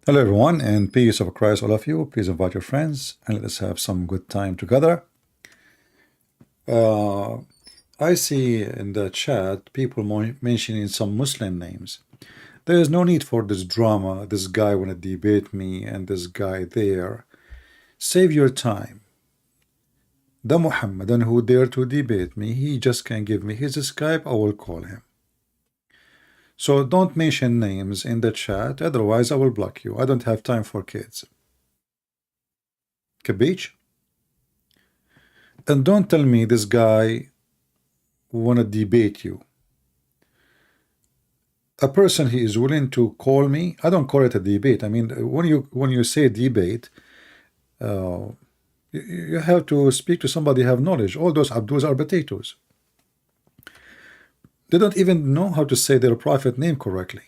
Hello everyone, and peace of Christ all of you. Please invite your friends and let us have some good time together. I see in the chat people mentioning some Muslim names. There is no need for this drama. This guy want to debate me and this guy there. Save your time. The Muhammadan who dare to debate me, he just can give me his Skype, I will call him. So don't mention names in the chat, otherwise I will block you. I don't have time for kids. Cabbage? And don't tell me this guy want to debate you. A person he is willing to call me, I don't call it a debate. I mean, when you say debate, you have to speak to somebody who have knowledge. All those Abdus are potatoes. They don't even know how to say their prophet name correctly.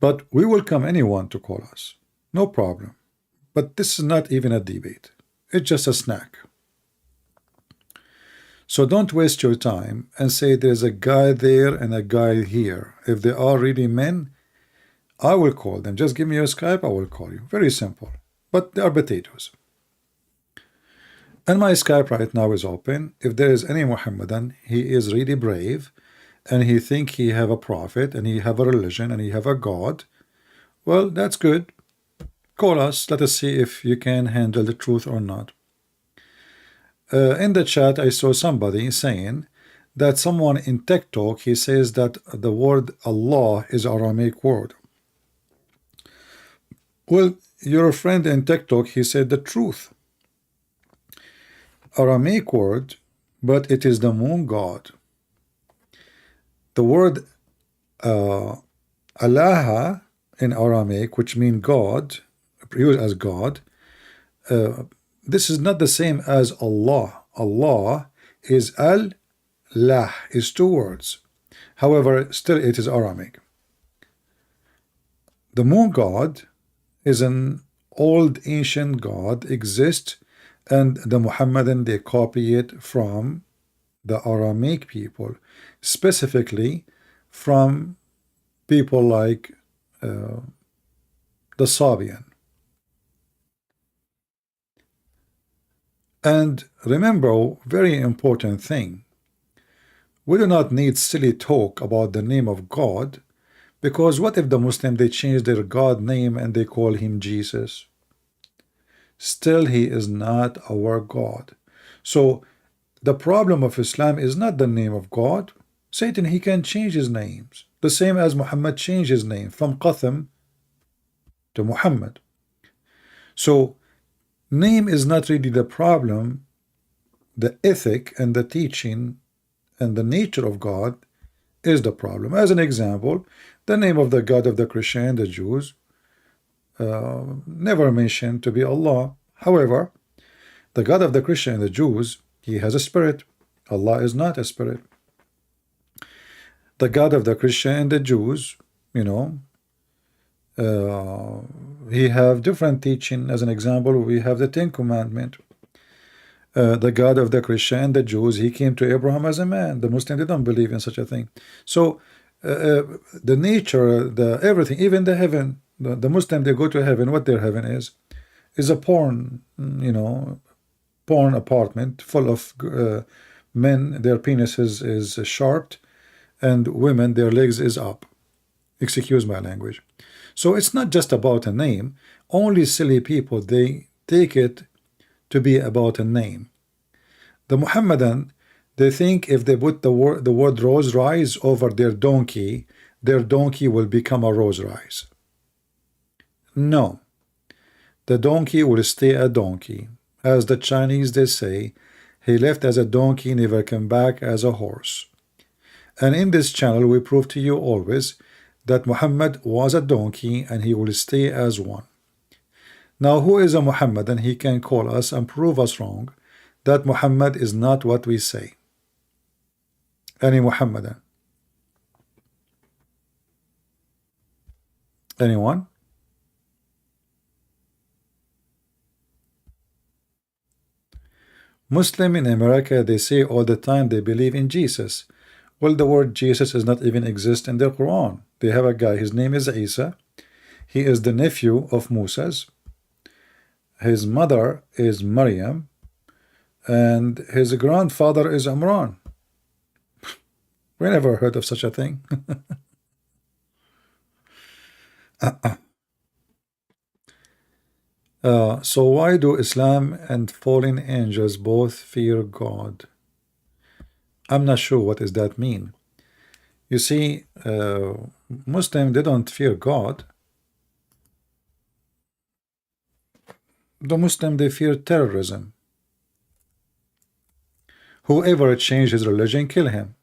But we welcome anyone to call us. No problem. But this is not even a debate. It's just a snack. So don't waste your time and say there's a guy there and a guy here. If they are really men, I will call them. Just give me your Skype, I will call you. Very simple. But they are potatoes. And my Skype right now is open. If there is any Muhammadan, he is really brave, and he think he have a prophet, and he have a religion, and he have a God, well, that's good. Call us. Let us see if you can handle the truth or not. In the chat, I saw somebody saying that someone in TikTok, he says that the word Allah is Aramaic word. Well, your friend in TikTok, he said the truth. Aramaic word, but it is the moon god. The word Allah in Aramaic, which means God, used as God, this is not the same as Allah. Allah is Al-Lah, is two words. However, still it is Aramaic. The moon god is an old ancient god, exists, and the Muhammadan, they copy it from the Aramaic people, specifically from people like the Sabian. And remember, very important thing, we do not need silly talk about the name of God, because what if the Muslim, they change their God name and they call him Jesus? Still, he is not our God. So the problem of Islam is not the name of God. Satan, he can change his names, the same as Muhammad changed his name from Qatham to Muhammad. So name is not really the problem. The ethic and the teaching and the nature of God is the problem. As an example, the name of the God of the Christian and the Jews, never mentioned to be Allah. However, the God of the Christian and the Jews, he has a spirit. Allah is not a spirit. The God of the Christian and the Jews, you know, he have different teaching. As an example, we have the Ten Commandments. The God of the Christian and the Jews, he came to Abraham as a man. The Muslim, they don't believe in such a thing. So the nature, the everything, even the heaven, the Muslim, they go to heaven. What their heaven is a porn, you know, porn apartment full of men. Their penises is sharp, and women, their legs is up. Excuse my language. So it's not just about a name. Only silly people, they take it to be about a name. The Muhammadan, they think if they put the word rose rice over their donkey will become a rose rice. No, the donkey will stay a donkey. As the Chinese, they say, he left as a donkey, never came back as a horse. And in this channel, we prove to you always that Muhammad was a donkey and he will stay as one. Now, who is a Muhammadan? He can call us and prove us wrong, that Muhammad is not what we say. Any Muhammadan? Anyone? Muslim in America, they say all the time they believe in Jesus. Well, the word Jesus does not even exist in the Quran. They have a guy, his name is Isa. He is the nephew of Moses. His mother is Maryam, and his grandfather is Imran. We never heard of such a thing. So why do Islam and fallen angels both fear God? I'm not sure what does that mean. You see, Muslim, they don't fear God. The Muslim, they fear terrorism. Whoever changed his religion, kill him.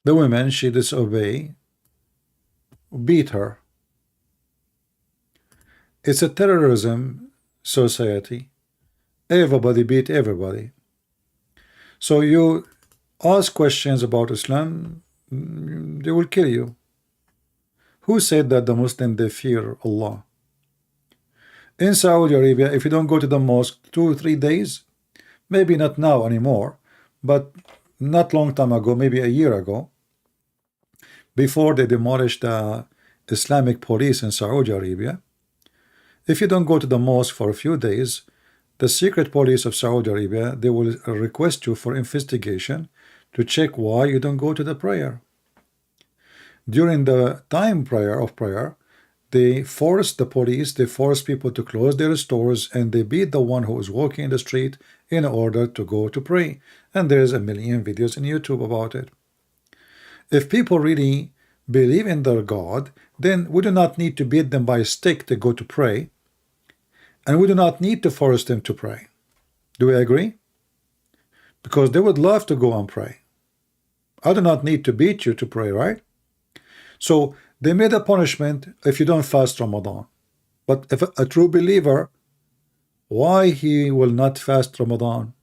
The women she disobey, beat her. It's a terrorism society. Everybody beat everybody. So you ask questions about Islam, they will kill you. Who said that the Muslim they fear Allah? In Saudi Arabia, if you don't go to the mosque 2 or 3 days, maybe not now anymore, but not long time ago, maybe a year ago, before they demolished the Islamic police in Saudi Arabia, if you don't go to the mosque for a few days, the secret police of Saudi Arabia, they will request you for investigation to check why you don't go to the prayer. During the time of prayer, they force the police, they force people to close their stores, and they beat the one who is walking in the street in order to go to pray. And there's a million videos on YouTube about it. If people really believe in their God, then we do not need to beat them by a stick to go to pray, and we do not need to force them to pray. Do we agree? Because they would love to go and pray. I do not need to beat you to pray, right? So they made a punishment if you don't fast Ramadan. But if a true believer, why he will not fast Ramadan?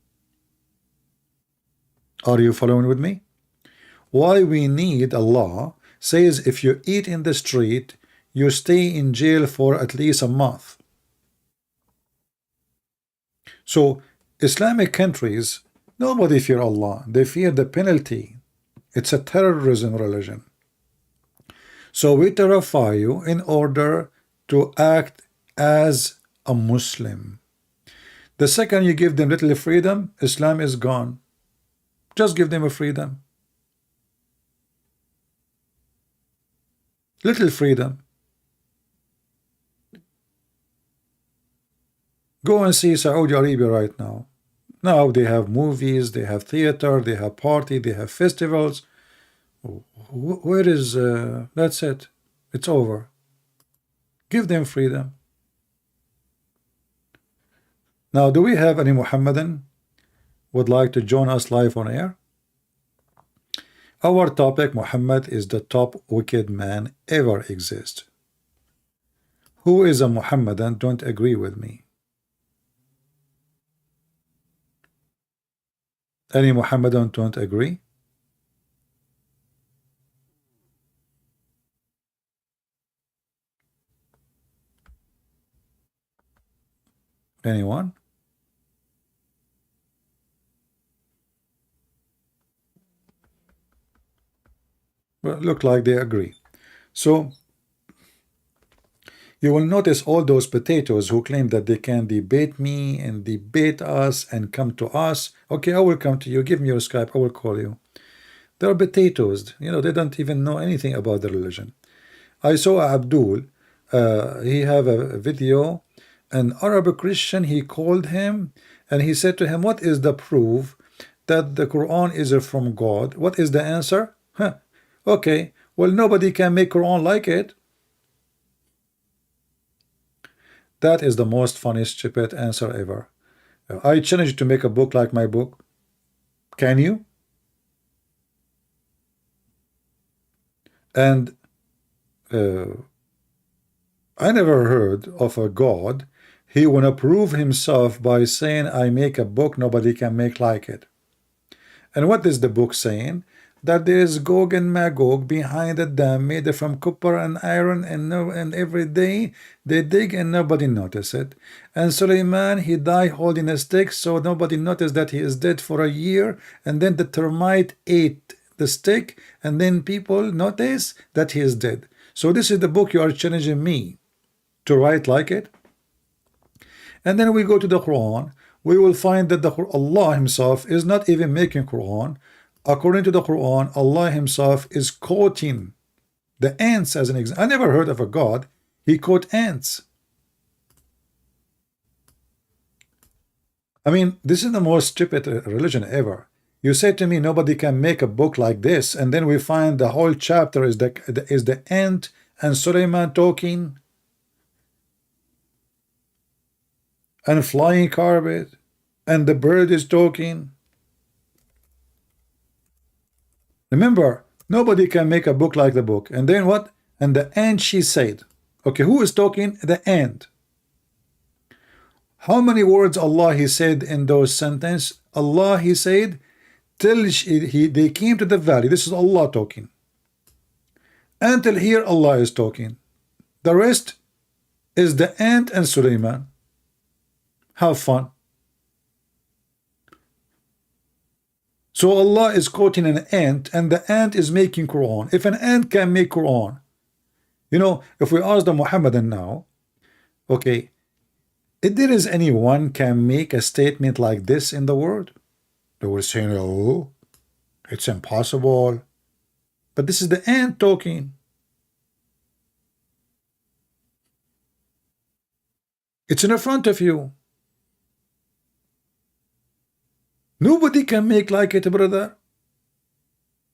Are you following with me? Why we need a law says if you eat in the street, you stay in jail for at least a month. So Islamic countries, nobody fear Allah. They fear the penalty. It's a terrorism religion. So we terrify you in order to act as a Muslim. The second you give them little freedom, Islam is gone. Just give them a freedom. Little freedom. Go and see Saudi Arabia right now. Now they have movies, they have theater, they have party, they have festivals. Where is that's it? It's over. Give them freedom. Now, do we have any Muhammadan would like to join us live on air? Our topic, Muhammad is the top wicked man ever exist. Who is a Muhammadan? Don't agree with me. Any Muhammadan don't agree? Anyone? Well, look like they agree. So you will notice all those potatoes who claim that they can debate me and debate us and come to us. Okay, I will come to you. Give me your Skype. I will call you. They're potatoes. You know, they don't even know anything about the religion. I saw Abdul. He have a video. An Arab Christian, he called him and he said to him, what is the proof that the Quran is from God? What is the answer? Huh. Okay, well, nobody can make Quran like it. That is the most funny, stupid answer ever. I challenge you to make a book like my book. Can you? And I never heard of a God. He want to prove himself by saying, I make a book nobody can make like it. And what is the book saying? That there is Gog and Magog behind the dam made from copper and iron, and every day they dig and nobody notice it. And Suleiman, he died holding a stick, so nobody noticed that he is dead for a year, and then the termite ate the stick, and then people notice that he is dead. So this is the book you are challenging me to write like it. And then we go to the Quran, we will find that Allah himself is not even making Quran. According to the Quran, Allah himself is quoting the ants as an example. I never heard of a God, he quote ants. I mean, this is the most stupid religion ever. You say to me nobody can make a book like this, and then we find the whole chapter is the ant and Suleiman talking, and flying carpet, and the bird is talking. Remember, nobody can make a book like the book. And then what? And the ant, she said. Okay, who is talking? The ant. How many words Allah he said in those sentences? Allah he said till they came to the valley. This is Allah talking. Until here Allah is talking. The rest is the ant and Suleiman. Have fun. So Allah is quoting an ant, and the ant is making Quran. If an ant can make Quran, you know, if we ask the Muhammadan now, okay, if there is anyone can make a statement like this in the world, they will say, no, it's impossible. But this is the ant talking. It's in front of you. Nobody can make like it, brother.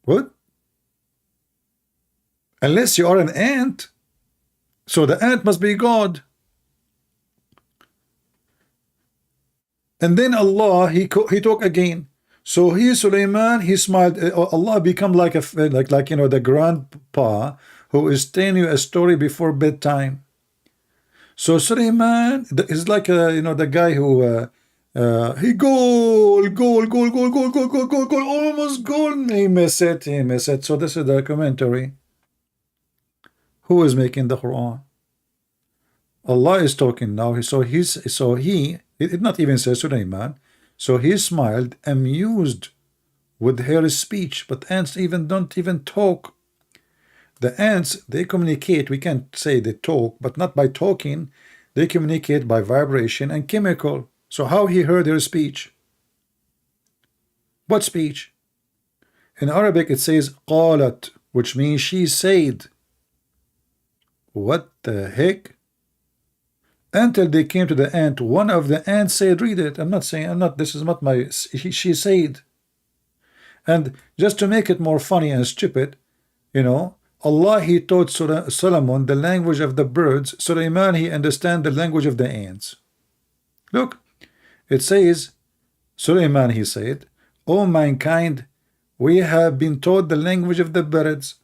What? Unless you are an ant. So the ant must be God. And then Allah, he talk again. So he, Suleiman, he smiled. Allah become like a like you know, the grandpa who is telling you a story before bedtime. So Suleiman is like you know, the guy who he goal, almost goal. He missed it. So this is the commentary. Who is making the Quran? Allah is talking now. So he it not even says Suleiman. So he smiled, amused with her speech. But ants don't even talk. The ants, they communicate. We can't say they talk, but not by talking. They communicate by vibration and chemical. So how he heard her speech? What speech? In Arabic it says qalat, which means she said. What the heck? Until they came to the ant, one of the ants said, read it. This is not my, she said. And just to make it more funny and stupid, you know, Allah, he taught Solomon the language of the birds. Suleiman, he understand the language of the ants. Look, it says, Suleiman, he said, O mankind, we have been taught the language of the birds.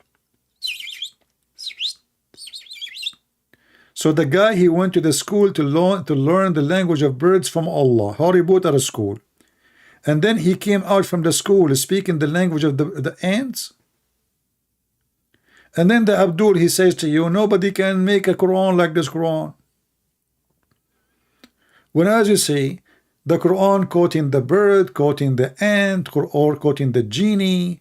So the guy, he went to the school to learn the language of birds from Allah. Harry Potter school. And then he came out from the school speaking the language of the ants. And then the Abdul, he says to you, nobody can make a Quran like this Quran. When, as you see, the Quran quoting the bird, quoting the ant, or quoting the genie,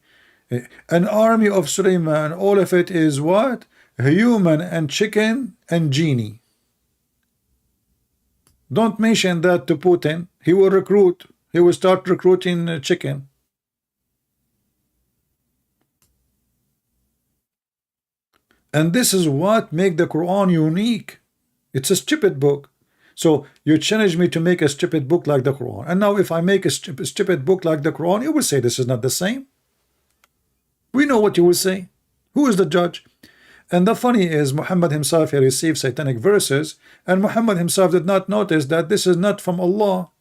an army of Suleiman, all of it is what? Human and chicken and genie. Don't mention that to Putin. He will recruit. He will start recruiting chicken. And this is what makes the Quran unique. It's a stupid book. So you challenge me to make a stupid book like the Quran. And now if I make a stupid book like the Quran, you will say this is not the same. We know what you will say. Who is the judge? And the funny is, Muhammad himself, he received satanic verses, and Muhammad himself did not notice that this is not from Allah.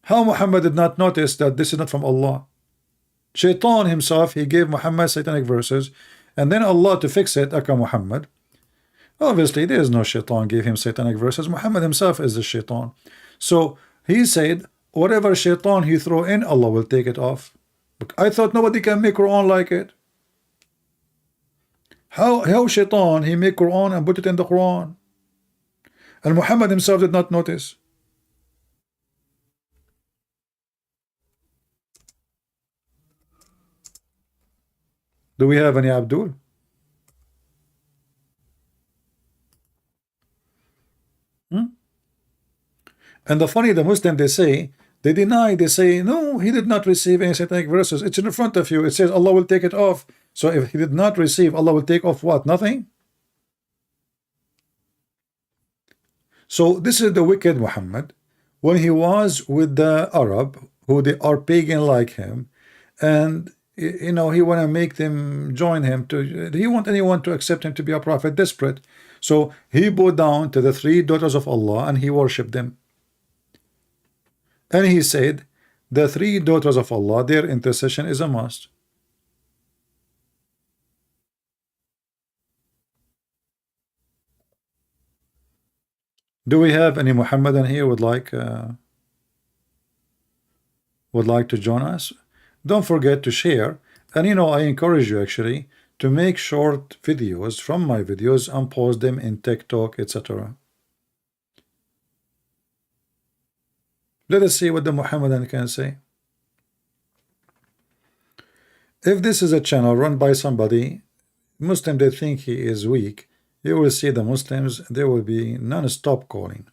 How Muhammad did not notice that this is not from Allah? Shaitan himself, he gave Muhammad satanic verses, and then Allah, to fix it, aka Muhammad. Obviously, there is no shaitan gave him satanic verses. Muhammad himself is the shaitan. So he said, whatever shaitan he throw in, Allah will take it off. I thought nobody can make Quran like it. How shaitan he make Quran and put it in the Quran, and Muhammad himself did not notice. Do we have any Abdul? Hmm? And the funny, the Muslim, they say, they deny, they say, no, he did not receive any satanic verses. It's in front of you. It says Allah will take it off. So if he did not receive, Allah will take off what? Nothing? So this is the wicked Muhammad. When he was with the Arab, who they are pagan like him, and you know, he want to make them join him, to he want anyone to accept him to be a prophet, desperate. So he bowed down to the three daughters of Allah and he worshipped them. And he said, the three daughters of Allah, their intercession is a must. Do we have any Muhammadan here would like to join us? Don't forget to share. And you know, I encourage you actually to make short videos from my videos and post them in TikTok, etc. Let us see what the Muhammadan can say. If this is a channel run by somebody, Muslim, they think he is weak, you will see the Muslims, they will be non-stop calling.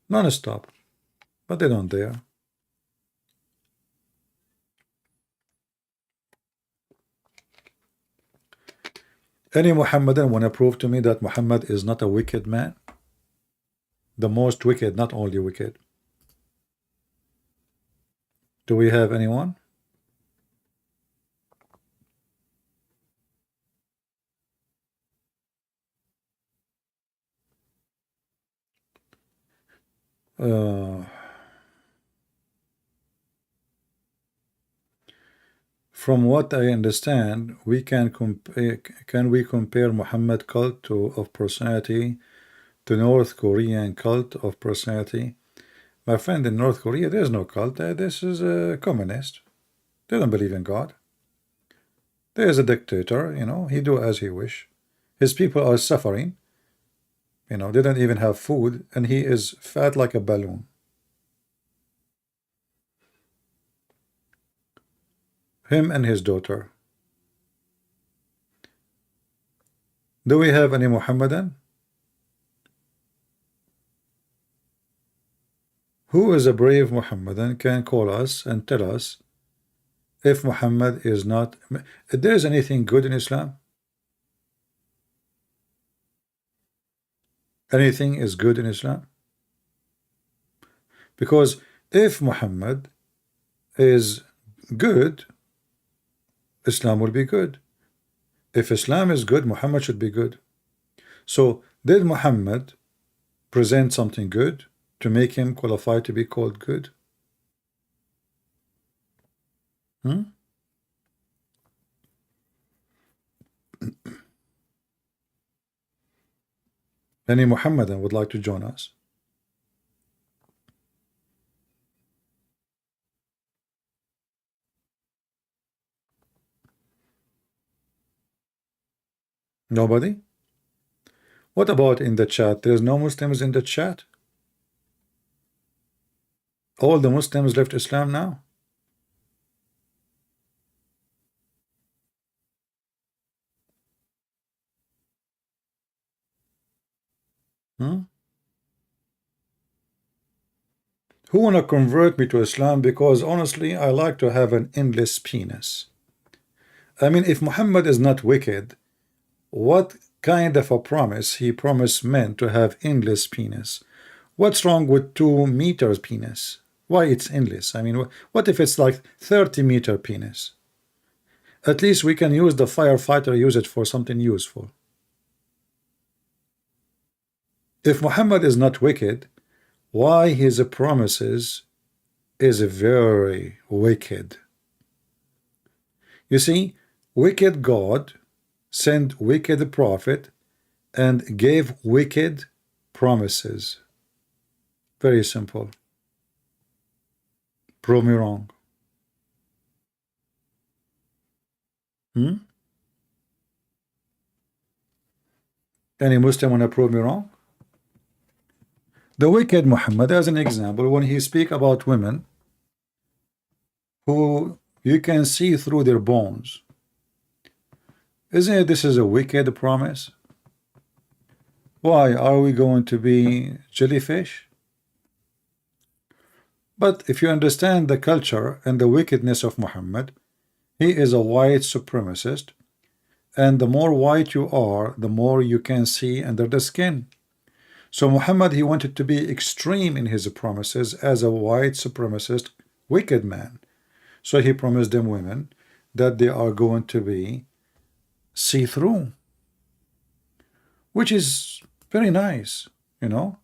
Non-stop. But they don't dare. Any Muhammadan want to prove to me that Muhammad is not a wicked man? The most wicked, not only wicked. Do we have anyone? From what I understand, we can compare Muhammad cult of personality to North Korean cult of personality? My friend, in North Korea, there's no cult. This is a communist. They don't believe in God. There's a dictator, you know, he do as he wish. His people are suffering. You know, they don't even have food, and he is fat like a balloon. Him and his daughter. Do we have any Muhammadan? Who is a brave Muhammadan can call us and tell us if Muhammad is not, if there is anything good in Islam? Anything is good in Islam? Because if Muhammad is good, Islam will be good. If Islam is good, Muhammad should be good. So did Muhammad present something good to make him qualified to be called good? Any Muhammadan would like to join us? Nobody? What about in the chat? There's no Muslims in the chat? All the Muslims left Islam now? Who want to convert me to Islam? Because honestly, I like to have an endless penis. I mean, if Muhammad is not wicked, what kind of a promise he promised men to have endless penis? What's wrong with 2 meters penis? Why it's endless? I mean, what if it's like 30-meter penis? At least we can use the firefighter, use it for something useful. If Muhammad is not wicked, why his promises is very wicked? You see, wicked God sent wicked prophet and gave wicked promises. Very simple. Prove me wrong. Any Muslim want to prove me wrong? The wicked Muhammad, as an example, when he speak about women who you can see through their bones. Isn't it this is a wicked promise? Why are we going to be jellyfish? But if you understand the culture and the wickedness of Muhammad, he is a white supremacist, and the more white you are, the more you can see under the skin. So Muhammad, he wanted to be extreme in his promises as a white supremacist wicked man. So he promised them women that they are going to be see-through, which is very nice, you know.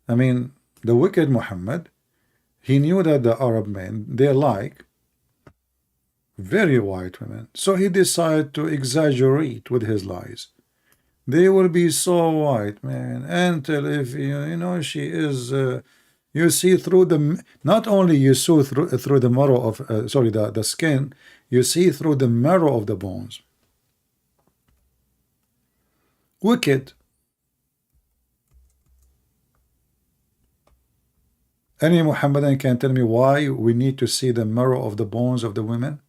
I mean, the wicked Muhammad, he knew that the Arab men, they like very white women. So he decided to exaggerate with his lies. They will be so white, man, until if you know she is, you see through the, not only you see through the marrow of, the skin, you see through the marrow of the bones. Wicked. Any Muhammadan can tell me why we need to see the marrow of the bones of the women?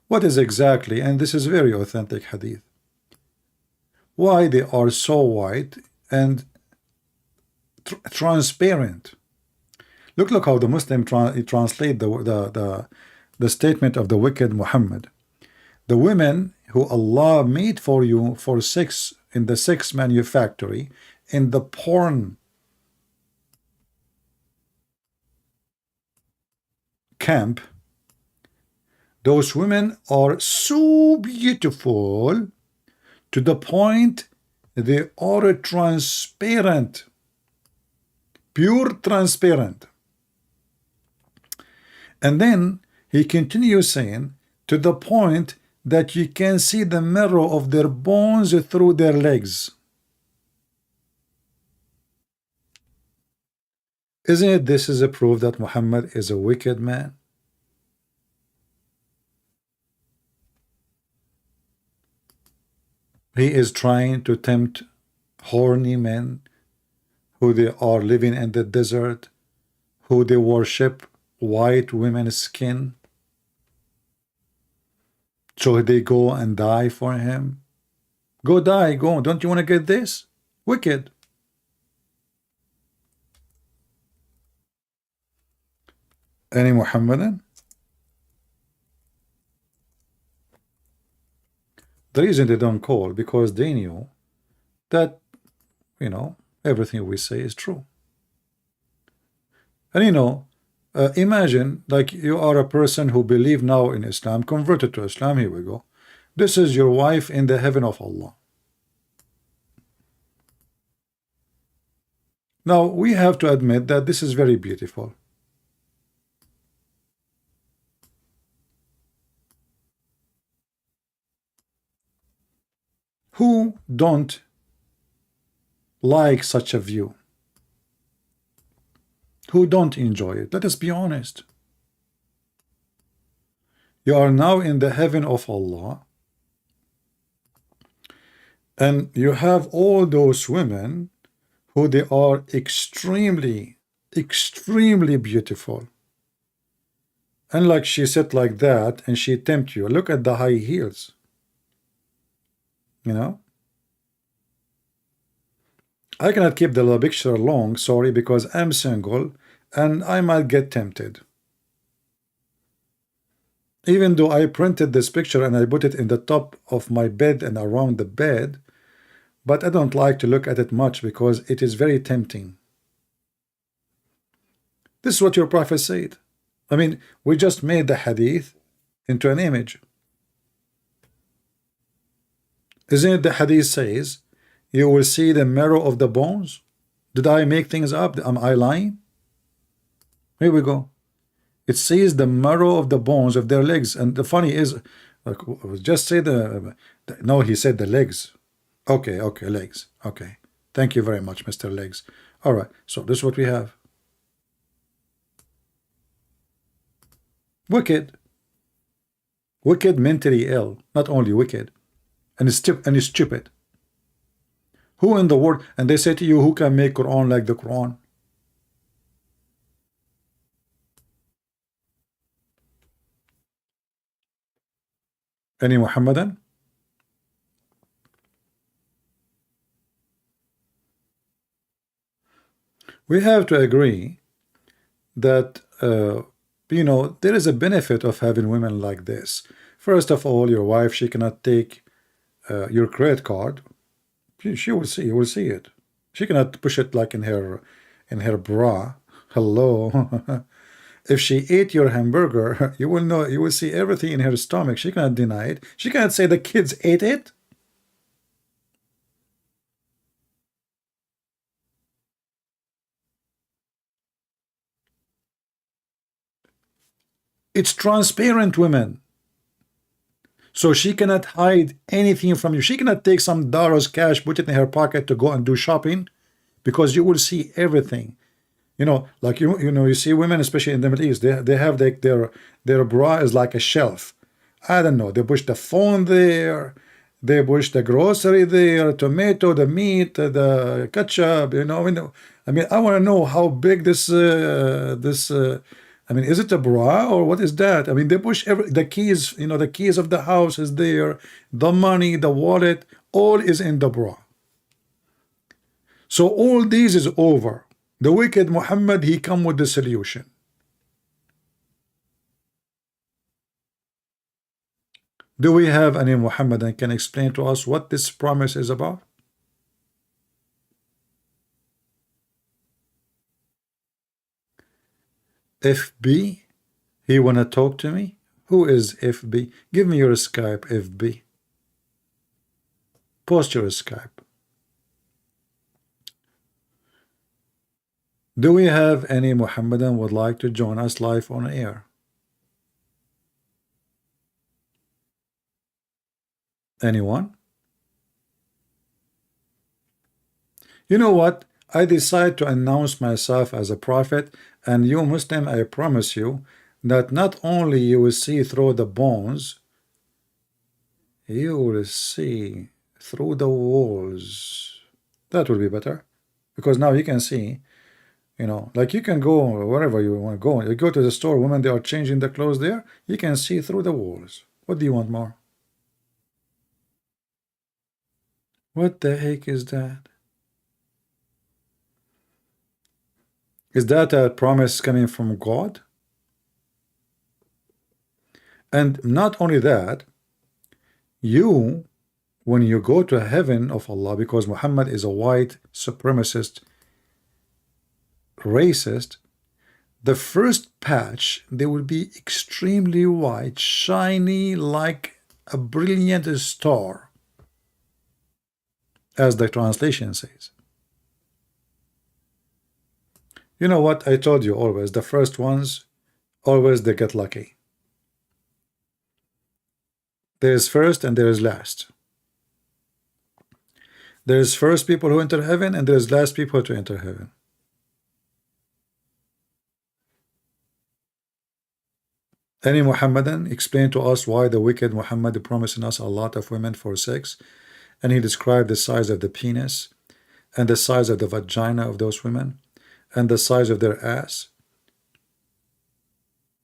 What is exactly, and this is very authentic hadith, why they are so white and transparent? Look how the Muslim translate the statement of the wicked Muhammad. The women who Allah made for you for sex in the sex manufactory, in the porn camp, those women are so beautiful to the point they are transparent, pure transparent. And then he continues saying, to the point that you can see the marrow of their bones through their legs. Isn't it this is a proof that Muhammad is a wicked man? He is trying to tempt horny men who they are living in the desert, who they worship white women's skin, so they go and die for him. Go die, go. Don't you want to get this? Wicked. Any Muhammadan? The reason they don't call, because they knew that, you know, everything we say is true. And you know, imagine like you are a person who believe now in Islam, converted to Islam, here we go. This is your wife in the heaven of Allah. Now we have to admit that this is very beautiful. Who don't like such a view? Who don't enjoy it? Let us be honest. You are now in the heaven of Allah, and you have all those women who they are extremely beautiful, and like she said like that, and she tempt you. Look at the high heels, you know. I cannot keep the picture long, sorry, because I'm single and I might get tempted. Even though I printed this picture and I put it in the top of my bed and around the bed, but I don't like to look at it much because it is very tempting. This is what your prophet said. I mean, we just made the hadith into an image. Isn't it the hadith says, you will see the marrow of the bones? Did I make things up? Am I lying? Here we go. It says the marrow of the bones of their legs. And the funny is, like, just say no, he said the legs. Okay, legs. Okay. Thank you very much, Mr. Legs. All right, so this is what we have. Wicked. Wicked, mentally ill. Not only wicked. And stupid. Who in the world, and they say to you, who can make Quran like the Quran? Any Muhammadan? We have to agree that there is a benefit of having women like this. First of all, your wife, she cannot take your credit card. She will see, you will see it. She cannot push it like in her bra. Hello. If she ate your hamburger, you will know, you will see everything in her stomach. She cannot deny it. She cannot say the kids ate it. It's transparent, women. So she cannot hide anything from you. She cannot take some dollars cash, put it in her pocket to go and do shopping, because you will see everything. Like you see women, especially in the Middle East, they have their bra is like a shelf. I don't know. They push the phone there. They push the grocery there, tomato, the meat, the ketchup. I mean, I want to know how big this. I mean, is it a bra or what is that? I mean, they push the keys. The keys of the house is there. The money, the wallet, all is in the bra. So all this is over. The wicked Muhammad, he come with the solution. Do we have any Muhammadan can explain to us what this promise is about? FB, he wanna talk to me? Who is FB? Give me your Skype, FB. Post your Skype. Do we have any Muhammadan would like to join us live on air? Anyone? You know what? I decide to announce myself as a prophet, and you Muslim, I promise you that not only you will see through the bones, you will see through the walls. That will be better, because now you can see, like you can go wherever you want to go. You go to the store, women, they are changing the clothes there. You can see through the walls. What do you want more? What the heck is that? Is that a promise coming from God? And not only that, when you go to heaven of Allah, because Muhammad is a white supremacist, racist, the first patch, they will be extremely white, shiny like a brilliant star, as the translation says. You know what? I told you always, the first ones, always they get lucky. There is first and there is last. There is first people who enter heaven, and there is last people to enter heaven. Any Muhammadan explain to us why the wicked Muhammad promising us a lot of women for sex, and he described the size of the penis and the size of the vagina of those women and the size of their ass.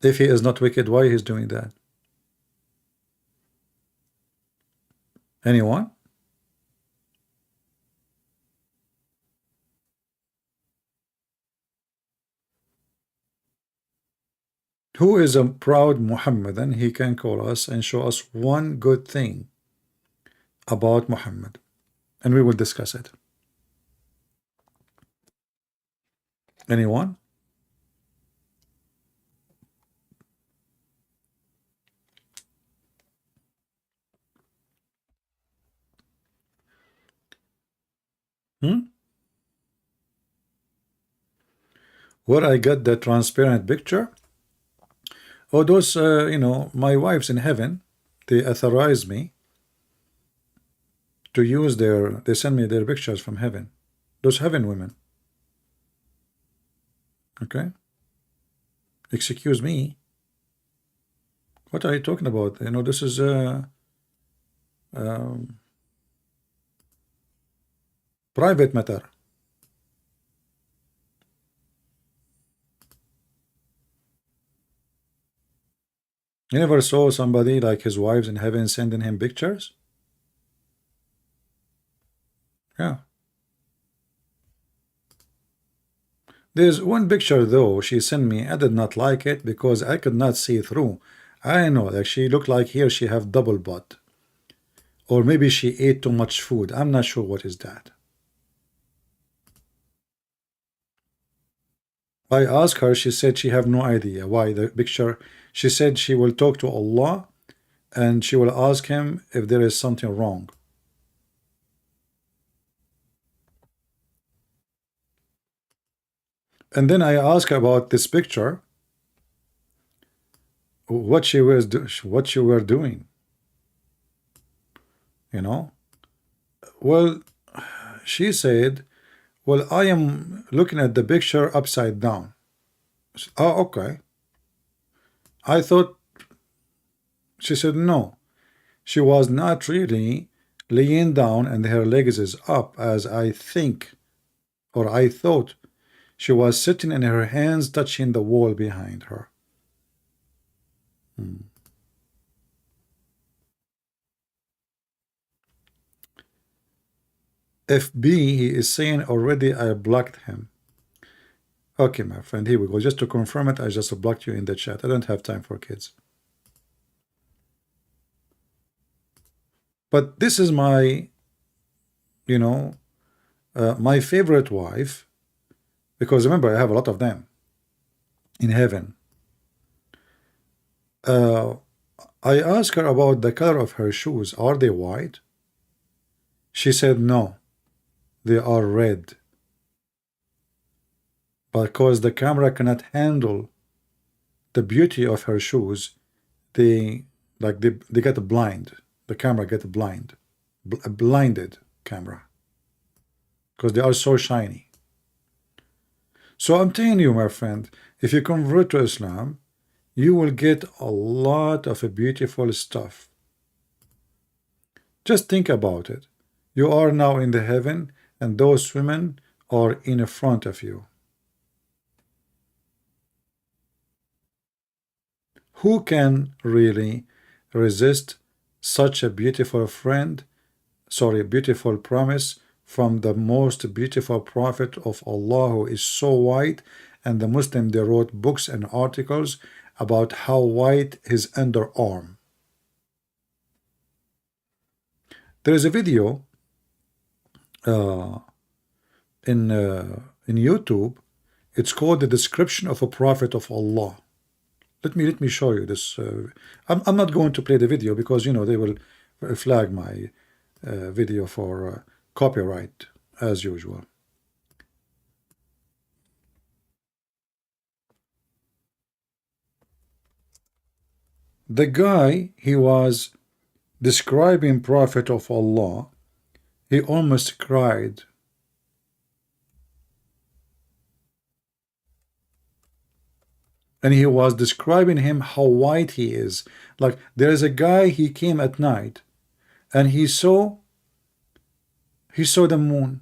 If he is not wicked, why he's doing that? Anyone? Who is a proud Muhammadan? He can call us and show us one good thing about Muhammad, and we will discuss it. Anyone? Where I got the transparent picture? Oh, those, my wives in heaven, they authorize me to use they send me their pictures from heaven. Those heaven women. Okay? Excuse me. What are you talking about? This is private matter. You never saw somebody like his wives in heaven sending him pictures? Yeah. There's one picture though she sent me. I did not like it because I could not see through. I know, like she looked like here she have double butt. Or maybe she ate too much food. I'm not sure what is that. I asked her, she said she have no idea why the picture. She said she will talk to Allah and she will ask him if there is something wrong. And then I asked about this picture, what she were doing, you know. Well, she said, well, I am looking at the picture upside down. Oh, okay. I thought, she said no, she was not really laying down and her legs is up as I think, or I thought. She was sitting and her hands touching the wall behind her. FB, he is saying already I blocked him. Okay, my friend, here we go. Just to confirm it, I just blocked you in the chat. I don't have time for kids. But this is my, my favorite wife, because remember, I have a lot of them in heaven. I asked her about the color of her shoes. Are they white? She said no, they are red. Because the camera cannot handle the beauty of her shoes, they get blind. The camera get blind, a blinded camera, because they are so shiny. So I'm telling you, my friend, if you convert to Islam, you will get a lot of beautiful stuff. Just think about it. You are now in the heaven, and those women are in front of you. Who can really resist such a beautiful beautiful promise from the most beautiful prophet of Allah, who is so white, and the Muslim, they wrote books and articles about how white his underarm. There is a video in YouTube. It's called The Description of a Prophet of Allah. Let me show you this. I'm not going to play the video because they will flag my video for copyright as usual. The guy, he was describing Prophet of Allah. He almost cried. And he was describing him how white he is. Like there is a guy, he came at night and he saw the moon.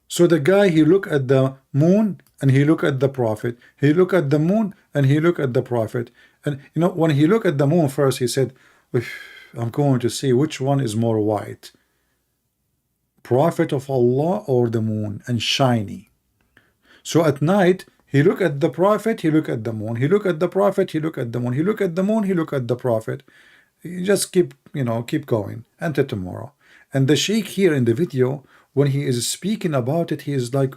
So the guy, he looked at the moon and he looked at the prophet. He looked at the moon and he looked at the prophet. And when he looked at the moon first, he said, I'm going to see which one is more white, Prophet of Allah or the moon, and shiny. So at night, he looked at the prophet, he looked at the moon, he looked at the prophet, he looked at the moon, he looked at the moon, he looked at the prophet. You just keep going until tomorrow. And the sheikh here in the video, when he is speaking about it, he is like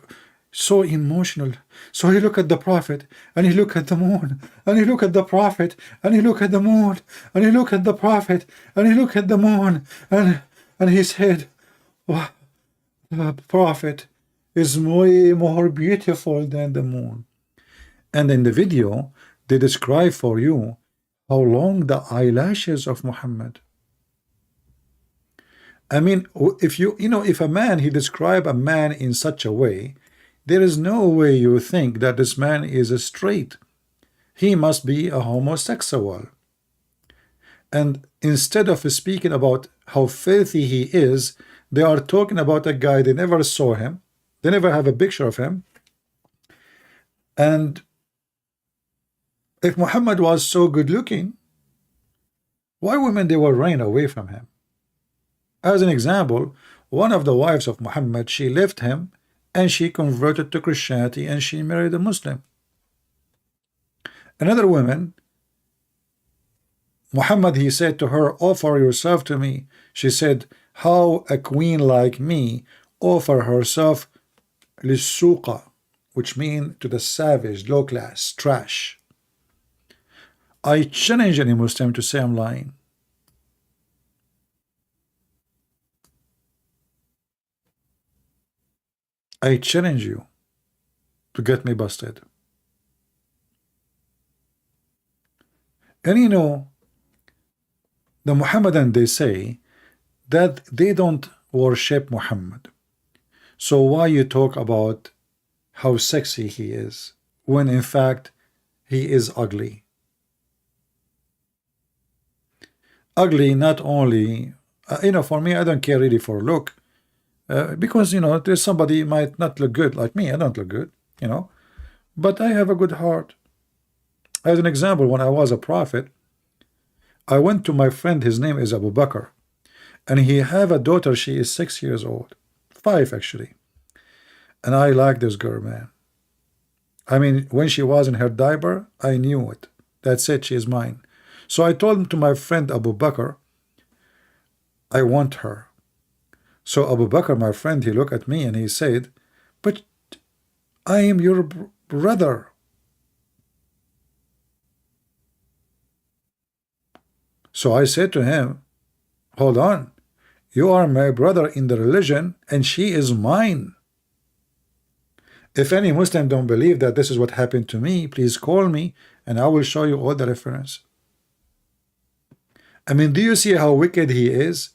so emotional. So he looked at the prophet, and he looked at the moon, and he looked at the prophet, and he looked at the moon, and he looked at the prophet, and he looked at the moon, and he said, wow, the prophet is way more beautiful than the moon. And in the video, they describe for you how long the eyelashes of Muhammad. I mean, if a man, he describe a man in such a way, there is no way you think that this man is a straight. He must be a homosexual. And instead of speaking about how filthy he is, they are talking about a guy, they never saw him, they never have a picture of him, And if Muhammad was so good looking, why women they were running away from him? As an example, one of the wives of Muhammad, she left him and she converted to Christianity and she married a Muslim. Another woman, Muhammad, he said to her, offer yourself to me. She said, how a queen like me offer herself lissuqa, which means to the savage, low class, trash. I challenge any Muslim to say I'm lying. I challenge you to get me busted. And you know, the Muhammadan, they say that they don't worship Muhammad. So why you talk about how sexy he is when in fact he is ugly? Ugly not only, for me, I don't care really for look, because there's somebody might not look good like me. I don't look good, but I have a good heart. As an example, when I was a prophet, I went to my friend, his name is Abu Bakr, and he have a daughter, she is 6 years old, 5 actually, and I like this girl, man. I mean, when she was in her diaper, I knew it. That's it, she is mine. So I told him to my friend Abu Bakr, I want her. So Abu Bakr, my friend, he looked at me and he said, but I am your brother. So I said to him, hold on, you are my brother in the religion and she is mine. If any Muslim don't believe that this is what happened to me, please call me and I will show you all the reference. I mean, do you see how wicked he is?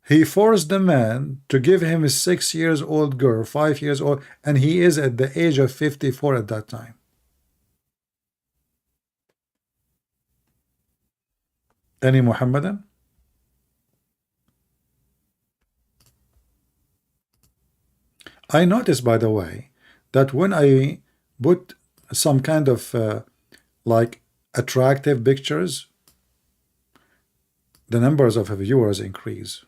He forced the man to give him a 6 years old girl, 5 years old, and he is at the age of 54 at that time. Any Muhammadan? I noticed, by the way, that when I put some kind of like attractive pictures, the numbers of viewers increase.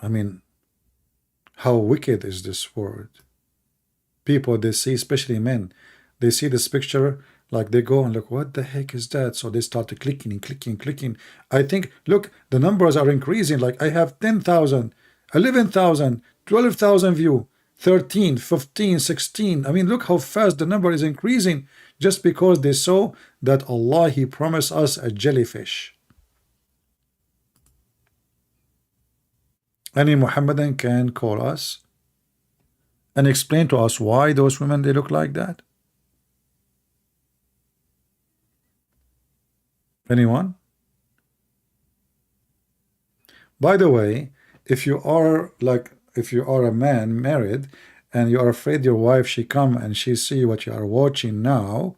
I mean, how wicked is this world? People, they see, especially men, they see this picture, like they go and look, what the heck is that? So they start clicking and clicking, clicking. I think, look, the numbers are increasing. Like I have 10,000, 11,000, 12,000 view, 13, 15, 16. I mean, look how fast the number is increasing just because they saw that Allah, He promised us a jellyfish. Any Muhammadan can call us and explain to us why those women, they look like that. Anyone? By the way, if you are a man married and you are afraid your wife, she come and she see what you are watching now,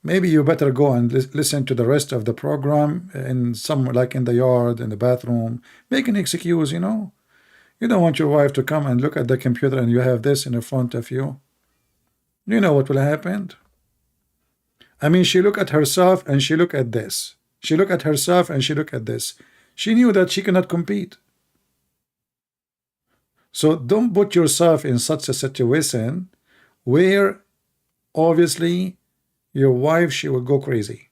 maybe you better go and listen to the rest of the program in some, like in the yard, in the bathroom. Make an excuse, you don't want your wife to come and look at the computer and you have this in front of you. You know what will happen? I mean, she look at herself and she look at this. She look at herself and she look at this. She knew that she cannot compete. So don't put yourself in such a situation where obviously your wife, she will go crazy.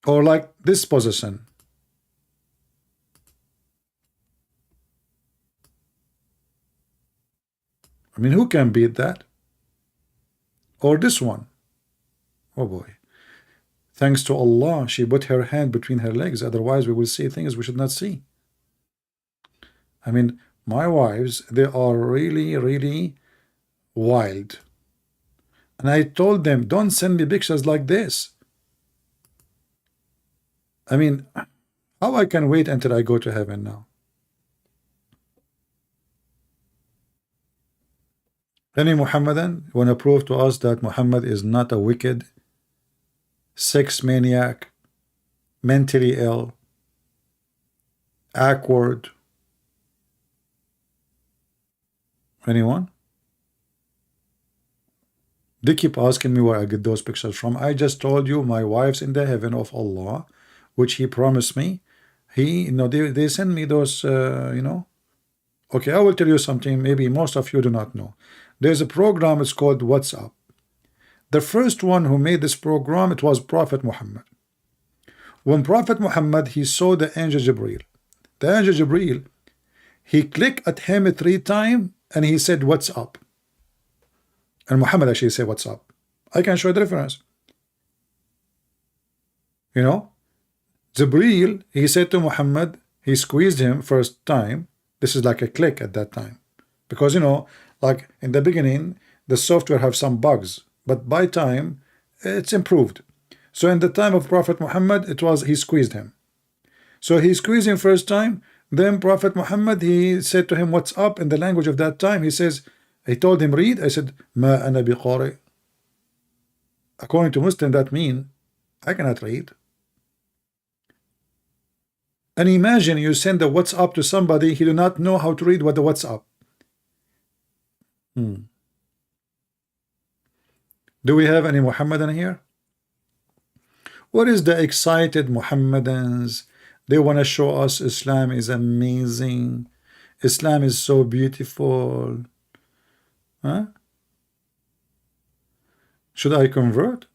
Or like this position. I mean, who can beat that? Or this one. Oh boy. Thanks to Allah, she put her hand between her legs. Otherwise, we will see things we should not see. I mean, my wives, they are really, really wild. And I told them, don't send me pictures like this. I mean, how I can wait until I go to heaven now? Any Muhammadan want to prove to us that Muhammad is not a wicked, sex maniac, mentally ill, awkward. Anyone? They keep asking me where I get those pictures from. I just told you my wife's in the heaven of Allah, which He promised me. He, they send me those, Okay, I will tell you something maybe most of you do not know. There's a program, it's called WhatsApp. The first one who made this program, it was Prophet Muhammad. When Prophet Muhammad, he saw the angel Jibreel. The angel Jibreel, he clicked at him 3 times and he said, "What's up?" And Muhammad actually said, "What's up?" I can show you the reference. Jibreel, he said to Muhammad, he squeezed him first time. This is like a click at that time. Because, like in the beginning, the software have some bugs. But by time, it's improved. So in the time of Prophet Muhammad, he squeezed him. So he squeezed him first time. Then Prophet Muhammad, he said to him, "What's up?" In the language of that time, he told him, "Read." I said, "Ma ana biqari." According to Muslim, that means I cannot read. And imagine you send a WhatsApp to somebody, he do not know how to read what the WhatsApp. Do we have any Muhammadan here? What is the excited Muhammadans? They want to show us Islam is amazing. Islam is so beautiful. Huh? Should I convert?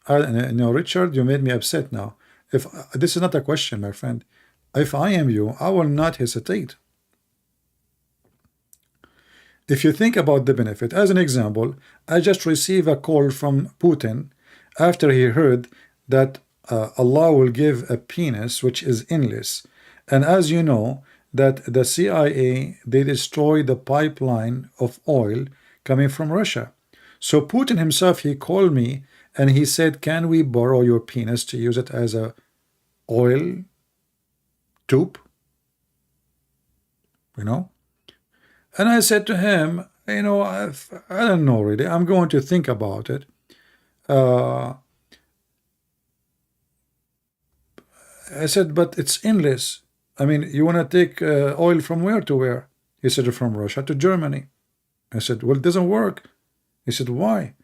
No, Richard, you made me upset now. If this is not a question, my friend. If I am you, I will not hesitate. If you think about the benefit, as an example, I just received a call from Putin after he heard that Allah will give a penis which is endless. And as you know, that the CIA, they destroyed the pipeline of oil coming from Russia. So Putin himself, he called me and he said, "Can we borrow your penis to use it as a oil tube?" And I said to him, I don't know really. I'm going to think about it. I said, but it's endless. I mean, you want to take oil from where to where? He said, from Russia to Germany. I said, well, it doesn't work. He said, why?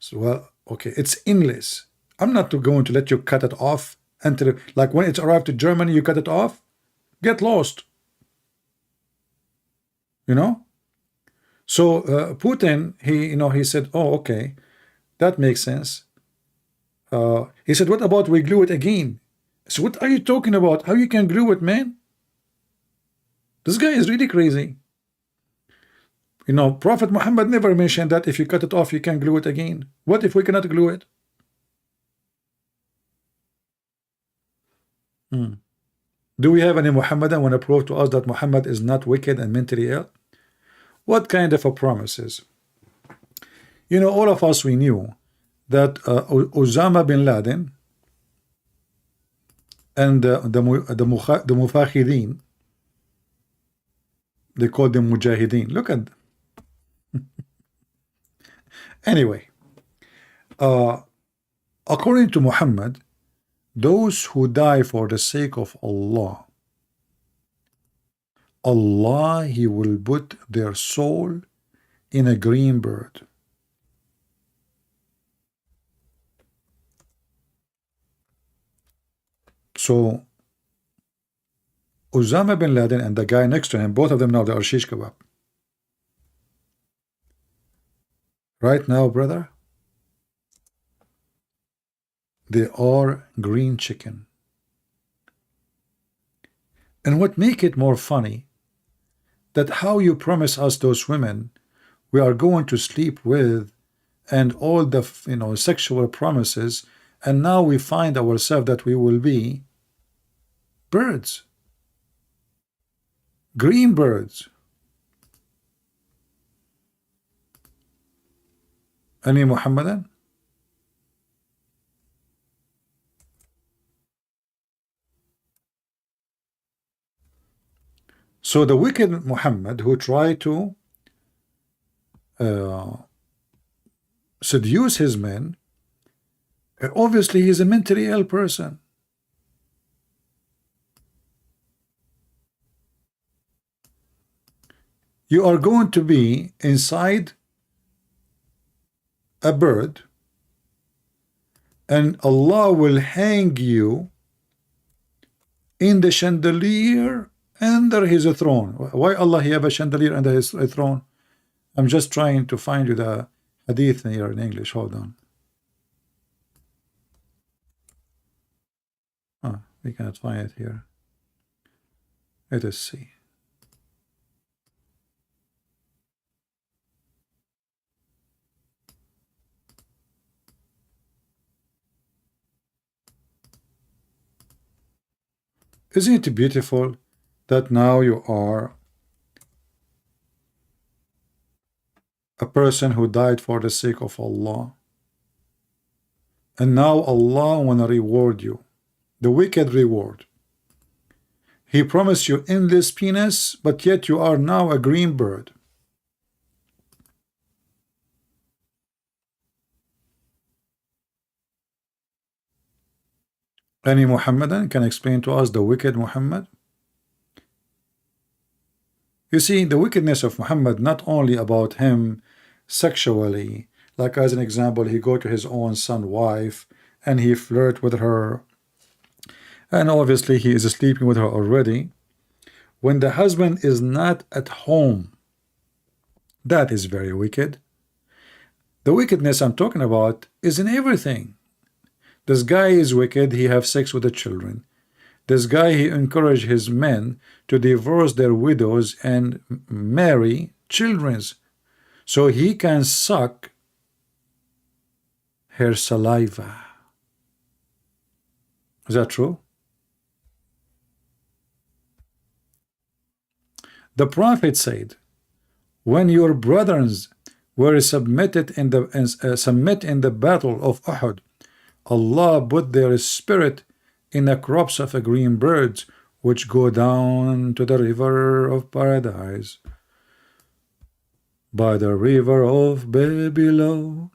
So, well, okay, it's endless. I'm not going to let you cut it off until, like when it's arrived to Germany, you cut it off. Get lost. So Putin, he said, oh, okay, that makes sense. He said, what about we glue it again? So what are you talking about? How you can glue it, man? This guy is really crazy. Prophet Muhammad never mentioned that if you cut it off, you can glue it again. What if we cannot glue it? Do we have any Muhammadan want to prove to us that Muhammad is not wicked and mentally ill? What kind of a promises? All of us, we knew that Osama bin Laden and the Mufakhideen, they called them Mujahideen. Look at anyway, according to Muhammad, those who die for the sake of Allah, Allah, He will put their soul in a green bird. So Osama bin Laden and the guy next to him, both of them now they are shish kebab. Right now, brother, they are green chicken. And what make it more funny, that how you promise us those women we are going to sleep with and all the sexual promises, and now we find ourselves that we will be birds, green birds. Any Muhammadan? So the wicked Muhammad who tried to seduce his men, obviously he's a mentally ill person. You are going to be inside a bird, and Allah will hang you in the chandelier under his throne. Why Allah he have a chandelier under his throne? I'm just trying to find you the hadith here in English. Hold on. Oh, we cannot find it here. Let us see. Isn't it beautiful that now you are a person who died for the sake of Allah, and now Allah want to reward you, the wicked reward. He promised you endless penis, but yet you are now a green bird. Any Muhammadan can explain to us the wicked Muhammad? You see, the wickedness of Muhammad not only about him sexually, like as an example, he go to his own son wife and he flirt with her, and obviously he is sleeping with her already. When the husband is not at home, that is very wicked. The wickedness I'm talking about is in everything. This guy is wicked, he have sex with the children. This guy, he encourage his men to divorce their widows and marry children's, so he can suck her saliva. Is that true? The Prophet said, when your brothers were submitted in the battle of Uhud, Allah put their spirit in the crops of a green birds which go down to the river of paradise. By the river of Babylon,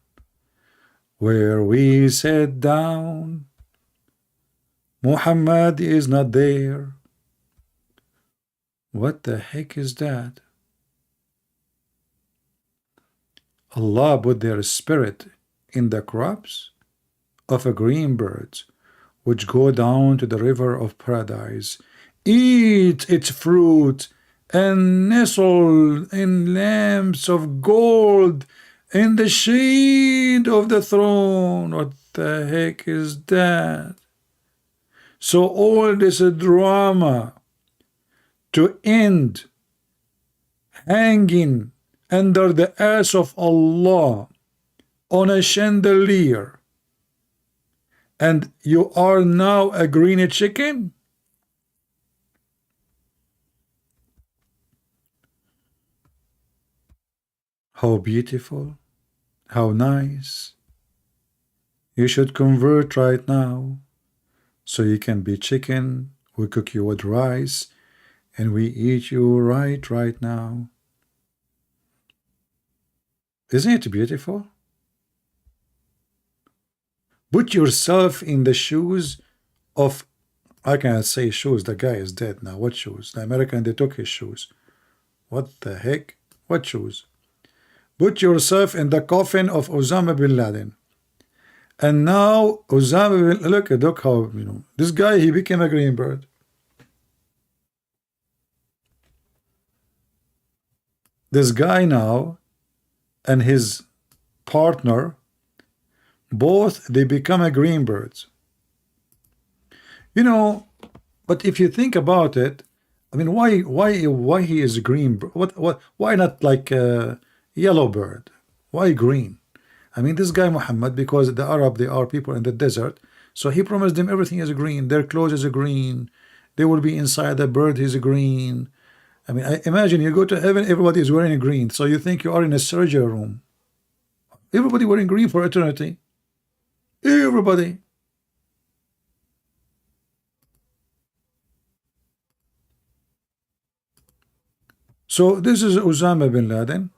where we sat down, Muhammad is not there. What the heck is that? Allah put their spirit in the crops of a green birds which go down to the river of paradise. Eat its fruit and nestle in lamps of gold in the shade of the throne. What the heck is that? So all this drama to end hanging under the ass of Allah on a chandelier, and you are now a green chicken? How beautiful, how nice. You should convert right now, so you can be chicken. We cook you with rice, and we eat you right now. Isn't it beautiful? Put yourself in the shoes of, I cannot say shoes, the guy is dead now. What shoes? The American, they took his shoes. What the heck? What shoes? Put yourself in the coffin of Osama bin Laden. And now Osama bin, look how, this guy, he became a green bird. This guy now and his partner, both they become a green birds. But if you think about it, I mean, why he is a green bird? Why not like a yellow bird? Why green? I mean, this guy Muhammad, because the Arab, they are people in the desert, so he promised them everything is green. Their clothes is green. They will be inside the bird is green. I mean, I imagine you go to heaven, everybody is wearing green, so you think you are in a surgery room. Everybody wearing green for eternity. Everybody. So this is Osama bin Laden.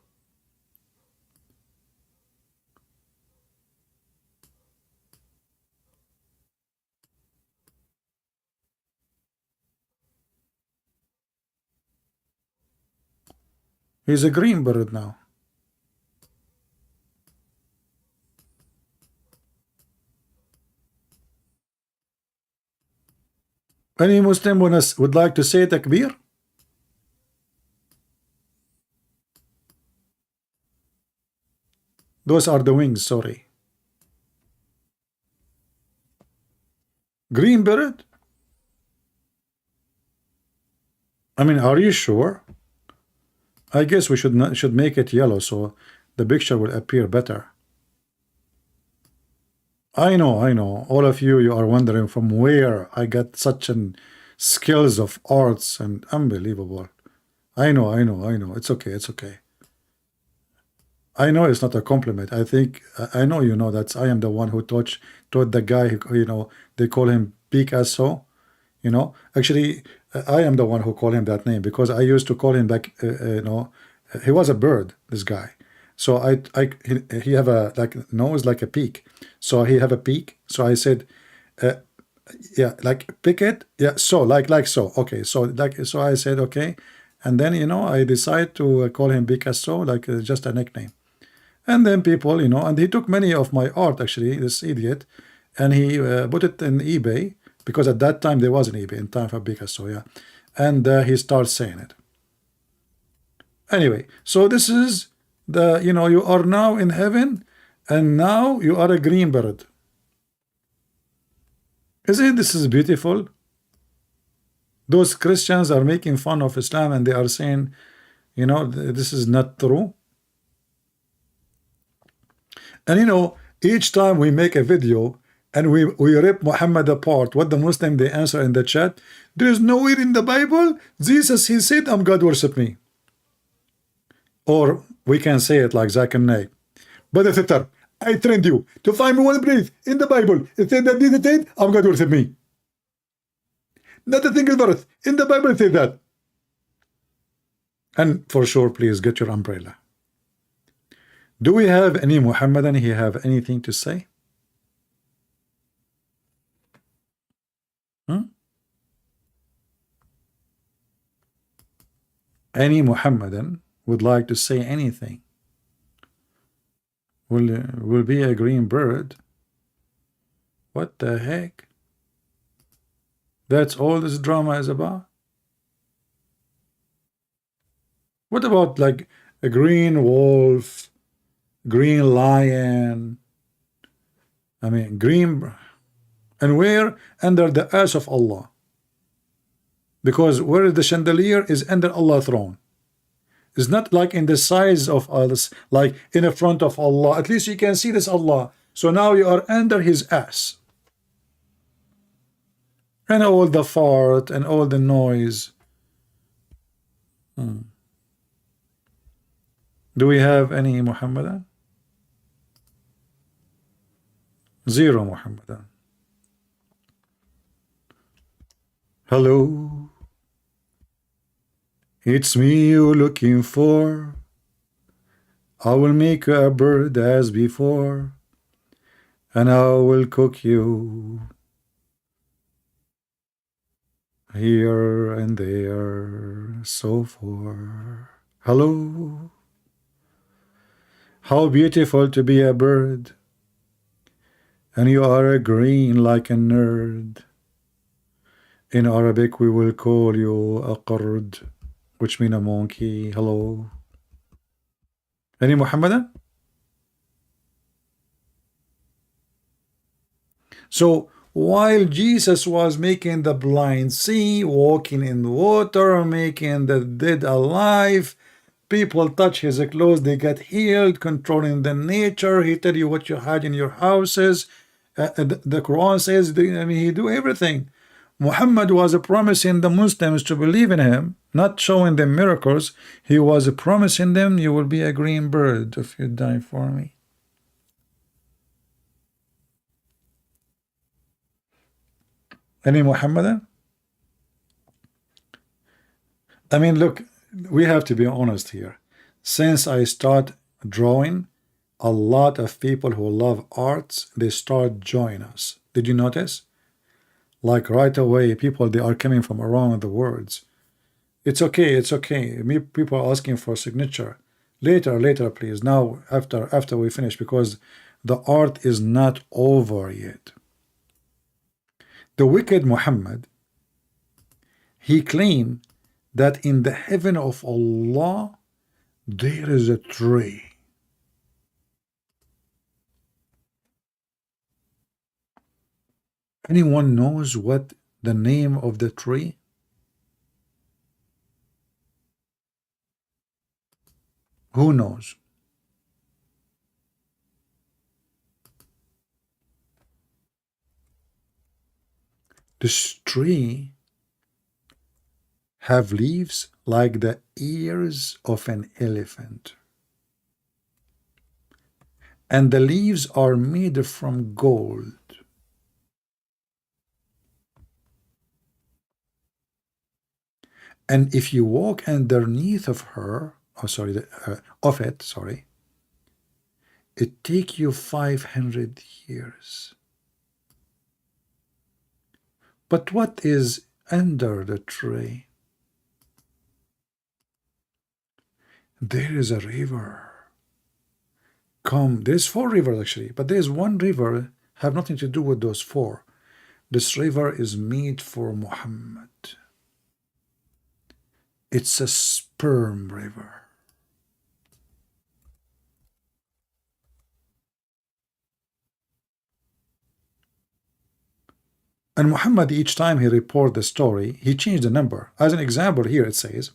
He's a green bird now. Any Muslim would like to say takbir? Those are the wings, sorry. Green bird? I mean, are you sure? I guess we should make it yellow so the picture will appear better. I know. All of you are wondering from where I got such an skills of arts and unbelievable. I know. It's okay. I know it's not a compliment. I know you know that I am the one who taught the guy who, they call him Picasso. Actually, I am the one who called him that name because I used to call him back. He was a bird. This guy. So he have a nose like a peak. So he have a peak. So I said, yeah, like pick it. Yeah, so like so. Okay, so I said okay, and then I decide to call him Picasso, like just a nickname. And then people, and he took many of my art, actually, this idiot, and he put it in eBay, because at that time there was an eBay in time for Picasso, yeah. And he starts saying it. Anyway, so this is you are now in heaven, and now you are a green bird. Isn't this is beautiful? Those Christians are making fun of Islam, and they are saying, this is not true. And each time we make a video and we rip Muhammad apart, what the Muslim they answer in the chat, there is nowhere in the Bible Jesus he said, "I'm God, worship me." Or we can say it like Zach and Nay. But sister, I trained you to find me one place in the Bible. It said that Jesus said, "I'm God, worship me." Not a single verse in the Bible says that. And for sure, please get your umbrella. Do we have any Muhammadan he have anything to say? Any Muhammadan would like to say anything? Will be a green bird? What the heck? That's all this drama is about? What about like a green wolf, green lion? I mean, green, and where? Under the ass of Allah. Because where the chandelier is under Allah's throne. It's not like in the size of us, like in the front of Allah. At least you can see this Allah. So now you are under his ass. And all the fart and all the noise. Do we have any Muhammadan? Zero Muhammadan. Hello. It's me you're looking for. I will make you a bird as before, and I will cook you here and there, so far. Hello. How beautiful to be a bird, and you are a green like a nerd. In Arabic we will call you a qard, which means a monkey. Hello. Any Muhammadan? So while Jesus was making the blind see, walking in the water, making the dead alive, people touch his clothes, they get healed, controlling the nature, he tell you what you had in your houses. The Quran says, he do everything. Muhammad was promising the Muslims to believe in him, not showing them miracles. He was promising them, you will be a green bird if you die for me. Any Muhammadan? I mean, look, we have to be honest here. Since I start drawing, a lot of people who love arts, they start joining us. Did you notice? Like right away, people, they are coming from around the world. It's okay, it's okay. Me, people are asking for a signature. Later, please. Now, after we finish, because the art is not over yet. The wicked Muhammad, he claimed that in the heaven of Allah there is a tree. Anyone knows what the name of the tree? Who knows? This tree have leaves like the ears of an elephant, and the leaves are made from gold. And if you walk underneath of her, oh sorry, of it, sorry, it take you 500 years. But what is under the tree? There is a river. Come, there's 4 rivers actually, but there's one river have nothing to do with those 4. This river is made for Muhammad. It's a sperm river. And Muhammad, each time he report the story, he changed the number. As an example, here it says,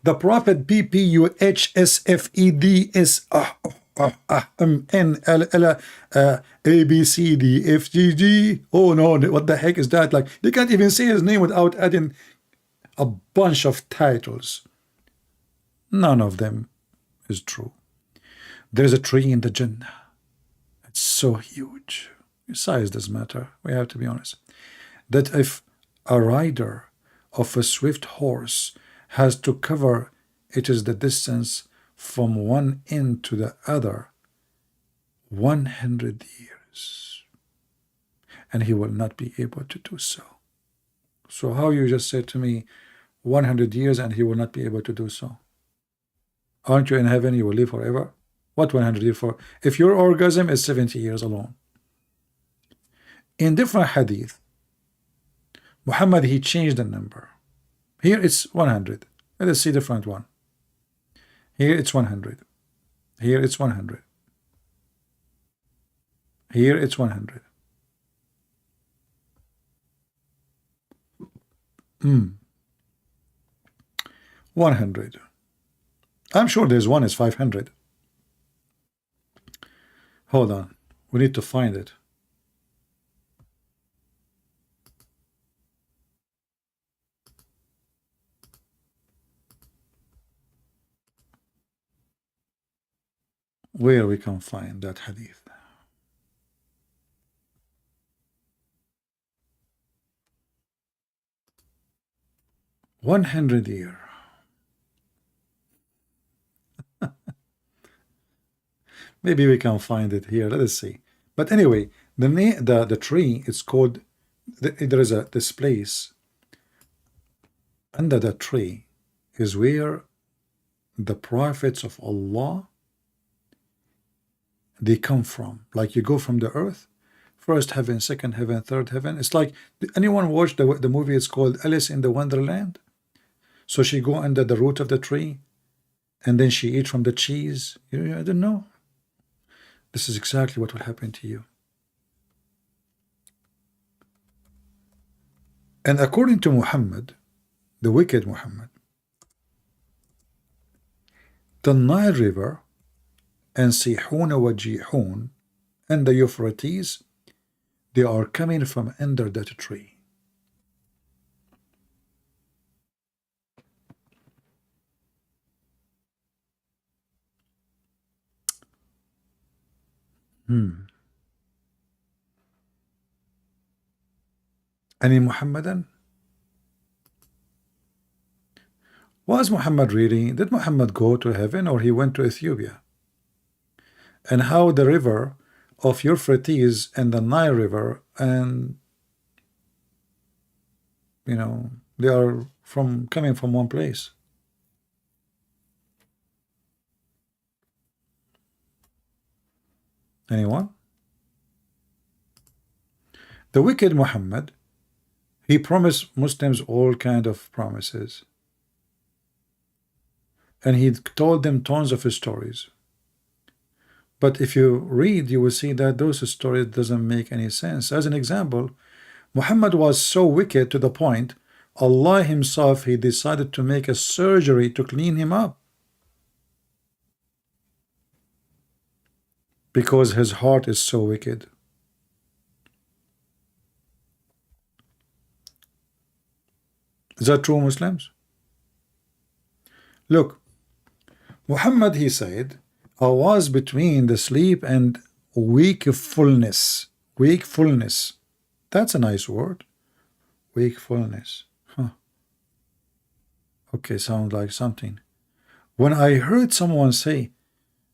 the Prophet PPUHSFEDSNLLABCDFGG. Oh no, what the heck is that? Like, they can't even say his name without adding a bunch of titles. None of them is true. There's a tree in the Jannah. It's so huge. Size doesn't matter. We have to be honest. That if a rider of a swift horse has to cover, it is the distance from one end to the other, 100 years. And he will not be able to do so. So how you just said to me, 100 years and he will not be able to do so? Aren't you in heaven? You will live forever? What 100 years for? If your orgasm is 70 years alone. In different hadith, Muhammad, he changed the number. Here it's 100. Let us see different one. Here it's 100. Here it's 100. Here it's 100. 100. I'm sure there's one is 500. Hold on. We need to find it. Where we can find that hadith. $100. Maybe we can find it here. Let us see. But anyway, the tree is called. There is this place under the tree is where the prophets of Allah, they come from. Like you go from the earth, first heaven, second heaven, third heaven. It's like, anyone watch the movie? It's called Alice in the Wonderland. So she go under the root of the tree, and then she eat from the cheese. I don't know. This is exactly what will happen to you. And according to Muhammad, the wicked Muhammad, the Nile River and Sihun wa Jihun and the Euphrates, they are coming from under that tree. Any Muhammadan? Was Muhammad reading? Did Muhammad go to heaven or he went to Ethiopia? And how the river of Euphrates and the Nile River, and they are from coming from one place. Anyone? The wicked Muhammad, he promised Muslims all kind of promises, and he told them tons of stories. But if you read, you will see that those stories doesn't make any sense. As an example, Muhammad was so wicked to the point Allah himself, he decided to make a surgery to clean him up, because his heart is so wicked. Is that true, Muslims? Look, Muhammad, he said, I was between the sleep and wakefulness. Wakefulness. That's a nice word. Wakefulness. Huh. Okay, sounds like something. When I heard someone say,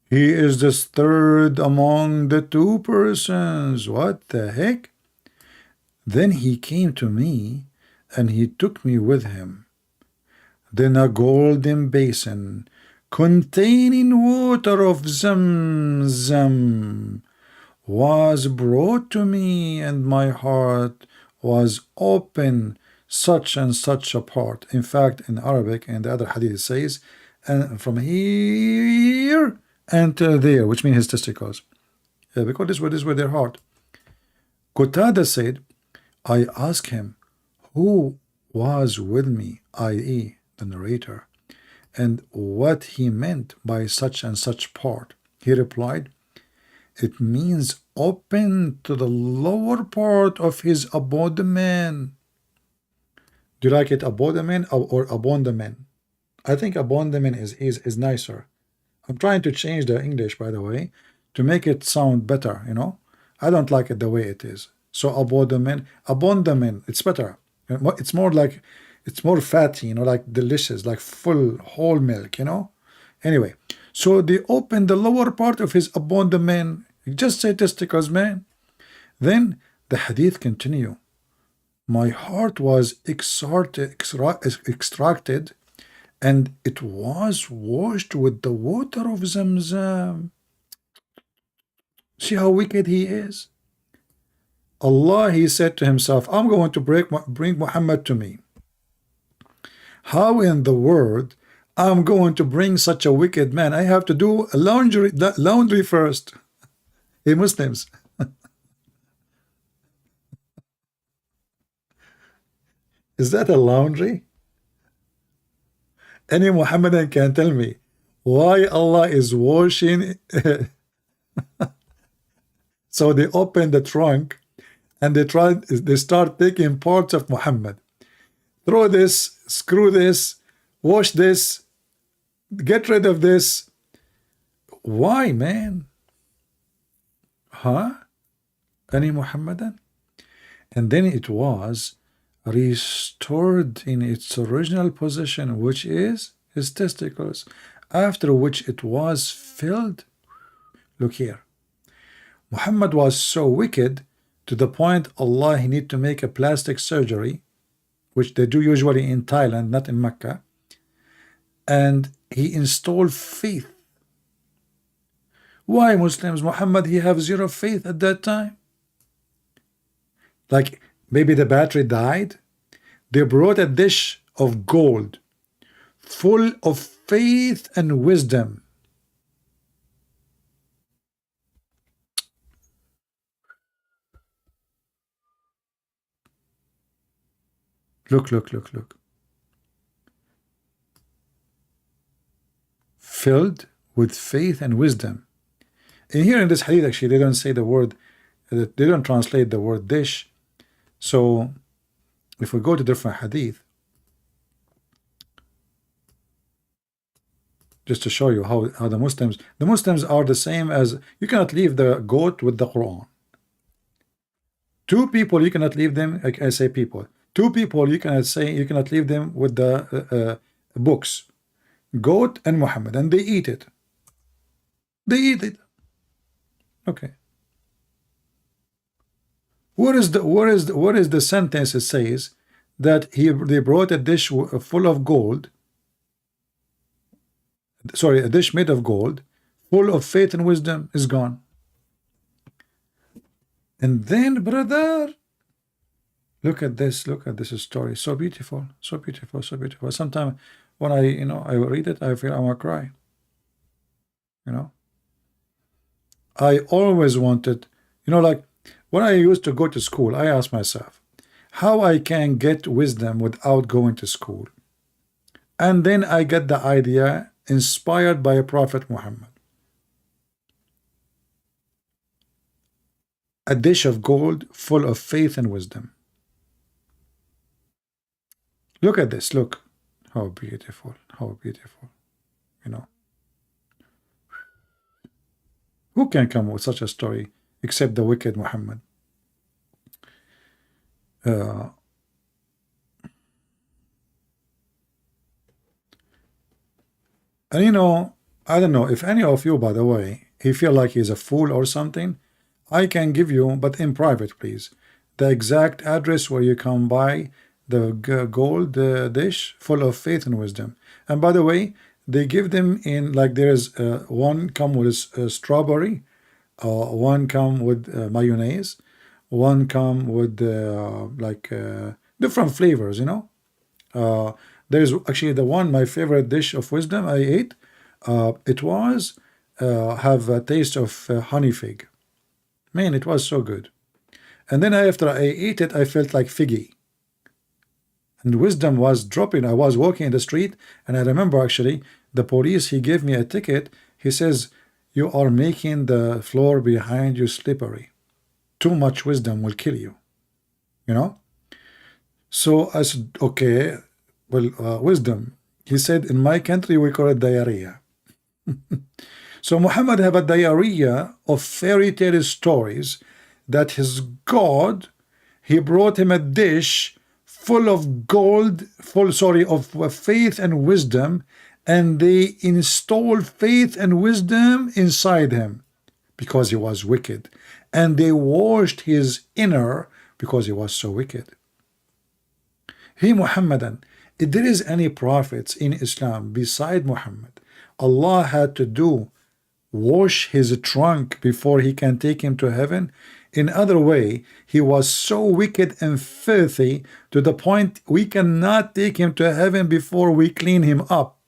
he is the third among the two persons, what the heck? Then he came to me and he took me with him. Then a golden basin containing water of Zamzam was brought to me, and my heart was open, such and such a part. In fact, in Arabic, and the other hadith, it says, and from here until there, which means his testicles, because this were their heart. Qatada said, I asked him, who was with me, i.e., the narrator, and what he meant by such and such part. He replied, it means open to the lower part of his abdomen. Do you like it, abdomen or abdomen? I think abdomen is nicer. I'm trying to change the English, by the way, to make it sound better, you know. I don't like it the way it is. So abdomen, it's better. It's more like, it's more fatty, you know, like delicious, like full whole milk, you know. Anyway, so they opened the lower part of his abdomen. Just say testicles, man. Then the hadith continue. My heart was extracted, and it was washed with the water of Zamzam. See how wicked he is? Allah, he said to himself, I'm going to bring Muhammad to me. How in the world I'm going to bring such a wicked man? I have to do a laundry first. Hey, Muslims. Is that a laundry? Any Muhammadan can tell me why Allah is washing. So they open the trunk and they start taking parts of Muhammad. Throw this, screw this, wash this, get rid of this. Why, man? Huh? Any Muhammadan? And then it was restored in its original position, which is his testicles, after which it was filled. Look here. Muhammad was so wicked to the point Allah, he need to make a plastic surgery, which they do usually in Thailand, not in Mecca, and he installed faith. Why, Muslims? Muhammad, he have zero faith at that time. Like maybe the battery died. They brought a dish of gold full of faith and wisdom. Look, look, look, look. Filled with faith and wisdom. And here in this hadith, actually, they don't say the word, they don't translate the word dish. So if we go to different hadith, just to show you how the Muslims are the same as, you cannot leave the goat with the Quran. Two people, you cannot leave them, like I say people. Two people, you cannot leave them with the books. Goat and Muhammad, and they eat it. They eat it. Okay. What is the sentence it says that they brought a dish full of gold, sorry, a dish made of gold, full of faith and wisdom, is gone. And then, brother, look at this story. So beautiful, so beautiful, so beautiful. Sometimes when I read it, I feel I want to cry. I always wanted, like when I used to go to school, I asked myself how I can get wisdom without going to school. And then I get the idea inspired by Prophet Muhammad. A dish of gold full of faith and wisdom. Look at this. Look how beautiful, how beautiful. Who can come with such a story except the wicked Muhammad? And I don't know if any of you, by the way, he feel like he's a fool or something, I can give you, but in private, please, the exact address where you can buy the gold dish full of faith and wisdom. And by the way, they give them in, like, there's one come with strawberry, one come with mayonnaise, one come with different flavors, there's actually the one, my favorite dish of wisdom I ate, it was have a taste of honey fig. Man, it was so good. And then after I ate it, I felt like figgy. And wisdom was dropping. I was walking in the street, and I remember actually the police, he gave me a ticket. He says, you are making the floor behind you slippery. Too much wisdom will kill you. So I said, okay, well, wisdom. He said, in my country, we call it diarrhea. So Muhammad have a diarrhea of fairy tale stories that his God, he brought him a dish full of gold, of faith and wisdom, and they installed faith and wisdom inside him because he was wicked, and they washed his inner because he was so wicked. He Muhammadan, if there is any prophets in Islam beside Muhammad, Allah had to wash his trunk before he can take him to heaven. In other way, he was so wicked and filthy to the point we cannot take him to heaven before we clean him up.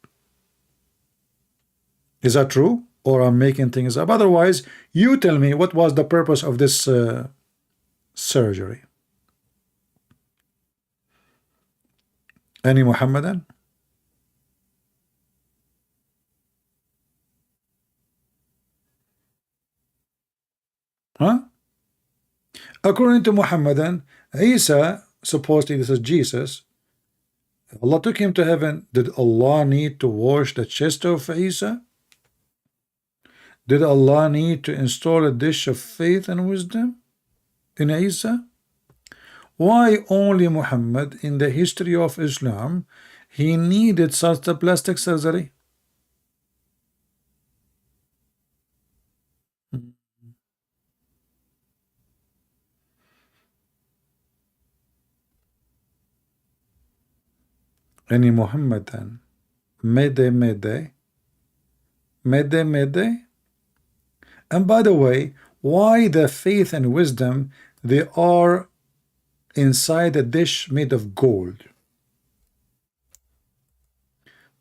Is that true? Or I'm making things up? Otherwise, you tell me what was the purpose of this surgery. Any Muhammadan? Huh? According to Muhammadan, Isa, supposedly this is Jesus, Allah took him to heaven. Did Allah need to wash the chest of Isa? Did Allah need to install a dish of faith and wisdom in Isa? Why only Muhammad in the history of Islam he needed such a plastic surgery? Any Muhammadan? Mede. And by the way, why the faith and wisdom, they are inside a dish made of gold?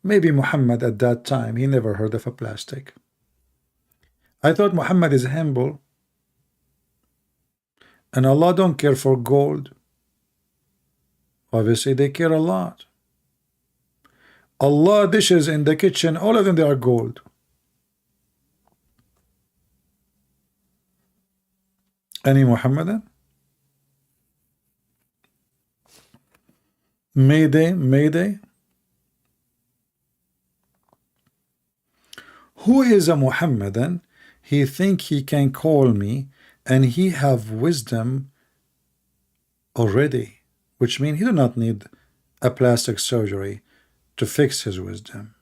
Maybe Muhammad at that time, he never heard of a plastic. I thought Muhammad is humble, and Allah don't care for gold. Obviously they care a lot. Allah dishes in the kitchen, all of them, they are gold. Any Muhammadan? Mayday. Who is a Muhammadan? He think he can call me and he have wisdom already, which means he do not need a plastic surgery to fix his wisdom.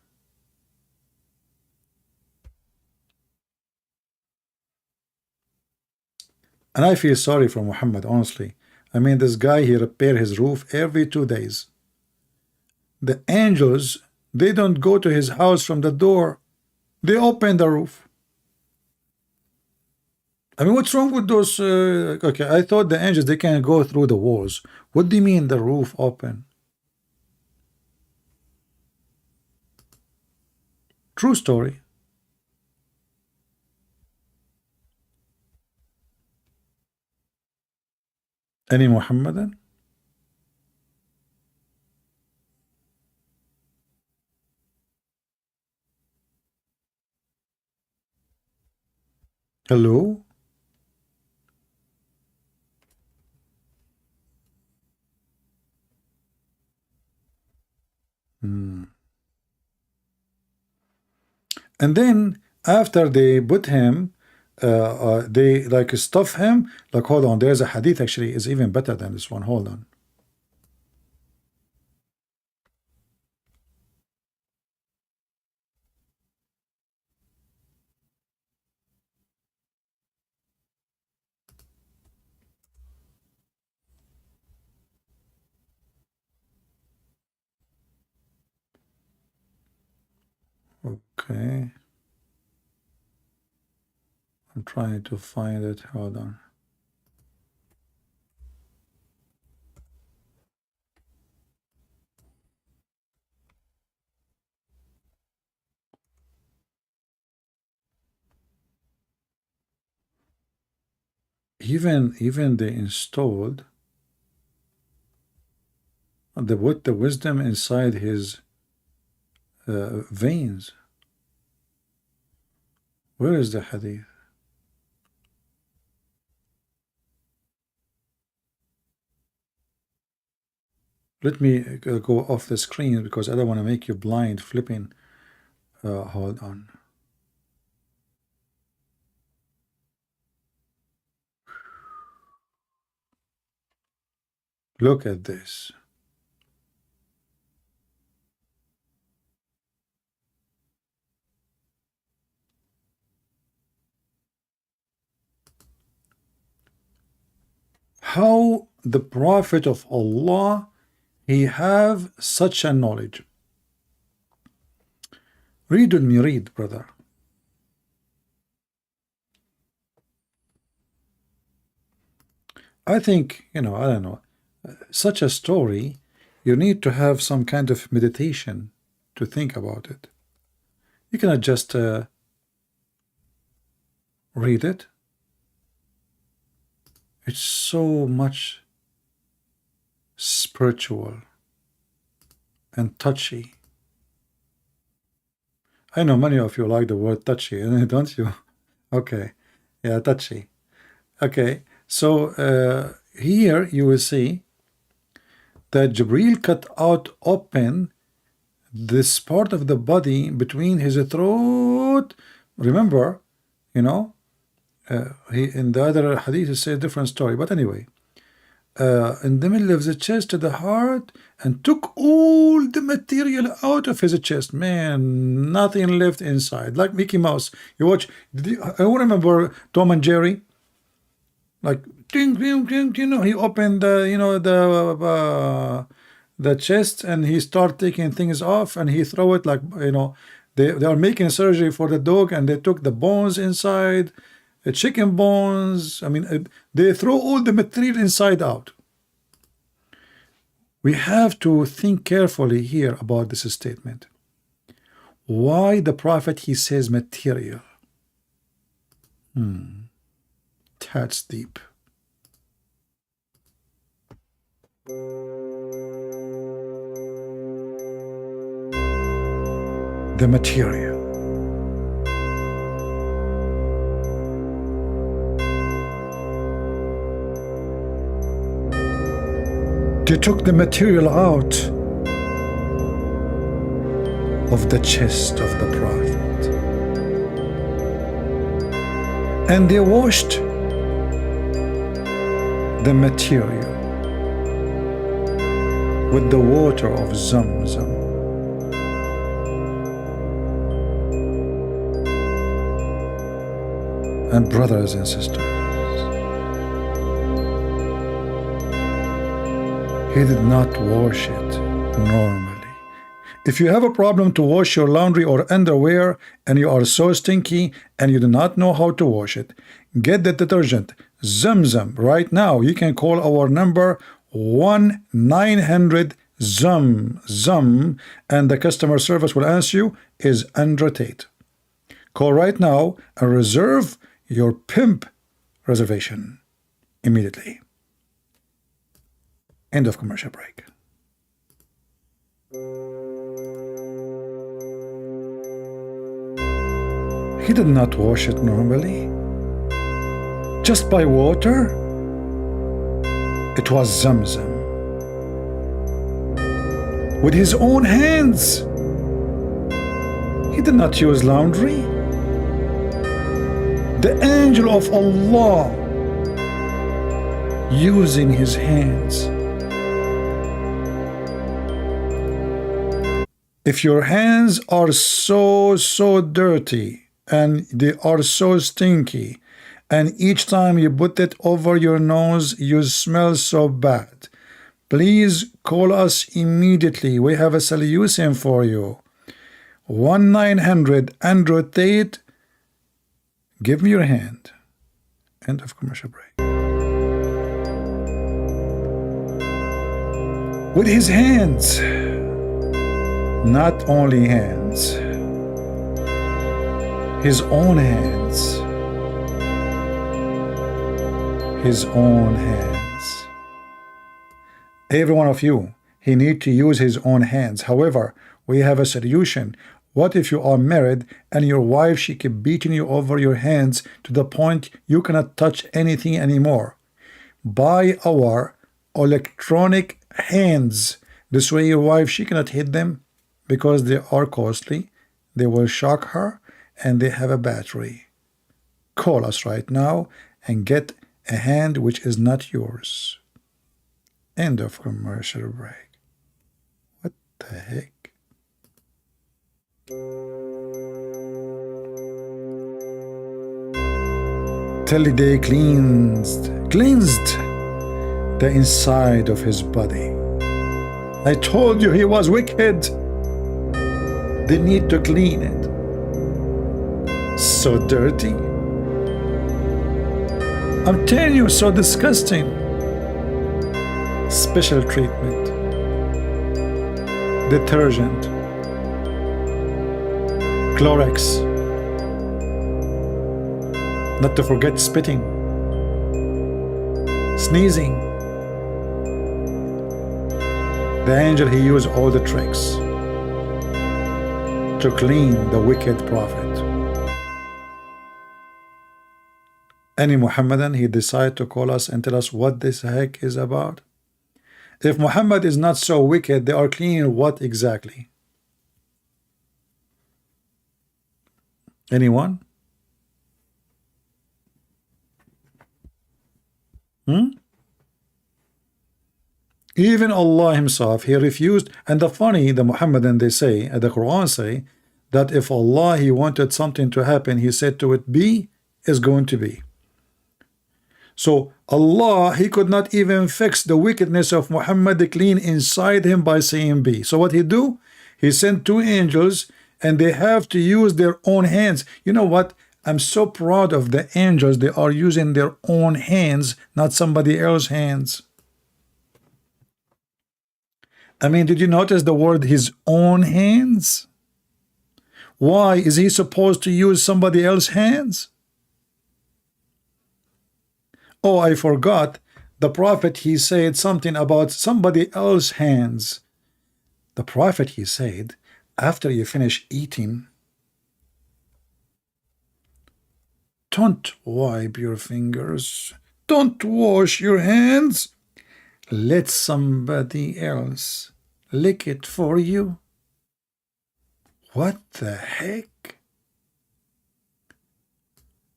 And I feel sorry for Muhammad, honestly. I mean, this guy, he repair his roof every 2 days. The angels, they don't go to his house from the door. They open the roof. I mean, what's wrong with those? Okay, I thought the angels, they can go through the walls. What do you mean the roof open? True story. Any Muhammadan? Hello? Hmm. And then after they put him, they like stuff him. Like, hold on, there's a hadith actually is even better than this one. Hold on. Okay. I'm trying to find it. Hold on. Even they installed the wisdom inside his veins. Where is the hadith? Let me go off the screen because I don't want to make you blind flipping. Hold on. Look at this. How the Prophet of Allah, he have such a knowledge. Read me, read, brother. I think, I don't know, such a story, you need to have some kind of meditation to think about it. You cannot just read it. It's so much spiritual and touchy. I know many of you like the word touchy, don't you? Okay, yeah, touchy. Okay, so here you will see that Jibril cut out open this part of the body between his throat. Remember, he in the other hadith it says a different story, but anyway, in the middle of the chest to the heart, and took all the material out of his chest. Man, nothing left inside, like Mickey Mouse. You watch, I remember Tom and Jerry, like ding, ding, ding, he opened the chest and he start taking things off and he throw it, like they are making surgery for the dog and they took the bones inside, the chicken bones. I mean, they throw all the material inside out. We have to think carefully here about this statement. Why the Prophet, he says material? That's deep. The material. They took the material out of the chest of the Prophet and they washed the material with the water of Zamzam. And brothers and sisters, He did not wash it normally. If you have a problem to wash your laundry or underwear and you are so stinky and you do not know how to wash it, get the detergent Zamzam right now. You can call our number 1-900-ZUM and the customer service will answer you. Is Andrew Tate. Call right now and reserve your pimp reservation immediately. End of commercial break. He did not wash it normally. Just by water. It was Zamzam. With his own hands. He did not use laundry. The angel of Allah using his hands. If your hands are so dirty and they are so stinky, and each time you put it over your nose you smell so bad, please call us immediately. We have a solution for you. 1-900 Andrew Tate. Give me your hand. End of commercial break. With his hands. Not only hands. His own hands. His own hands. Every one of you, he need to use his own hands. However, we have a solution. What if you are married and your wife, she keep beating you over your hands to the point you cannot touch anything anymore? Buy our electronic hands. This way your wife, she cannot hit them because they are costly. They will shock her and they have a battery. Call us right now and get a hand which is not yours. End of commercial break. What the heck? Till they cleansed the inside of his body. I told you he was wicked. They need to clean it. So dirty. I'm telling you, so disgusting. Special treatment. Detergent. Clorox. Not to forget spitting. Sneezing. The angel, he used all the tricks to clean the wicked prophet. Any Muhammadan, he decided to call us and tell us what this heck is about. If Muhammad is not so wicked, they are cleaning what exactly? Anyone? Even Allah himself, he refused. And the Muhammadan, they say, the Quran say, that if Allah, he wanted something to happen, he said to it, be, is going to be. So Allah, he could not even fix the wickedness of Muhammad clean inside him by saying be. So what he do? He sent two angels and they have to use their own hands. You know what? I'm so proud of the angels. They are using their own hands, not somebody else's hands. I mean, did you notice the word his own hands? Why is he supposed to use somebody else's hands? Oh, I forgot. The Prophet, he said something about somebody else's hands. The Prophet, he said, after you finish eating, don't wipe your fingers. Don't wash your hands. Let somebody else lick it for you. What the heck?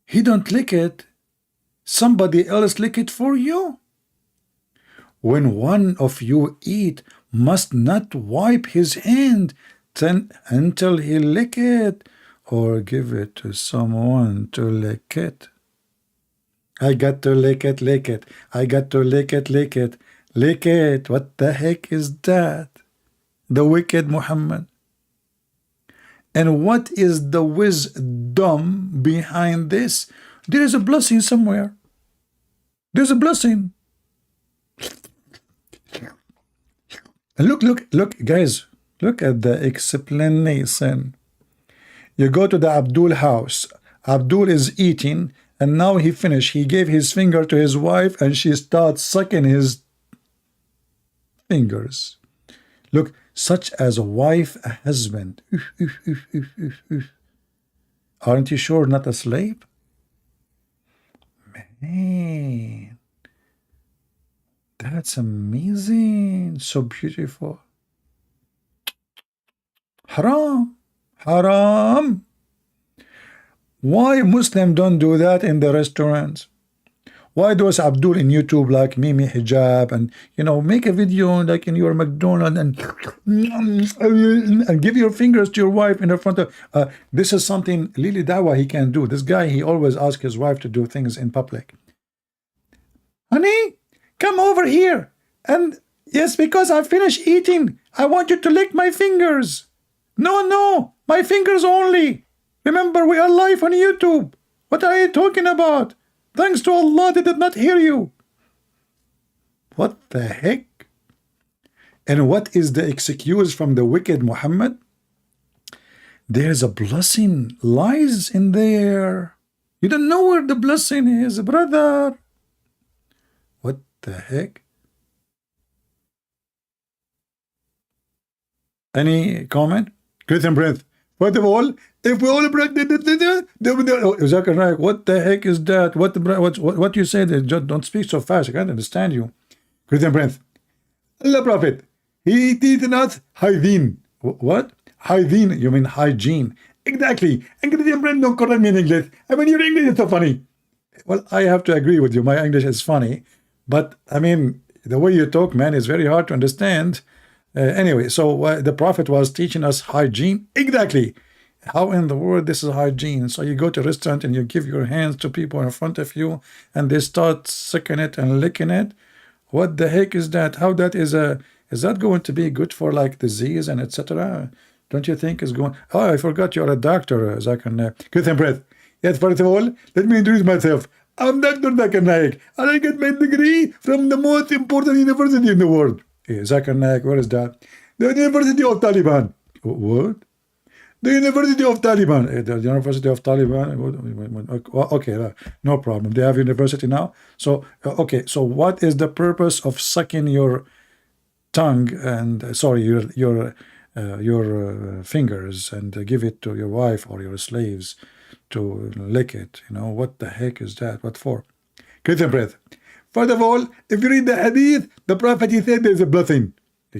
He don't lick it. Somebody else lick it for you. When one of you eat, must not wipe his hand until he lick it, or give it to someone to lick it. I got to lick it, lick it. I got to lick it, lick it. Lick it. What the heck is that? The wicked Muhammad. And what is the wisdom behind this? There is a blessing somewhere. There's a blessing. And look, guys. Look at the explanation. You go to the Abdul house. Abdul is eating, and now he finished. He gave his finger to his wife, and she starts sucking his fingers. Look, such as a wife, a husband. Aren't you sure not a slave? Man, that's amazing. So beautiful. Haram. Haram. Why Muslims don't do that in the restaurants? Why those Abdul in YouTube like Mimi Hijab and make a video like in your McDonald's and give your fingers to your wife in the front of this is something Lili Dawa he can do. This guy, he always asks his wife to do things in public. Honey, come over here. And yes, because I finished eating, I want you to lick my fingers. No, my fingers only. Remember, we are live on YouTube. What are you talking about? Thanks to Allah, they did not hear you. What the heck? And what is the excuse from the wicked Muhammad? There's a blessing lies in there. You don't know where the blessing is, brother. What the heck? Any comment? Christian breath. First of all, if we all break what the heck is that? What you said? Don't speak so fast. I can't understand you. Christian breath. Allah Prophet. He did not hygiene. What? Hygiene. You mean hygiene? Exactly. And Christian breath, don't correct me in English. I mean, your English is so funny. Well, I have to agree with you. My English is funny, but I mean, the way you talk, man, is very hard to understand. Anyway, so the Prophet was teaching us hygiene. Exactly. How in the world this is hygiene? So you go to a restaurant and you give your hands to people in front of you and they start sucking it and licking it. What the heck is that? How that is that going to be good for like disease and etc.? Don't you think it's going? Oh, I forgot you're a doctor, Zakir. Good and breath. Yes, first of all, let me introduce myself. I'm Dr. Zakir Naik, and I get my degree from the most important university in the world. Zakir Naik, where is that? The University of Taliban. What? The University of Taliban. The University of Taliban. Okay, no problem. They have university now. So, okay, so what is the purpose of sucking your tongue and, sorry, your fingers and give it to your wife or your slaves to lick it? What the heck is that? What for? Christian breath. First of all, if you read the hadith, the Prophet, he said there's a blessing.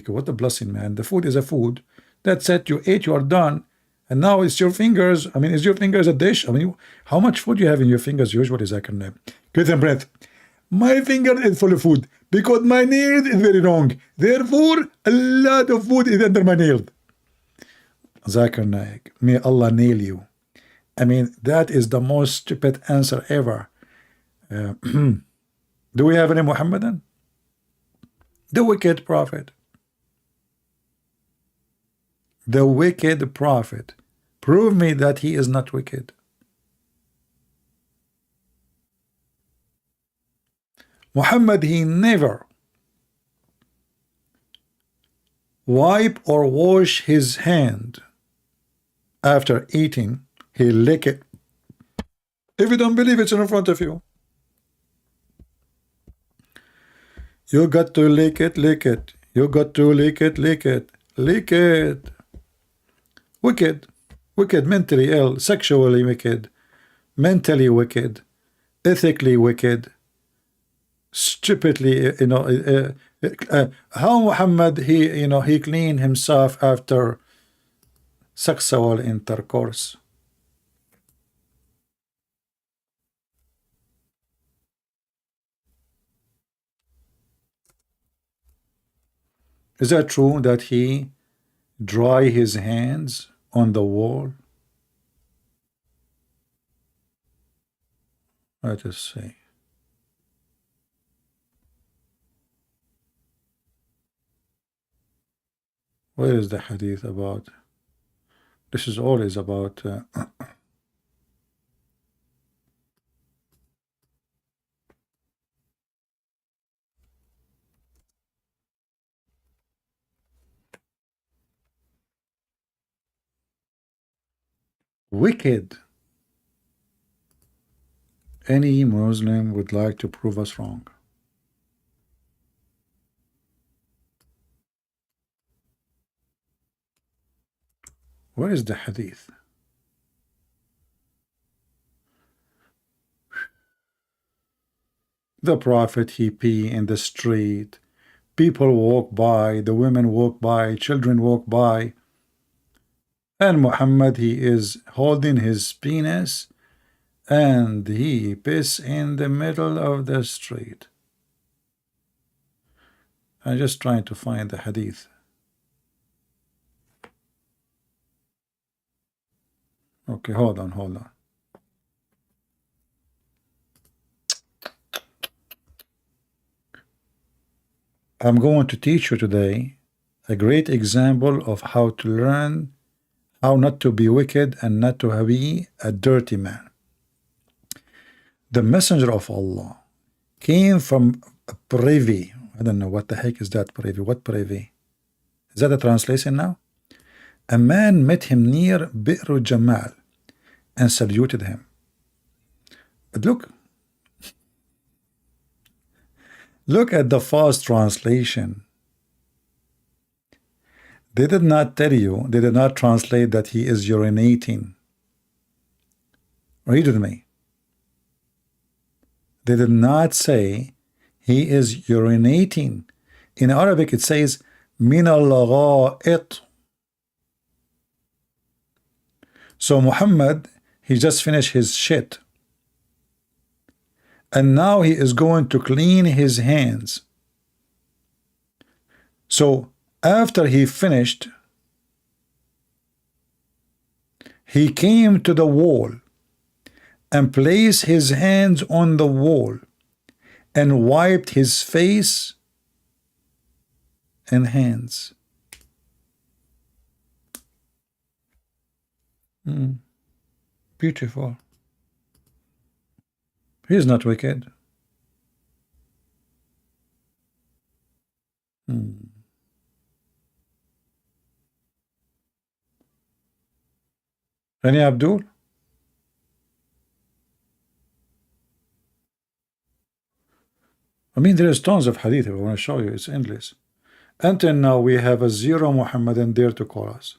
What a blessing, man. The food is a food. That's it. You ate, you are done. And now it's your fingers. I mean, is your fingers a dish? I mean, how much food you have in your fingers usually, Zakir? Christian breath. My finger is full of food because my nail is very long. Therefore, a lot of food is under my nail. Zakir Naik, may Allah nail you. I mean, that is the most stupid answer ever. Do we have any Muhammadan? The wicked prophet. The wicked prophet. Prove me that he is not wicked. Muhammad, he never wipe or wash his hand after eating. He lick it. If you don't believe it's in front of you, you got to lick it, lick it. You got to lick it, lick it, lick it. Wicked, wicked, mentally ill, sexually wicked, mentally wicked, ethically wicked, stupidly, how Muhammad, he cleaned himself after sexual intercourse. Is that true that he dry his hands on the wall? Let us see. Where is the hadith about? This is always about wicked. Any Muslim would like to prove us wrong. Where is the hadith? The Prophet, he pee in the street. People walk by, the women walk by, children walk by. And Muhammad, he is holding his penis and he piss in the middle of the street. I'm just trying to find the hadith. Okay, hold on. I'm going to teach you today a great example of how to learn how not to be wicked and not to be a dirty man. The Messenger of Allah came from privy. I don't know what the heck is that privy. What privy? Is that a translation now? A man met him near Bi'r Jamal and saluted him. But look at the fast translation. They did not tell you, they did not translate that he is urinating. Read with me. They did not say he is urinating. In Arabic it says min al-gha'it. So Muhammad, he just finished his shit. And now he is going to clean his hands. So after he finished, he came to the wall and placed his hands on the wall and wiped his face and hands. Beautiful. He is not wicked. Any Abdul? I mean, there is tons of hadith. I want to show you. It's endless. Until now, we have a zero Muhammadan dare to call us.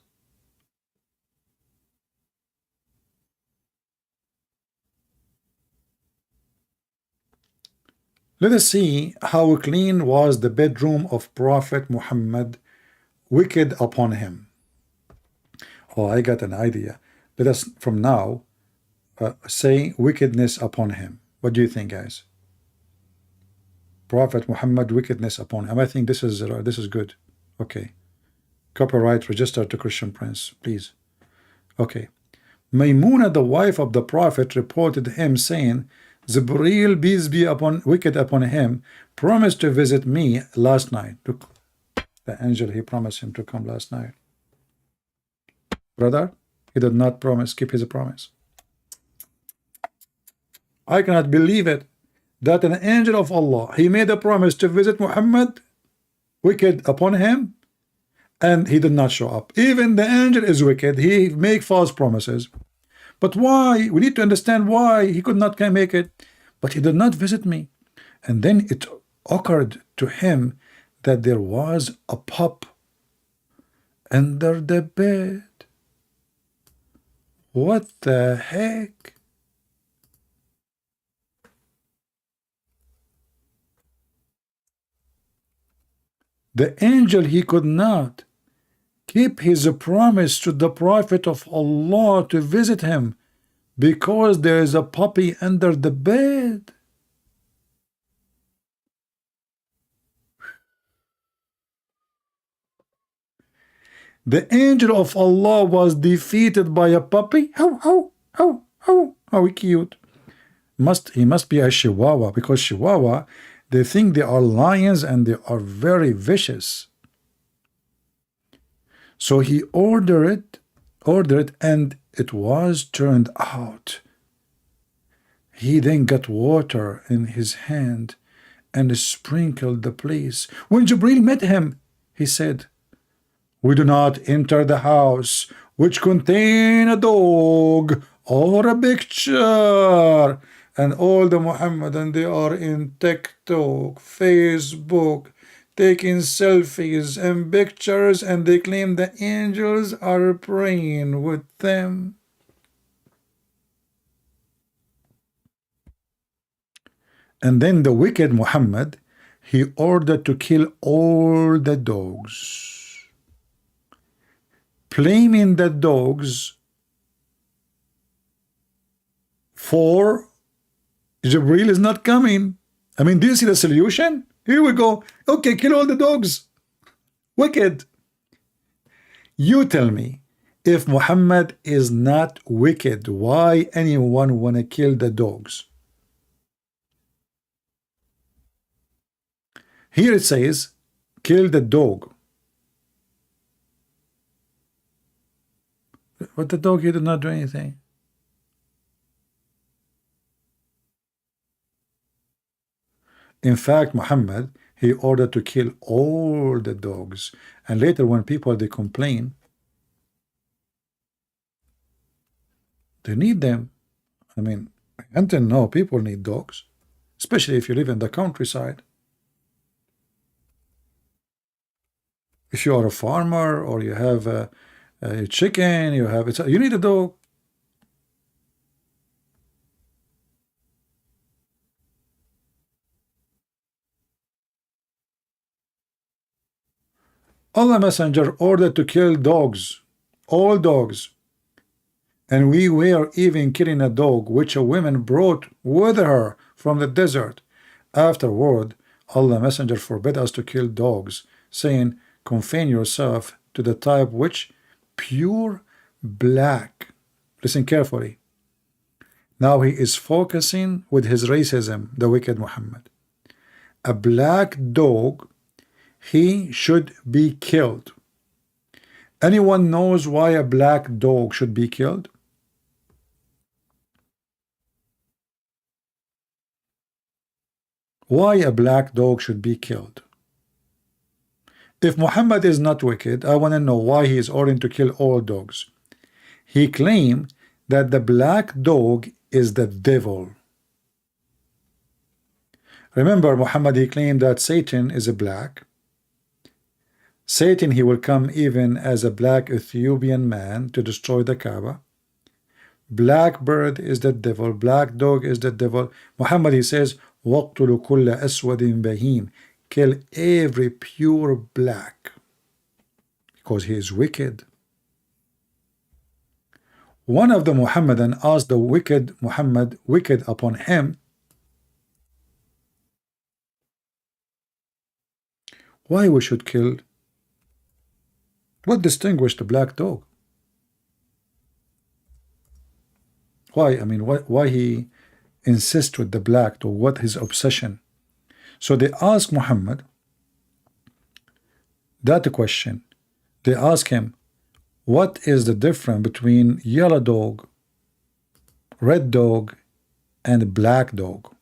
Let us see how clean was the bedroom of Prophet Muhammad, wicked upon him. Oh, I got an idea. Let us from now say wickedness upon him. What do you think, guys? Prophet Muhammad, wickedness upon him. I think this is good. Okay. Copyright register to Christian Prince, please. Okay. Maymuna, the wife of the Prophet, reported him saying, Jibreel, peace be upon wicked upon him, promised to visit me last night. Look, the angel, he promised him to come last night. Brother, he did not promise, keep his promise. I cannot believe it, that an angel of Allah, he made a promise to visit Muhammad, wicked upon him, and he did not show up. Even the angel is wicked. He make false promises. But why? We need to understand why he could not make it. But he did not visit me. And then it occurred to him that there was a pup under the bed. What the heck? The angel, he could not keep his promise to the Prophet of Allah to visit him because there is a puppy under the bed. The angel of Allah was defeated by a puppy. How cute. He must be a Chihuahua, because Chihuahua, they think they are lions and they are very vicious. So he ordered, and it was turned out. He then got water in his hand and sprinkled the place. When Jibril met him, he said, "We do not enter the house which contain a dog or a picture." And all the Muhammadan, they are in TikTok, Facebook, taking selfies and pictures, and they claim the angels are praying with them. And then the wicked Muhammad, he ordered to kill all the dogs, blaming the dogs for Jibril is not coming. I mean, do you see the solution? Here we go. Okay, kill all the dogs. Wicked. You tell me, if Muhammad is not wicked, why anyone want to kill the dogs? Here it says, kill the dog. But the dog, he did not do anything. In fact, Muhammad, he ordered to kill all the dogs. And later when people, they complain, they need them. I mean, until now, people need dogs, especially if you live in the countryside. If you are a farmer or you have a chicken, you need a dog. Allah Messenger ordered to kill dogs, all dogs. And we were even killing a dog which a woman brought with her from the desert. Afterward, Allah Messenger forbid us to kill dogs, saying, confine yourself to the type which pure black. Listen carefully. Now he is focusing with his racism, the wicked Muhammad. A black dog, he should be killed. Anyone knows why a black dog should be killed? Why a black dog should be killed? If Muhammad is not wicked, I want to know why he is ordering to kill all dogs. He claimed that the black dog is the devil. Remember, Muhammad, he claimed that Satan is a black. Satan, he will come even as a black Ethiopian man to destroy the Kaaba. Black bird is the devil. Black dog is the devil. Muhammad, he says, وَاقْتُلُوا كُلَّ أَسْوَدٍ بَهِيمٍ. Kill every pure black, because he is wicked. One of the Muhammadan asked the wicked Muhammad, wicked upon him, why we should kill? What distinguished the black dog? Why? I mean, why he insists with the black dog? What his obsession? So they ask Muhammad that question. They ask him, what is the difference between yellow dog, red dog, and black dog?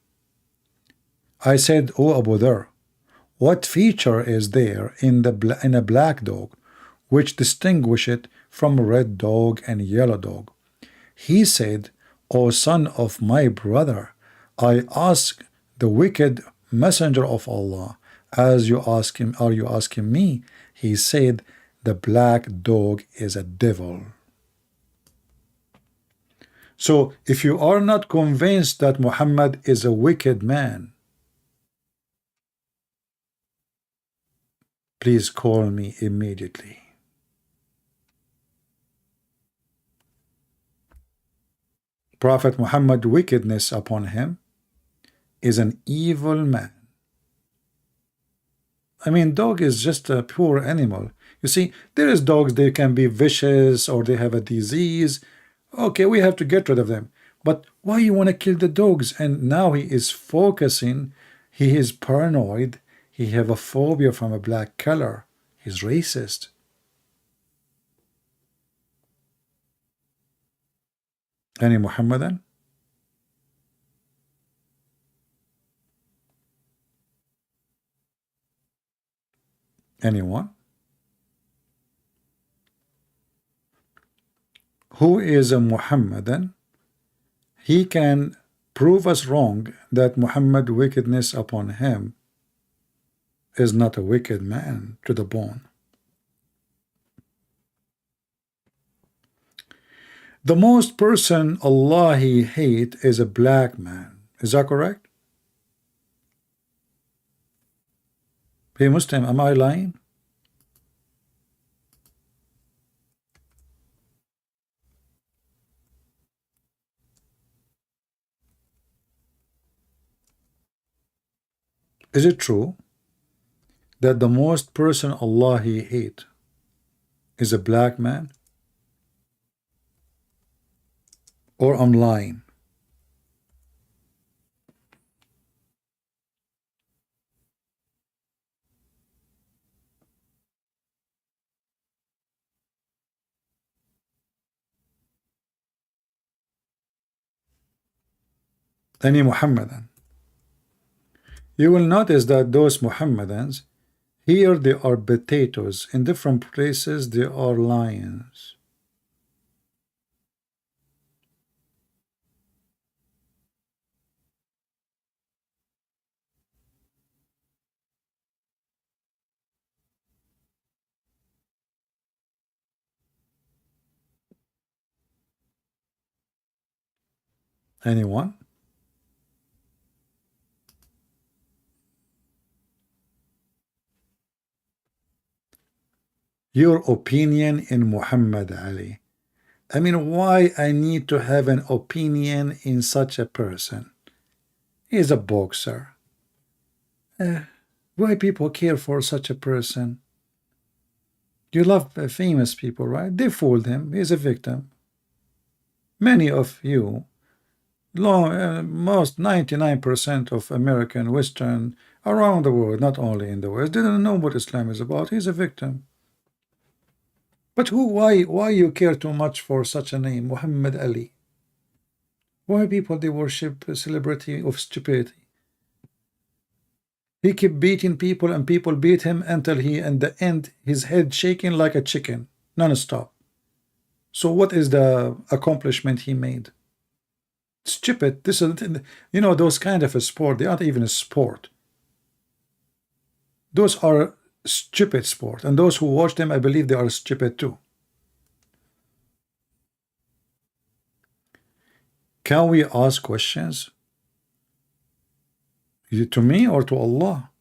I said, oh Abu Dhar, what feature is there in a black dog which distinguish it from red dog and yellow dog? He said, O son of my brother, I ask the wicked messenger of Allah, as you ask him, are you asking me? He said, the black dog is a devil. So if you are not convinced that Muhammad is a wicked man, please call me immediately. Prophet Muhammad, wickedness upon him, is an evil man. I mean, dog is just a pure animal. You see, there is dogs, they can be vicious or they have a disease. Okay, we have to get rid of them. But why you want to kill the dogs? And now he is focusing, he is paranoid, he have a phobia from a black color. He's racist. Any Muhammadan? Anyone? Who is a Muhammadan? He can prove us wrong that Muhammad wickedness upon him is not a wicked man to the bone. The most person Allah he hate is a black man. Is that correct? Hey Muslim, am I lying? Is it true that the most person Allah he hate is a black man? Or I'm lying? Any Muhammadan? You will notice that those Muhammadans, here they are potatoes, in different places they are lions. Anyone? Your opinion in Muhammad Ali. I mean, why I need to have an opinion in such a person? He's a boxer. Why people care for such a person? You love famous people, right? They fooled him. He's a victim. Many of you, most 99% of American, Western, around the world, not only in the West, didn't know what Islam is about. He's a victim. But why you care too much for such a name, Muhammad Ali? Why people they worship a celebrity of stupidity? He kept beating people and people beat him until he, in the end, his head shaking like a chicken, non-stop. So what is the accomplishment he made? Stupid. This is, you know, those kind of a sport, they aren't even a sport. Those are stupid sport, and those who watch them, I believe they are stupid too. Can we ask questions? To me or to Allah?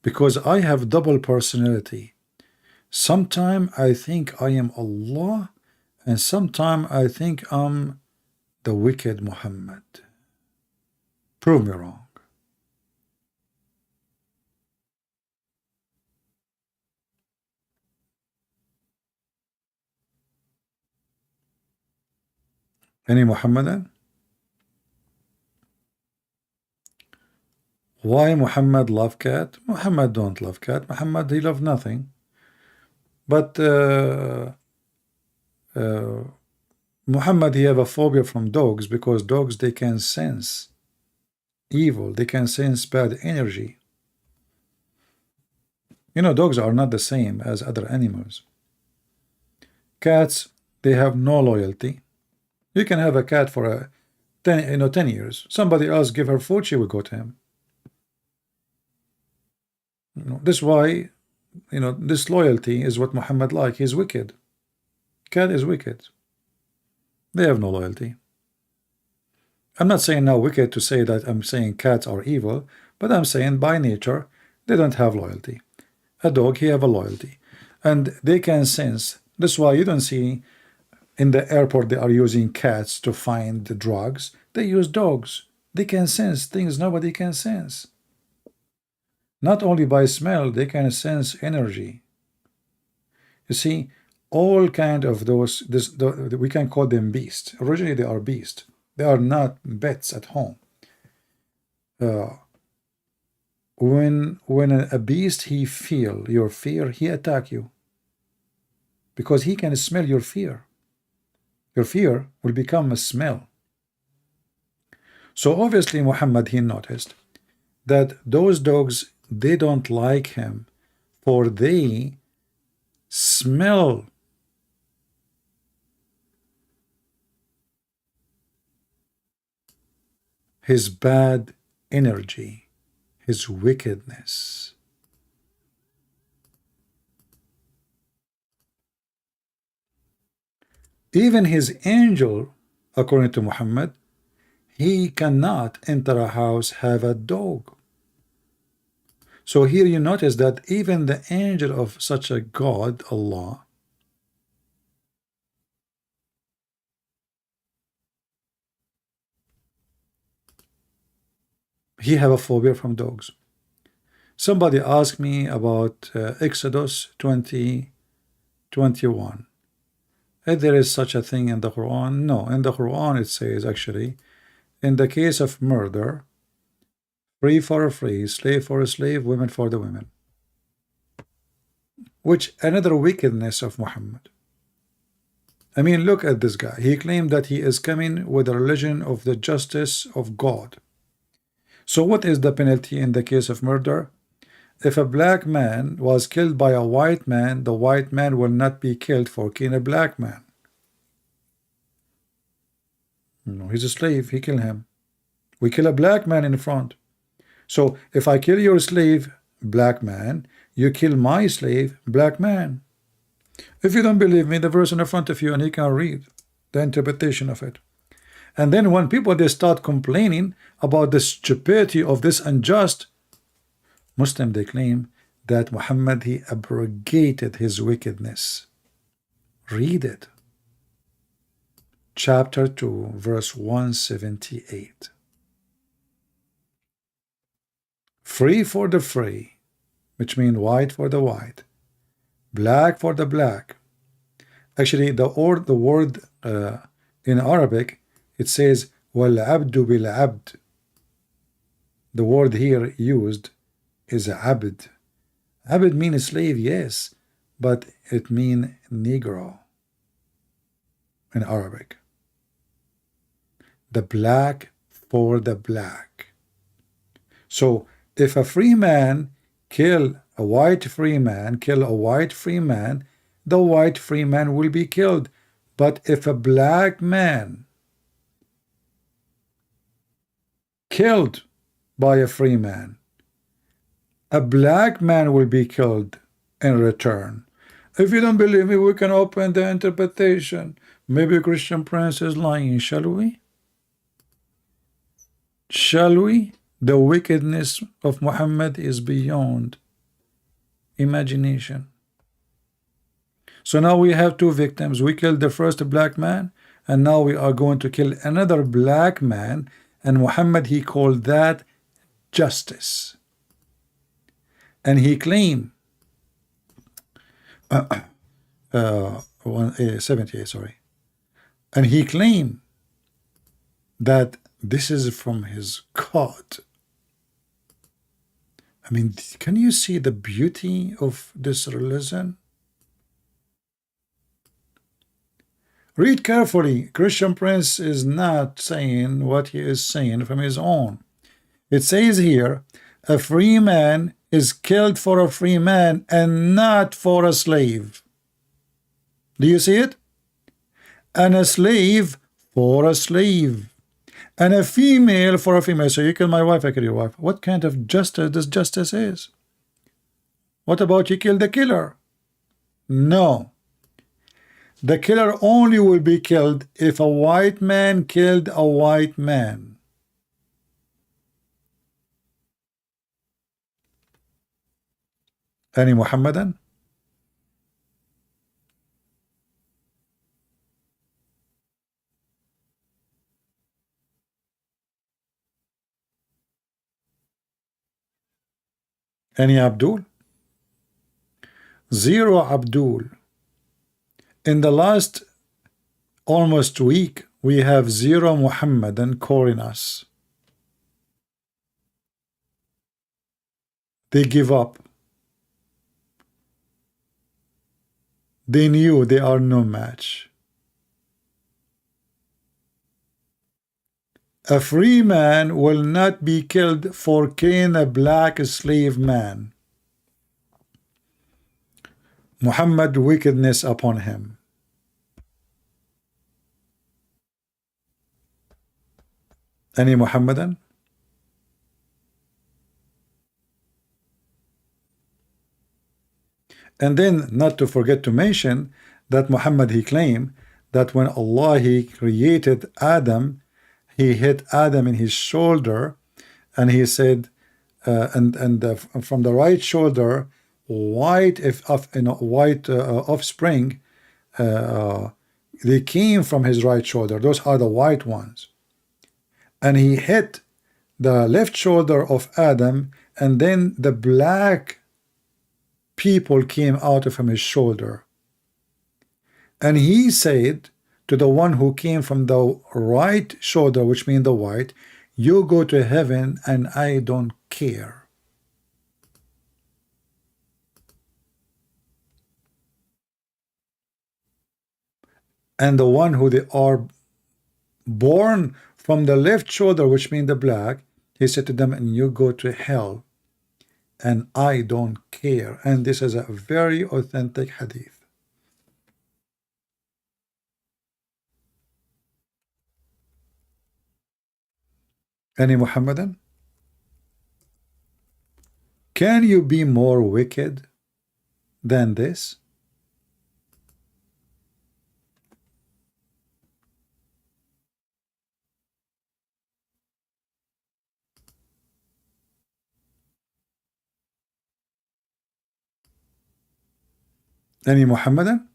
Because I have double personality. Sometime I think I am Allah, and sometime I think I'm the wicked Muhammad. Prove me wrong. Any Muhammadan? Why Muhammad love cat? Muhammad don't love cat. Muhammad he love nothing. But Muhammad he have a phobia from dogs because dogs they can sense evil. They can sense bad energy. You know, dogs are not the same as other animals. Cats, they have no loyalty. You can have a cat for a 10 years. Somebody else give her food, she will go to him. This is why, this loyalty is what Muhammad like. He's wicked. Cat is wicked. They have no loyalty. I'm not saying now wicked to say that I'm saying cats are evil, but I'm saying by nature they don't have loyalty. A dog, he have a loyalty, and they can sense. That's why you don't see in the airport they are using cats to find the drugs. They use dogs. They can sense things nobody can sense. Not only by smell, they can sense energy. You see, all kind of those, we can call them beasts. Originally they are beasts. They are not pets at home. When a beast he feel your fear, he attack you because he can smell your fear. Your fear will become a smell. So obviously Muhammad, he noticed that those dogs, they don't like him, for they smell his bad energy, his wickedness. Even his angel, according to Muhammad, he cannot enter a house have a dog. So here you notice that even the angel of such a God, Allah, he have a phobia from dogs. Somebody asked me about Exodus 20:21. If there is such a thing in the Quran? No, in the Quran it says actually, in the case of murder, free for a free, slave for a slave, women for the women. Which another wickedness of Muhammad. I mean, look at this guy. He claimed that he is coming with a religion of the justice of God. So what is the penalty in the case of murder? If a black man was killed by a white man, the white man will not be killed for killing a black man. No, he's a slave. He kill him. We kill a black man in front. So if I kill your slave, black man, you kill my slave, black man. If you don't believe me, the verse in front of you, and you can read the interpretation of it. And then when people, they start complaining about the stupidity of this unjust, Muslim, they claim that Muhammad, he abrogated his wickedness. Read it. Chapter 2, verse 178. Free for the free, which means white for the white, black for the black. Actually, the word in Arabic, it says wal abdu bil abd. The word here used is abd. Abd means slave, yes, but it means Negro in Arabic. The black for the black. So if a free man kill a white free man, the white free man will be killed. But if a black man killed by a free man, a black man will be killed in return. If you don't believe me, we can open the interpretation. Maybe Christian Prince is lying, shall we? Shall we? The wickedness of Muhammad is beyond imagination. So now we have two victims. We killed the first black man, and now we are going to kill another black man, and Muhammad, he called that justice. And he claimed 78, sorry. And he claimed that this is from his God. I mean, can you see the beauty of this religion? Read carefully. Christian Prince is not saying what he is saying from his own. It says here, a free man is killed for a free man and not for a slave. Do you see it? And a slave for a slave. And a female for a female. So you kill my wife, I kill your wife. What kind of justice this justice is? What about you kill the killer? No. The killer only will be killed if a white man killed a white man. Any Muhammadan? Any Abdul? Zero Abdul. In the last almost week, we have zero Muhammadan calling us. They give up. They knew they are no match. A free man will not be killed for killing a black slave man. Muhammad wickedness upon him. Any Muhammadan? And then not to forget to mention that Muhammad, he claimed that when Allah, he created Adam, he hit Adam in his shoulder, and he said, from the right shoulder, white offspring, they came from his right shoulder. Those are the white ones. And he hit the left shoulder of Adam, and then the black people came out from his shoulder. And he said to the one who came from the right shoulder, which means the white, you go to heaven and I don't care. And the one who they are born from the left shoulder, which means the black, he said to them, and you go to hell and I don't care. And this is a very authentic hadith. Any Muhammadan? Can you be more wicked than this? Any Muhammadan?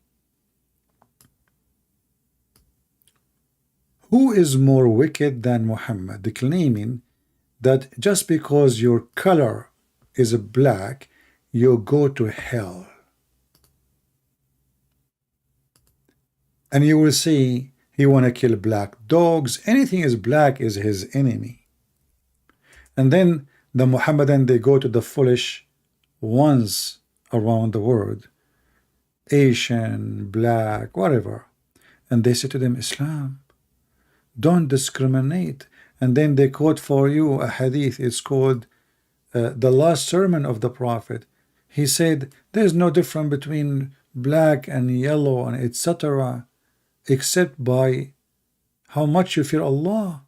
Who is more wicked than Muhammad, claiming that just because your color is black, you go to hell? And you will see he want to kill black dogs. Anything is black is his enemy. And then the Muhammadan, they go to the foolish ones around the world, Asian, black, whatever, and they say to them, Islam, don't discriminate. And then they quote for you a hadith. It's called the last sermon of the Prophet. He said there's no difference between black and yellow and etc., except by how much you fear Allah.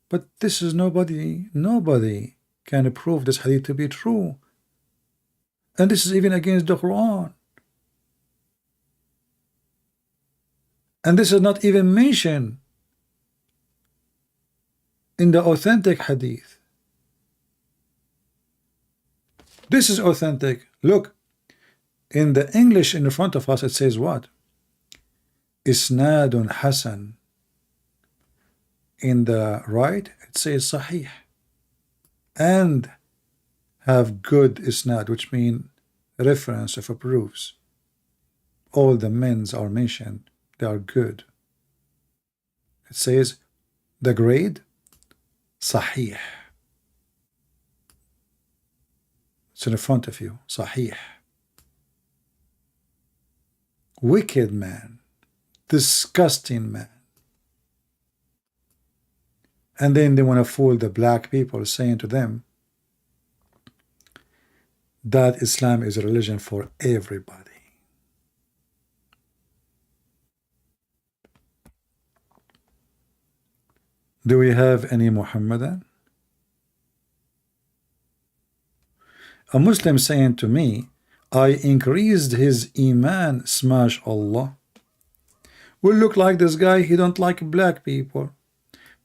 But this is nobody can prove this hadith to be true. And this is even against the Quran. And this is not even mentioned in the authentic hadith. This is authentic. Look, in the English in the front of us, it says what? Isnadun Hasan. In the right, it says Sahih. And have good isnad, which means reference of proofs. All the men's are mentioned. They are good. It says the grade Sahih. It's in the front of you. Sahih. Wicked man. Disgusting man. And then they want to fool the black people, saying to them that Islam is a religion for everybody. Do we have any Muhammadan? A Muslim saying to me, I increased his iman, smash Allah. Will look like this guy, he don't like black people.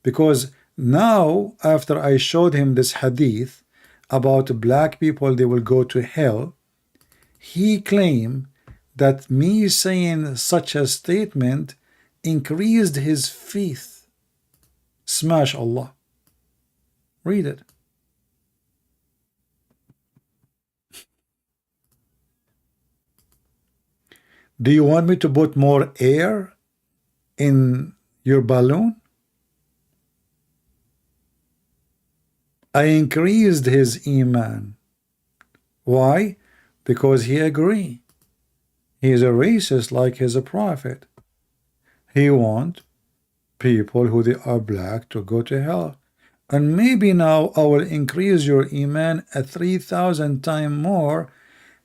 Because now, after I showed him this hadith about black people, they will go to hell, he claimed that me saying such a statement increased his faith. Smash Allah. Read it. Do you want me to put more air in your balloon? I increased his iman. Why? Because he agreed. He is a racist like his prophet. He want people who they are black to go to hell. And maybe now I will increase your iman at 3,000 times more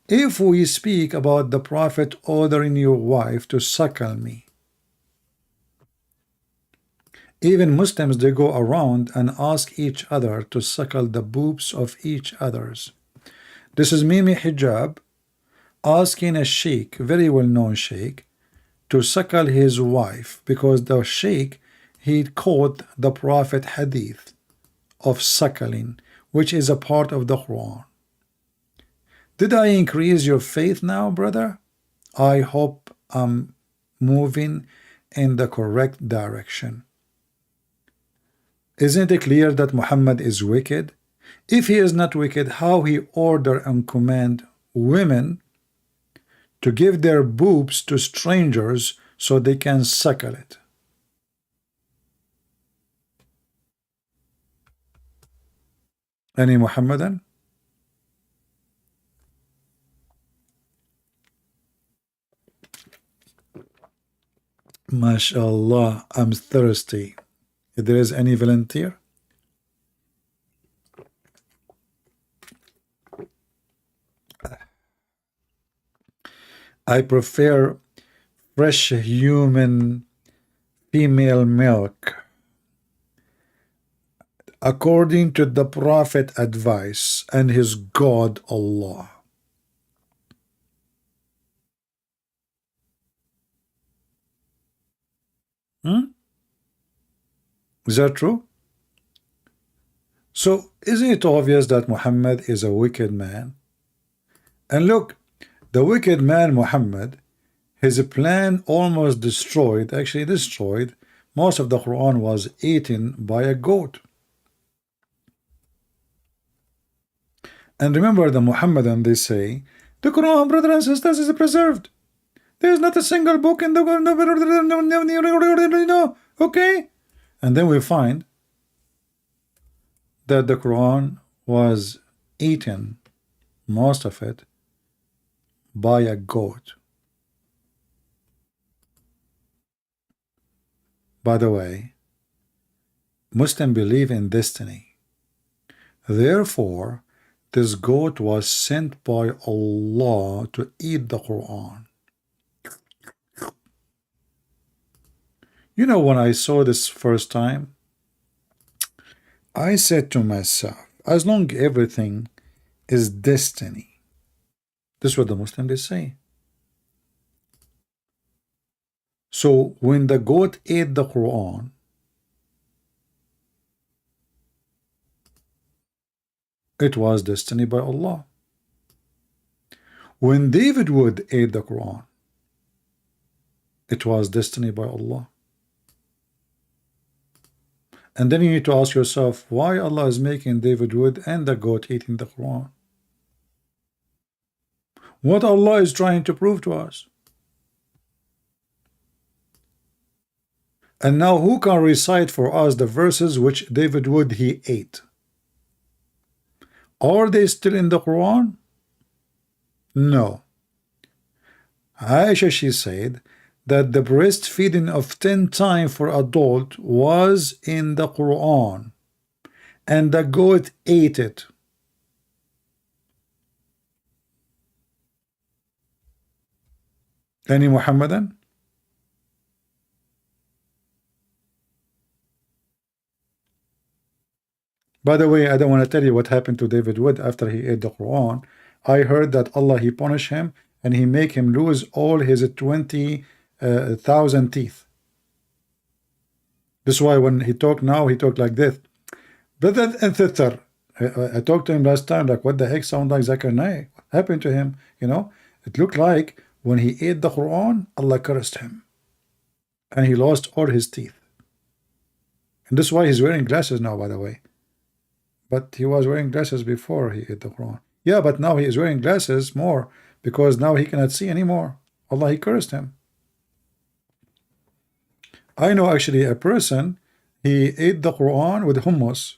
if we speak about the Prophet ordering your wife to suckle me. Even Muslims, they go around and ask each other to suckle the boobs of each others. This is Mimi Hijab asking a sheikh, very well-known sheikh, to suckle his wife because the sheikh, he quote the Prophet hadith of suckling, which is a part of the Quran. Did I increase your faith now, brother? I hope I'm moving in the correct direction. Isn't it clear that Muhammad is wicked? If he is not wicked, how he order and command women to give their boobs to strangers so they can suckle it? Any Muhammadan? MashaAllah, I'm thirsty. If there is any volunteer? I prefer fresh human female milk according to the Prophet advice and his God Allah. Is that true? So isn't it obvious that Muhammad is a wicked man? And look, the wicked man Muhammad, his plan almost destroyed, actually destroyed, most of the Quran was eaten by a goat. And remember the Muhammadan, they say, the Quran, brothers and sisters, is preserved. There is not a single book in the no, okay? And then we find that the Quran was eaten, most of it, by a goat. By the way, Muslims believe in destiny. Therefore, this goat was sent by Allah to eat the Quran. You know, when I saw this first time, I said to myself, as long as everything is destiny, this is what the Muslims they say. So when the goat ate the Quran, it was destiny by Allah. When David would ate the Quran, it was destiny by Allah. And then you need to ask yourself why Allah is making David Wood and the goat eating the Quran. What Allah is trying to prove to us. And now who can recite for us the verses which David Wood he ate? Are they still in the Quran? No. Aisha, she said that the breastfeeding of 10 times for adult was in the Quran, and the goat ate it. Any Muhammadan? By the way, I don't want to tell you what happened to David Wood after he ate the Quran. I heard that Allah, he punished him and he make him lose all his 20,000 teeth. This is why when he talk now, he talk like this. Brother and sister, I talked to him last time, like, what the heck sound like Zakir Naik? What happened to him? You know, it looked like when he ate the Quran, Allah cursed him. And he lost all his teeth. And this is why he's wearing glasses now, by the way. But he was wearing glasses before he ate the Quran. Yeah, but now he is wearing glasses more because now he cannot see anymore. Allah, he cursed him. I know actually a person, he ate the Quran with hummus.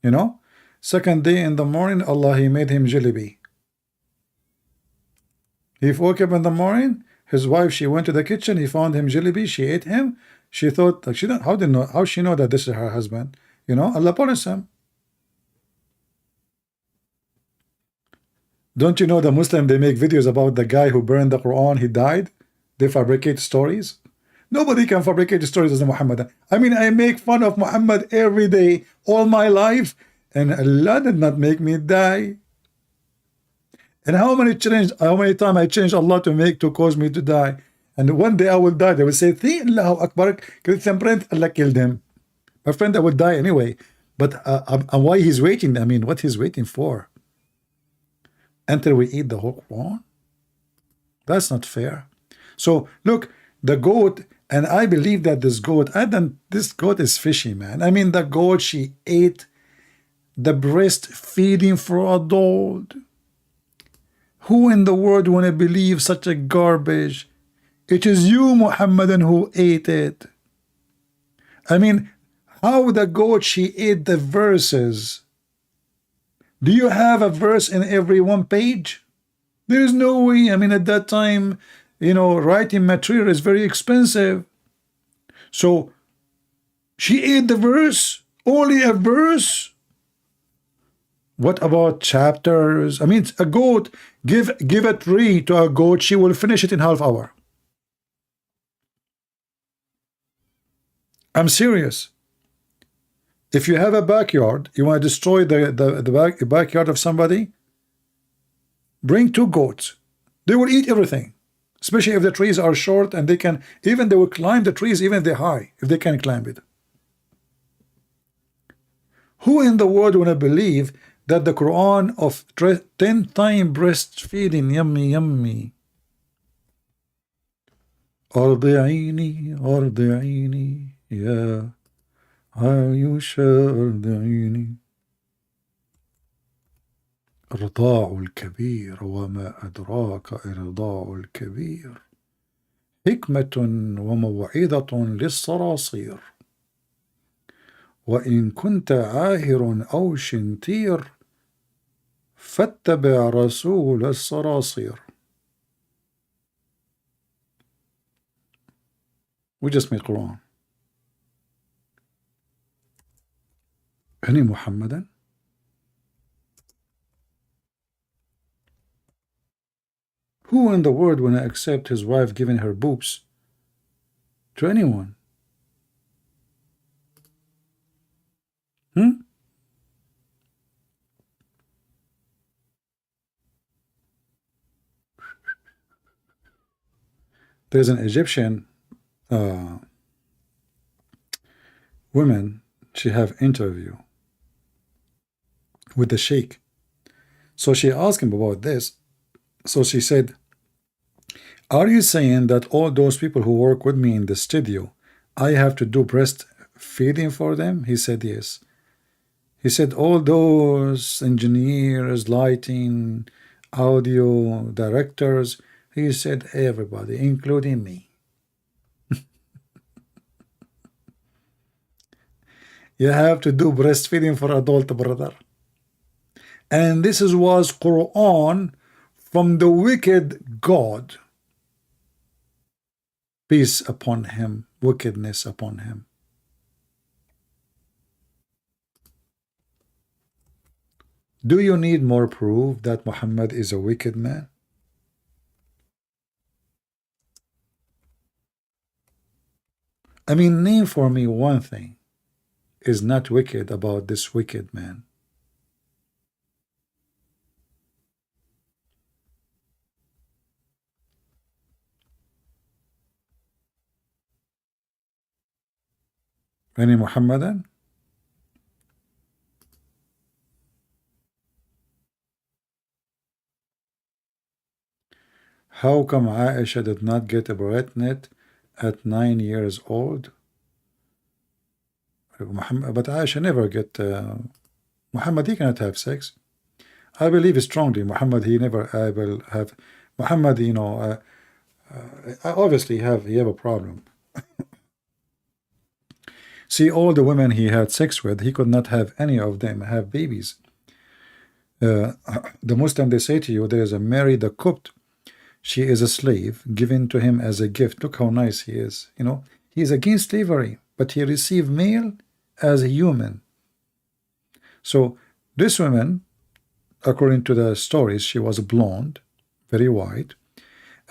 You know, second day in the morning, Allah, he made him jalebi. He woke up in the morning, his wife, she went to the kitchen, he found him jalebi, she ate him. She thought, like, she don't, how did know, how she know that this is her husband? You know, Allah punished him. Don't you know the Muslim, they make videos about the guy who burned the Quran, he died? They fabricate stories. Nobody can fabricate stories as a Muhammad. I mean, I make fun of Muhammad every day, all my life, and Allah did not make me die. And how many times I changed Allah to cause me to die? And one day I will die. They will say, Allahu Akbar, Christian friend, Allah killed him. My friend, I would die anyway. But why he's waiting? I mean, what he's waiting for? Until we eat the whole Quran? That's not fair. So look, the goat, and I believe that this goat, this goat is fishy, man. I mean, the goat, she ate the breast feeding for adult. Who in the world want to believe such a garbage? It is you, Muhammadan, who ate it. I mean, how the goat, she ate the verses. Do you have a verse in every one page? There is no way. I mean, at that time, you know, writing material is very expensive. So she ate the verse, only a verse. What about chapters? I mean, a goat, give a tree to a goat, she will finish it in half hour. I'm serious. If you have a backyard, you want to destroy the backyard of somebody, bring 2 goats. They will eat everything, especially if the trees are short, and they will climb the trees even if they're high, if they can climb it. Who in the world want to believe that the Quran of 10-time breastfeeding, yummy, yummy. أرضعيني أرضعيني يا عايشة أرضعيني. إرضاع الكبير وما أدراك إرضاع الكبير حكمة وموعظة للصراصير وإن كنت عاهر أو شنتير فاتبع رسول الصراصير. We just made Quran. Any Muhammadan? Who in the world will accept his wife giving her boobs to anyone? There's an Egyptian woman, she have interview with the sheikh. So she asked him about this. So she said, are you saying that all those people who work with me in the studio, I have to do breastfeeding for them? He said, yes. He said, all those engineers, lighting, audio, directors, he said, everybody, including me. You have to do breastfeeding for adult, brother. And this was Quran from the wicked God. Peace upon him, wickedness upon him. Do you need more proof that Muhammad is a wicked man? I mean, name for me one thing is not wicked about this wicked man. Any Muhammadan? How come Aisha did not get pregnant at 9 years old? But Aisha never get Muhammad, he cannot have sex. I believe strongly Muhammad, he never will have. Muhammad, you know, obviously he have a problem. See, all the women he had sex with, he could not have any of them have babies. The Muslim, they say to you, there is a Mary the Copt. She is a slave given to him as a gift. Look how nice he is. You know, He is against slavery, but he received male as a human. So this woman, according to the stories, she was blonde, very white,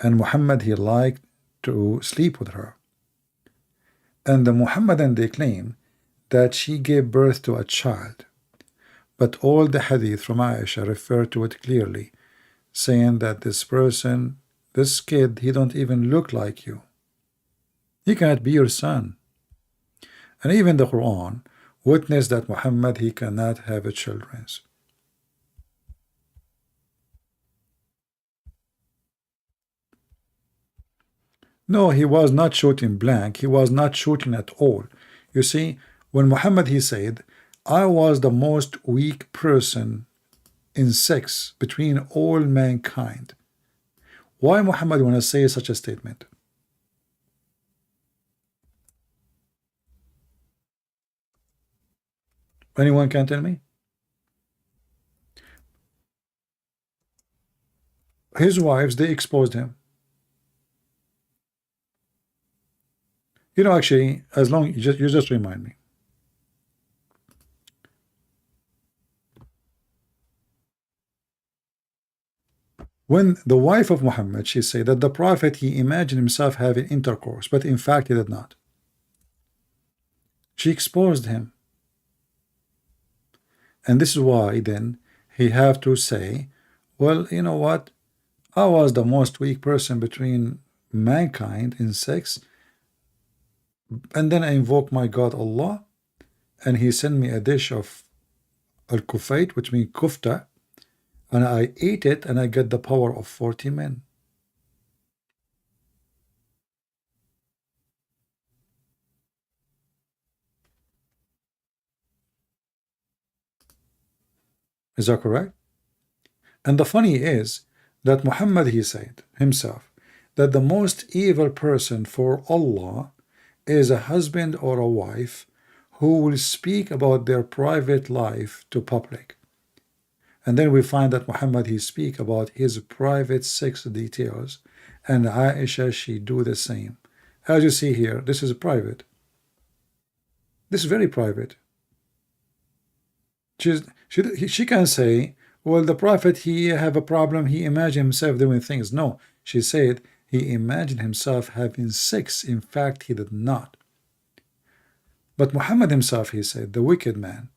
and Muhammad, he liked to sleep with her. And the Muhammadan, they claim that she gave birth to a child. But all the hadith from Aisha refer to it clearly, saying that this person, this kid, he don't even look like you. He cannot be your son. And even the Quran witnessed that Muhammad, he cannot have a children. No, he was not shooting blank. He was not shooting at all. You see, when Muhammad, he said, I was the most weak person in sex between all mankind. Why Muhammad want to say such a statement? Anyone can tell me? His wives, they exposed him. You know, actually, as long you just remind me. When the wife of Muhammad, she said that the Prophet, he imagined himself having intercourse, but in fact he did not. She exposed him. And this is why then he have to say, well, you know what? I was the most weak person between mankind in sex, and then I invoke my God Allah, and he sent me a dish of al-kufayt, which means kufta, and I ate it, and I get the power of 40 men. Is that correct? And the funny is that Muhammad, he said himself that the most evil person for Allah is a husband or a wife who will speak about their private life to public. And then we find that Muhammad, he speak about his private sex details, and Aisha, she do the same. As you see here, this is private. This is very private. She can say, well, the Prophet, he have a problem, he imagined himself doing things. No, she said he imagined himself having sex. In fact, he did not. But Muhammad himself, he said, the wicked man,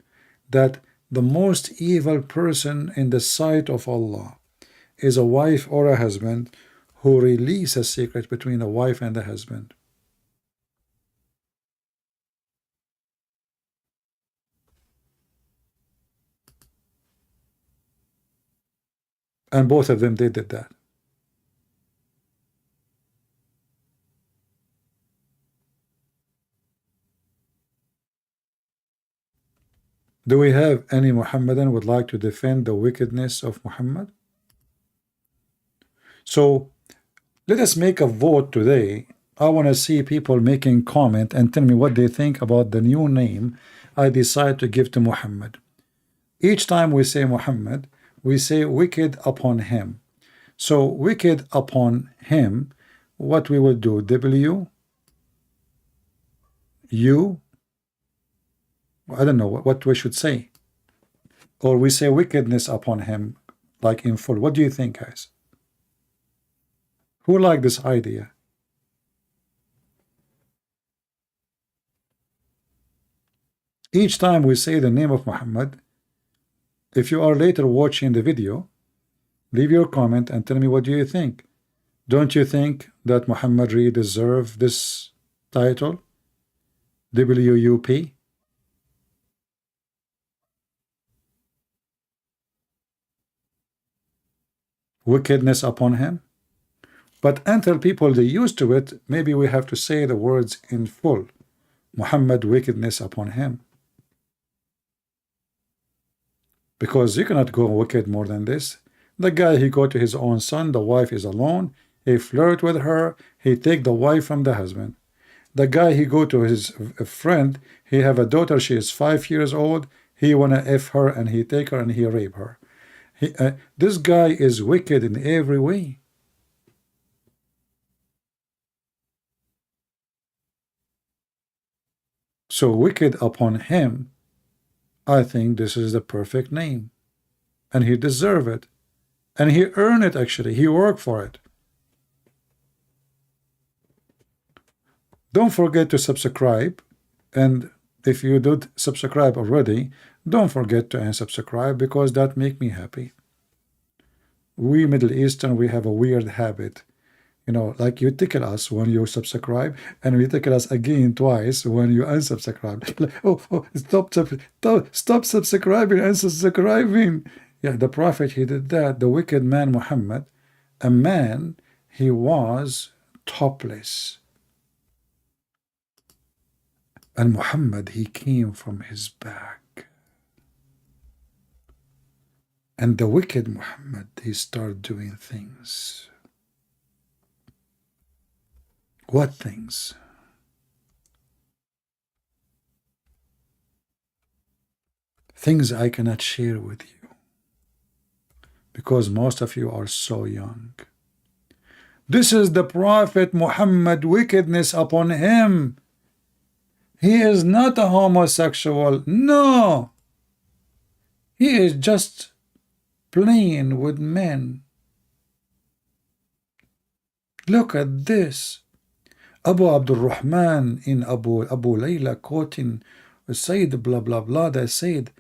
that the most evil person in the sight of Allah is a wife or a husband who release a secret between the wife and the husband. And both of them, they did that. Do we have any Muhammadan would like to defend the wickedness of Muhammad? So let us make a vote today. I want to see people making comment and tell me what they think about the new name I decide to give to Muhammad. Each time we say Muhammad, we say wicked upon him. So wicked upon him, what we will do, W, U, I don't know what we should say. Or we say wickedness upon him, like in full. What do you think, guys? Who like this idea? Each time we say the name of Muhammad, if you are later watching the video, leave your comment and tell me what do you think. Don't you think that Muhammad really deserves this title? WUP? Wickedness upon him? But until people they used to it, maybe we have to say the words in full. Muhammad, wickedness upon him. Because you cannot go wicked more than this. The guy, he go to his own son, the wife is alone, he flirt with her, he take the wife from the husband. The guy, he go to his friend, he have a daughter, she is 5 years old, he wanna F her and he take her and he rape her. This guy is wicked in every way. So wicked upon him, I think this is the perfect name. And he deserved it. And he earned it, actually. He worked for it. Don't forget to subscribe. And if you did subscribe already, don't forget to unsubscribe, because that make me happy. We Middle Eastern, we have a weird habit. You know, like you tickle us when you subscribe, and we tickle us again twice when you unsubscribe. Like, oh, stop subscribing, unsubscribing. Yeah, the Prophet, he did that. The wicked man Muhammad, a man, he was topless. And Muhammad, he came from his back. And the wicked Muhammad, he started doing things. What things? Things I cannot share with you, because most of you are so young. This is the Prophet Muhammad, wickedness upon him. He is not a homosexual. No. He is just playing with men. Look at this. Abu Abdul Rahman in Abu Layla quoting Sayyid blah blah blah, that said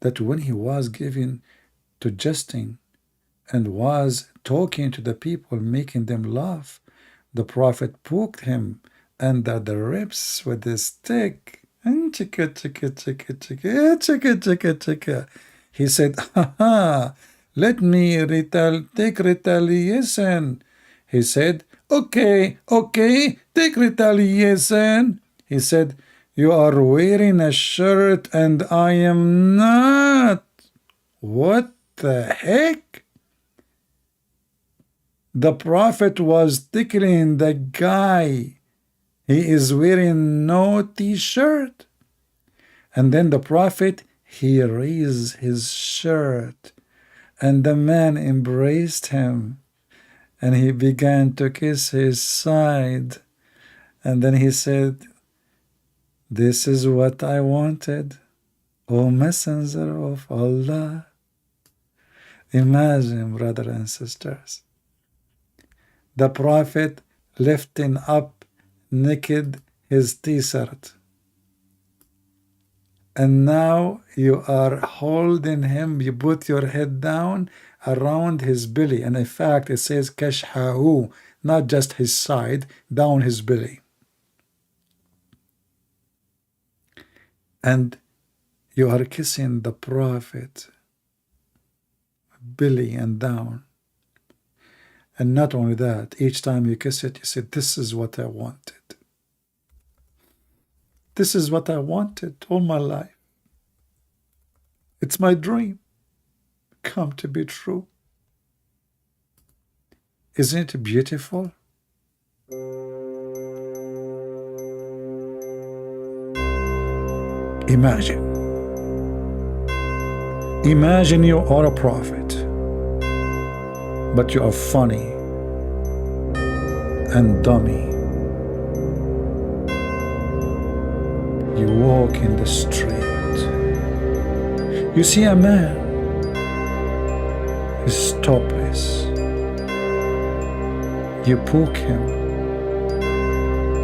that when he was given to jesting and was talking to the people, making them laugh, the Prophet poked him under the ribs with a stick. And he said, ha, let me take retaliation. He said, okay, take retaliation. He said, you are wearing a shirt and I am not. What the heck? The Prophet was tickling the guy. He is wearing no t-shirt. And then the Prophet, he raised his shirt, and the man embraced him, and he began to kiss his side. And then he said, this is what I wanted, O Messenger of Allah. Imagine, brothers and sisters, the Prophet lifting up naked his t-shirt, and now you are holding him, you put your head down around his belly, and in fact it says kashhahu, not just his side, down his belly. And you are kissing the Prophet belly and down. And not only that, each time you kiss it, you say, this is what I wanted. This is what I wanted all my life. It's my dream come to be true. Isn't it beautiful? Imagine you are a prophet, but you are funny and dummy. You walk in the street, you see a man, he's topless, you poke him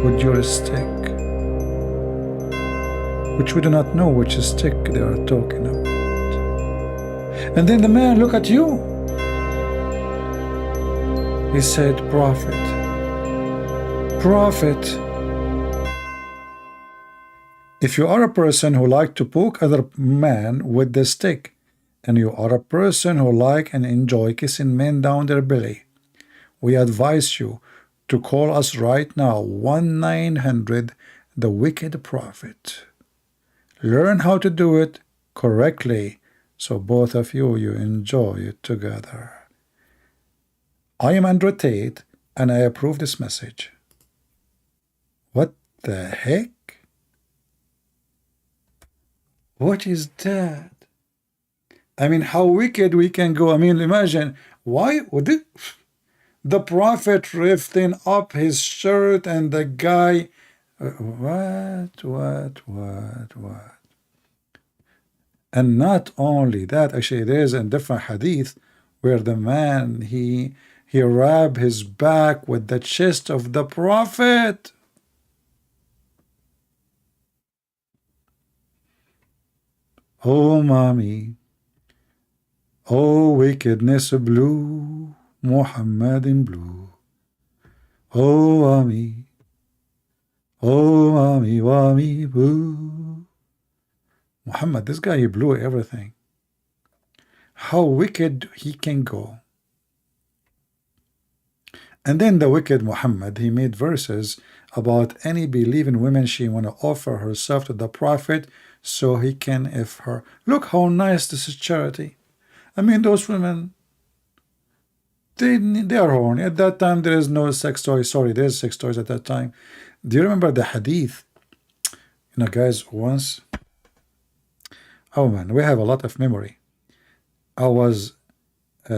with your stick, which we do not know which stick they are talking about. And then the man look at you. He said, Prophet, if you are a person who like to poke other man with the stick, and you are a person who like and enjoy kissing men down their belly, we advise you to call us right now, 1-900 the Wicked Prophet. Learn how to do it correctly, so both of you enjoy it together. I am Andrew Tate, and I approve this message. What the heck? What is that? I mean, how wicked we can go. I mean, imagine, why would it? The Prophet lifting up his shirt and the guy What? And not only that, actually, there's a different hadith where the man he rubbed his back with the chest of the Prophet. Oh, mommy, oh, wickedness blue, Muhammad in blue. Oh, mommy, mommy, boo. Muhammad, this guy, he blew everything. How wicked he can go. And then the wicked Muhammad, he made verses about any believing woman she want to offer herself to the Prophet so he can if her. Look how nice this is charity. I mean, those women, they are horny. At that time, there is no sex toys. Sorry, there's sex toys at that time. Do you remember the hadith? You know, guys, once, oh man, we have a lot of memory. I was, we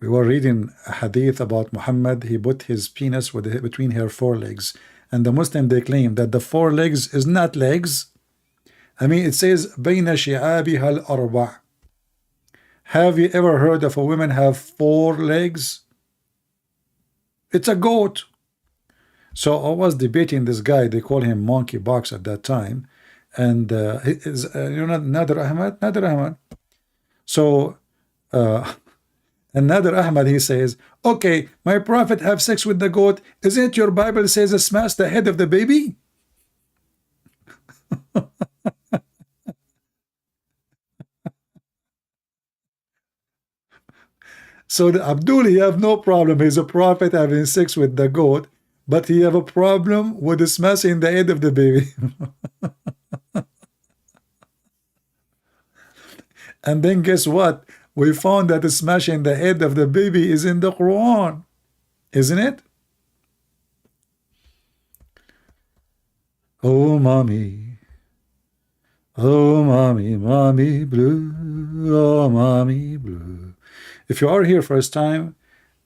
were reading a hadith about Muhammad. He put his penis between her forelegs. And the Muslim, they claim that the forelegs is not legs. I mean, it says, بَيْنَ شِعَابِهَا الْأَرْبَعِ. Have you ever heard of a woman have 4 legs? It's a goat. So I was debating this guy. They call him Monkey Box at that time. And you know, Nader Ahmad. So, and Nader Ahmad, he says, okay, my prophet have sex with the goat. Isn't your Bible says smash the head of the baby? So the Abdul, he have no problem. He's a prophet having sex with the goat, but he have a problem with smashing the head of the baby. And then guess what? We found that smashing the head of the baby is in the Quran, isn't it? Oh, mommy. Oh, mommy, mommy blue. Oh, mommy blue. If you are here first time,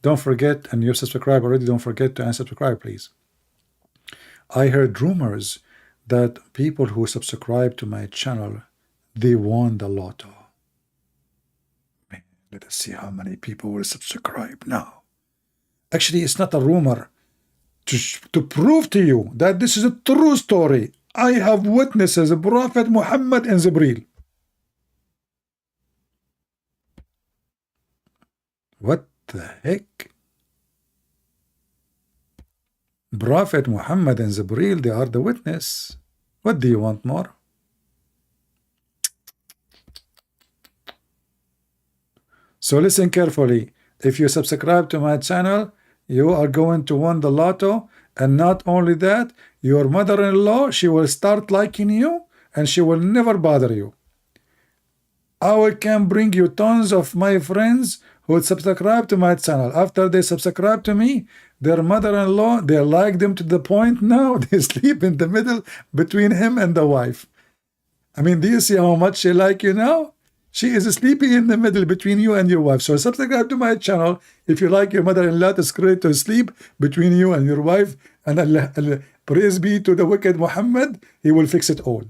don't forget, and you're subscribed already, don't forget to unsubscribe, please. I heard rumors that people who subscribe to my channel, they won the lotto. Man, let us see how many people will subscribe now. Actually, it's not a rumor. To prove to you that this is a true story, I have witnesses, Prophet Muhammad and Jibreel. What the heck? Prophet Muhammad and Jibreel, they are the witness. What do you want more? So listen carefully. If you subscribe to my channel, you are going to win the lotto. And not only that, your mother-in-law, she will start liking you and she will never bother you. I can bring you tons of my friends who would subscribe to my channel. After they subscribe to me, their mother-in-law, they like them to the point now they sleep in the middle between him and the wife. I mean, do you see how much she like you now? She is sleeping in the middle between you and your wife. So subscribe to my channel if you like your mother-in-law to sleep between you and your wife. And Allah, praise be to the wicked Muhammad, he will fix it all.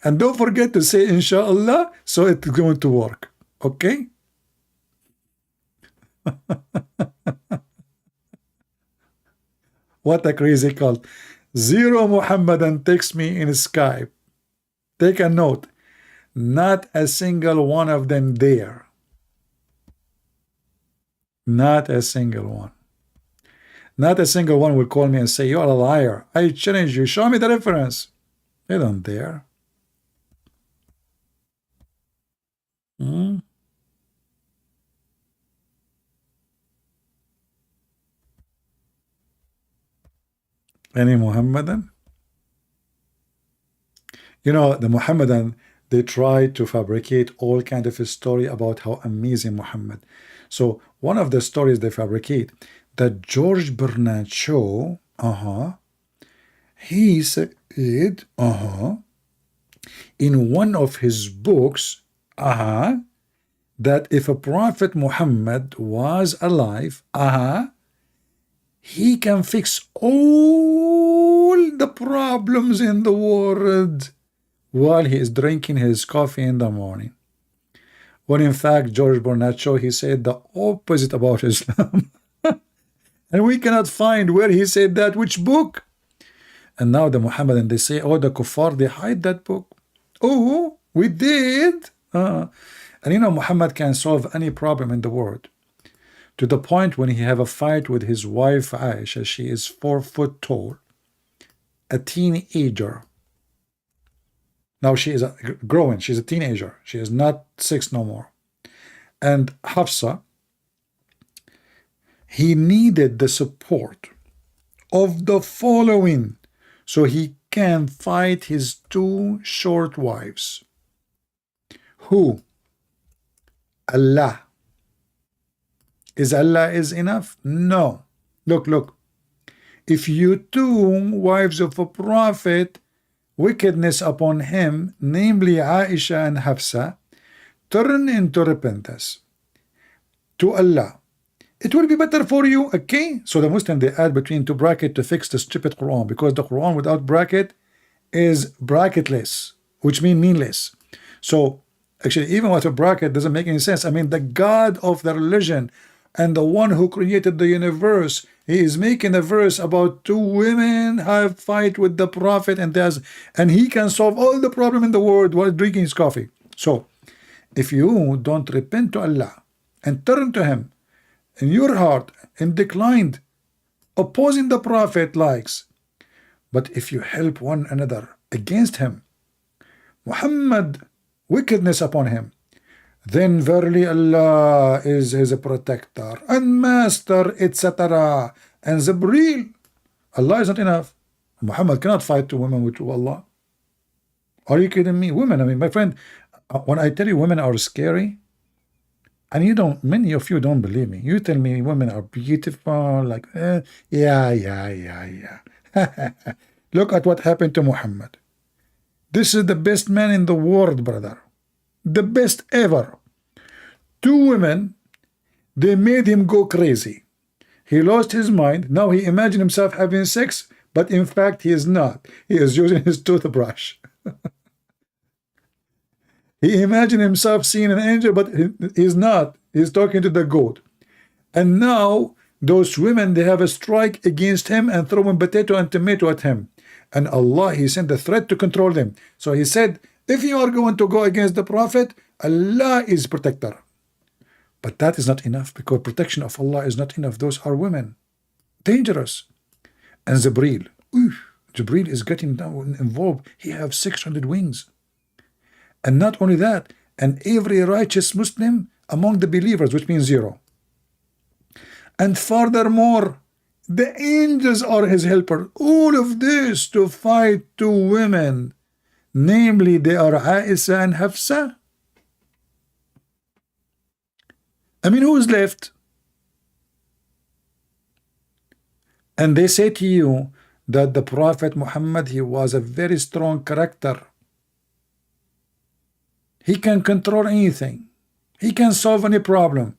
And don't forget to say inshallah, so it's going to work. Okay? What a crazy cult. 0 Muhammadan text me in Skype. Take a note. Not a single one of them there. Not a single one. Not a single one will call me and say, you're a liar. I challenge you. Show me the reference. They don't dare. Any Muhammadan? You know, the Muhammadan, they try to fabricate all kind of a story about how amazing Muhammad. So one of the stories they fabricate, that George Bernard Shaw, he said, in one of his books, that if a Prophet Muhammad was alive, he can fix all the problems in the world while he is drinking his coffee in the morning. When in fact, George Bornaccio, he said the opposite about Islam. And we cannot find where he said that, which book. And now the Muhammadan, they say, oh, the kuffar, they hide that book. Oh, we did. And you know, Muhammad can solve any problem in the world. To the point when he have a fight with his wife Aisha, she is 4 foot tall, a teenager. Now she is growing, she's a teenager. She is not 6 no more. And Hafsa, he needed the support of the following so he can fight his 2 short wives. Who? Allah. Is Allah is enough? No. Look. If you 2 wives of a prophet, wickedness upon him, namely Aisha and Hafsa, turn into repentance to Allah, it will be better for you. Okay, so the Muslim, they add between 2 brackets to fix the stupid Quran, because the Quran without bracket is bracketless, which means meaningless. So actually, even with a bracket doesn't make any sense. I mean, the God of the religion and the one who created the universe, he is making a verse about 2 women have fight with the prophet, and he can solve all the problem in the world while drinking his coffee. So if you don't repent to Allah and turn to him in your heart and declined opposing the prophet likes, but if you help one another against him, Muhammad, wickedness upon him, then verily Allah is his protector and master, etc. And Jibreel, Allah is not enough. Muhammad cannot fight 2 women with Allah. Are you kidding me? Women, I mean, my friend, when I tell you women are scary, and many of you don't believe me. You tell me women are beautiful, like, yeah. Look at what happened to Muhammad. This is the best man in the world, brother. The best ever. 2 women, they made him go crazy. He lost his mind. Now he imagined himself having sex, but in fact he is not. He is using his toothbrush. He imagined himself seeing an angel, but he's not. He's talking to the goat. And now those women, they have a strike against him and throwing potato and tomato at him. And Allah, he sent a threat to control them. So he said, if you are going to go against the prophet, Allah is protector. But that is not enough, because protection of Allah is not enough. Those are women. Dangerous. And Jibreel. Jibreel is getting involved. He has 600 wings. And not only that, and every righteous Muslim among the believers, which means 0. And furthermore, the angels are his helper. All of this to fight 2 women. Namely, they are Aisha and Hafsa. I mean, who is left? And they say to you that the Prophet Muhammad, he was a very strong character. He can control anything. He can solve any problem.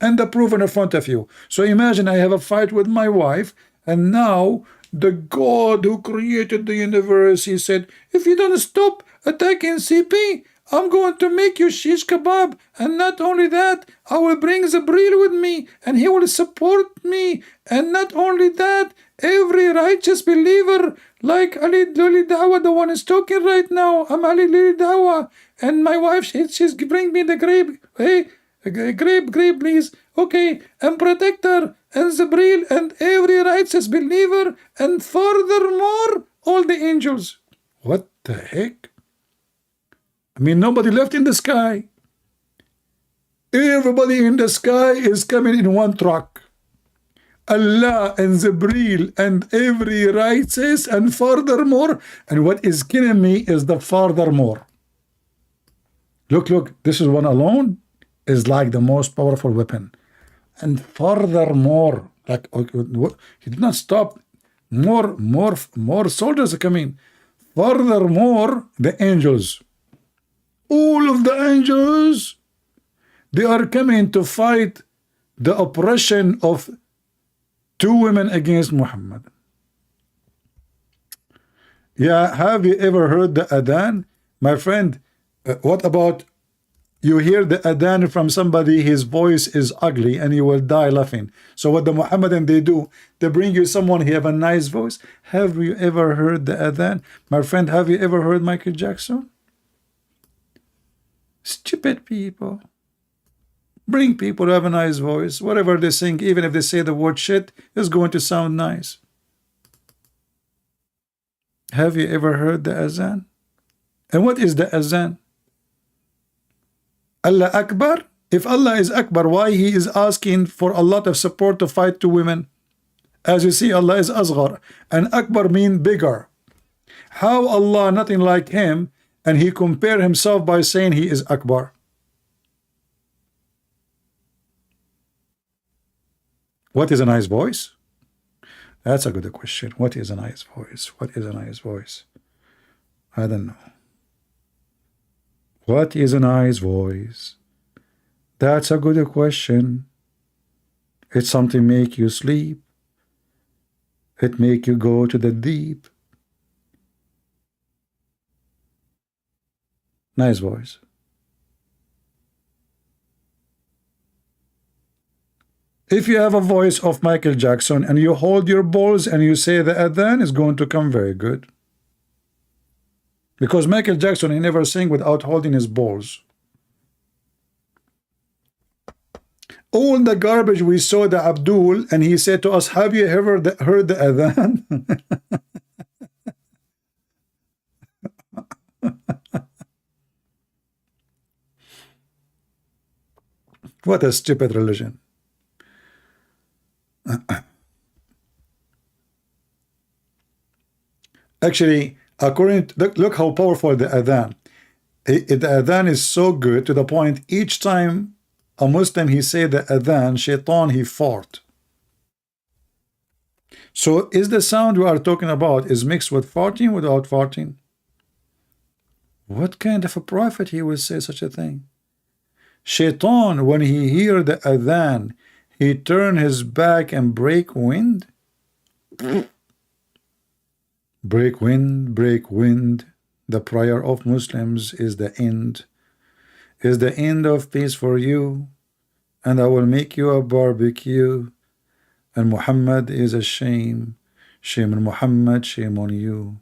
And the proof in front of you. So imagine I have a fight with my wife, and now the God who created the universe, he said, if you don't stop attacking CP, I'm going to make you shish kebab. And not only that, I will bring Jibreel with me, and he will support me. And not only that, every righteous believer, like Ali Lili Dawa, the one is talking right now, I'm Ali Lili Dawa, and my wife, she's bring me the grape. Hey, grape, please. Okay, and protector, and Jibreel, and every righteous believer, and furthermore, all the angels. What the heck? I mean, nobody left in the sky. Everybody in the sky is coming in one truck. Allah and Jibreel and every righteous, and furthermore, and what is killing me is the furthermore. Look, this is one alone is like the most powerful weapon. And furthermore, like, he did not stop. More soldiers are coming. Furthermore, the angels. All of the angels, they are coming to fight the oppression of Two women against Muhammad. Yeah, have you ever heard the adhan? My friend, what about you hear the adhan from somebody, his voice is ugly, and you will die laughing. So what the Muhammadan they do, they bring you someone who have a nice voice. Have you ever heard the adhan? My friend, have you ever heard Michael Jackson? Stupid people. Bring people who have a nice voice. Whatever they sing, even if they say the word shit, is going to sound nice. Have you ever heard the azan? And what is the azan? Allah Akbar? If Allah is Akbar, why he is asking for a lot of support to fight two women? As you see, Allah is Asghar, and Akbar mean bigger. How Allah nothing like him, and he compare himself by saying he is Akbar? What is a nice voice? That's a good question. What is a nice voice? What is a nice voice? I don't know. What is a nice voice? That's a good question. It's something make you sleep. It make you go to the deep. Nice voice. If you have a voice of Michael Jackson and you hold your balls and you say the adhan, is going to come very good. Because Michael Jackson, he never sang without holding his balls. All the garbage we saw the Abdul, and he said to us, have you ever heard the adhan? What a stupid religion. Actually, according to, look how powerful the adhan. The adhan is so good to the point each time a Muslim he say the adhan, shaitan he fart. So is the sound we are talking about is mixed with farting, without farting? What kind of a prophet he will say such a thing? Shaitan, when he hear the adhan, he turn his back and break wind. Break wind. The prayer of Muslims is the end. Is the end of peace for you, and I will make you a barbecue. And Muhammad is a shame. Shame on Muhammad, shame on you.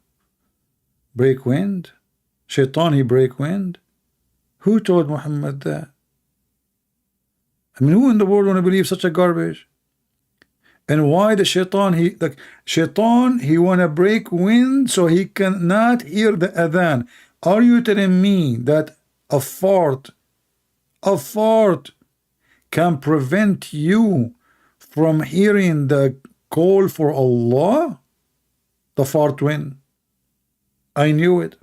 Break wind? Shaitan, he break wind? Who told Muhammad that? I mean, who in the world want to believe such a garbage? And why the shaitan, he want to break wind so he cannot hear the adhan. Are you telling me that a fart can prevent you from hearing the call for Allah? The fart wind. I knew it.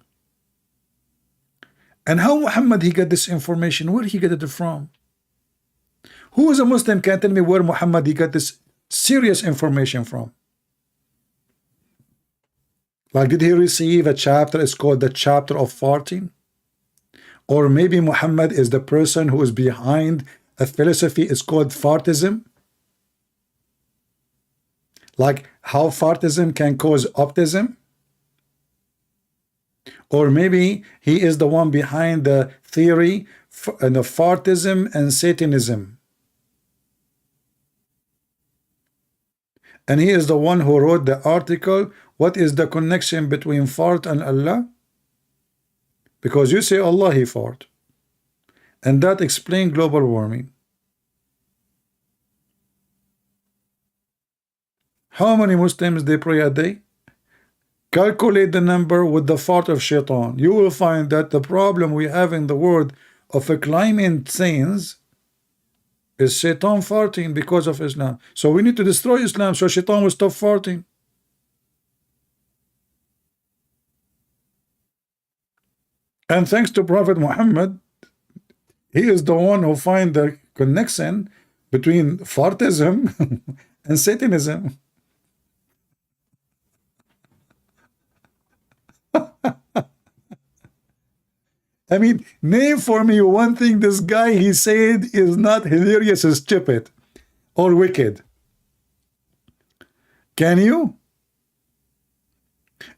And how Muhammad he got this information? Where he get it from? Who is a Muslim can tell me where Muhammad he got this serious information from? Like, did he receive a chapter? It's called the chapter of farting. Or maybe Muhammad is the person who is behind a philosophy. It's called fartism. Like how fartism can cause optimism. Or maybe he is the one behind the theory and the fartism and Satanism. And he is the one who wrote the article, what is the connection between fart and Allah? Because you say Allah he fart. And that explains global warming. How many Muslims they pray a day? Calculate the number with the fart of shaitan. You will find that the problem we have in the world of a climate change is shaitan farting because of Islam. So we need to destroy Islam so shaitan will stop farting. And thanks to Prophet Muhammad, he is the one who find the connection between fartism and Satanism. I mean, name for me one thing this guy he said is not hilarious or stupid or wicked. Can you?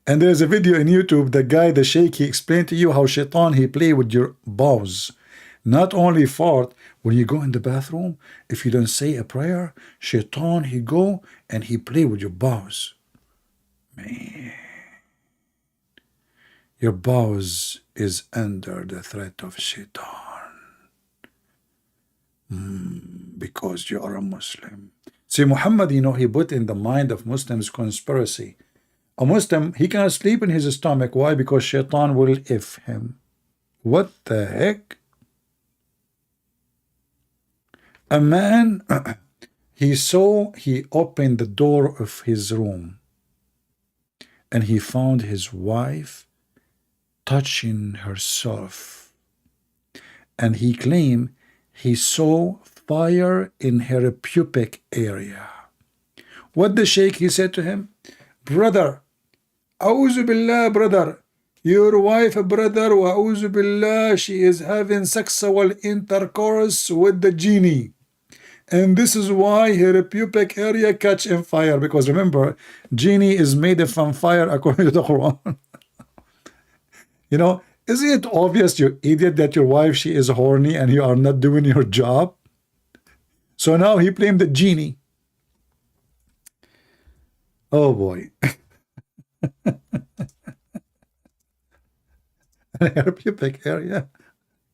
And there's a video in YouTube, the guy, the sheikh, he explained to you how shaitan, he play with your bowels. Not only fart, when you go in the bathroom, if you don't say a prayer, shaitan, he go and he play with your bowels. Man. Your bowels is under the threat of shaitan. Because you are a Muslim. See, Muhammad, you know, he put in the mind of Muslims conspiracy. A Muslim, he cannot sleep in his stomach. Why? Because shaitan will if him. What the heck? A man, he opened the door of his room and he found his wife touching herself. And he claimed he saw fire in her pubic area. What the sheikh, he said to him, brother, A'udhu Billah, brother, your wife, brother, A'udhu Billah, she is having sexual intercourse with the genie. And this is why her pubic area catch in fire. Because remember, genie is made from fire according to the Quran. You know, isn't it obvious, you idiot, that your wife, she is horny and you are not doing your job? So now he blamed the genie. Oh boy. Her pubic area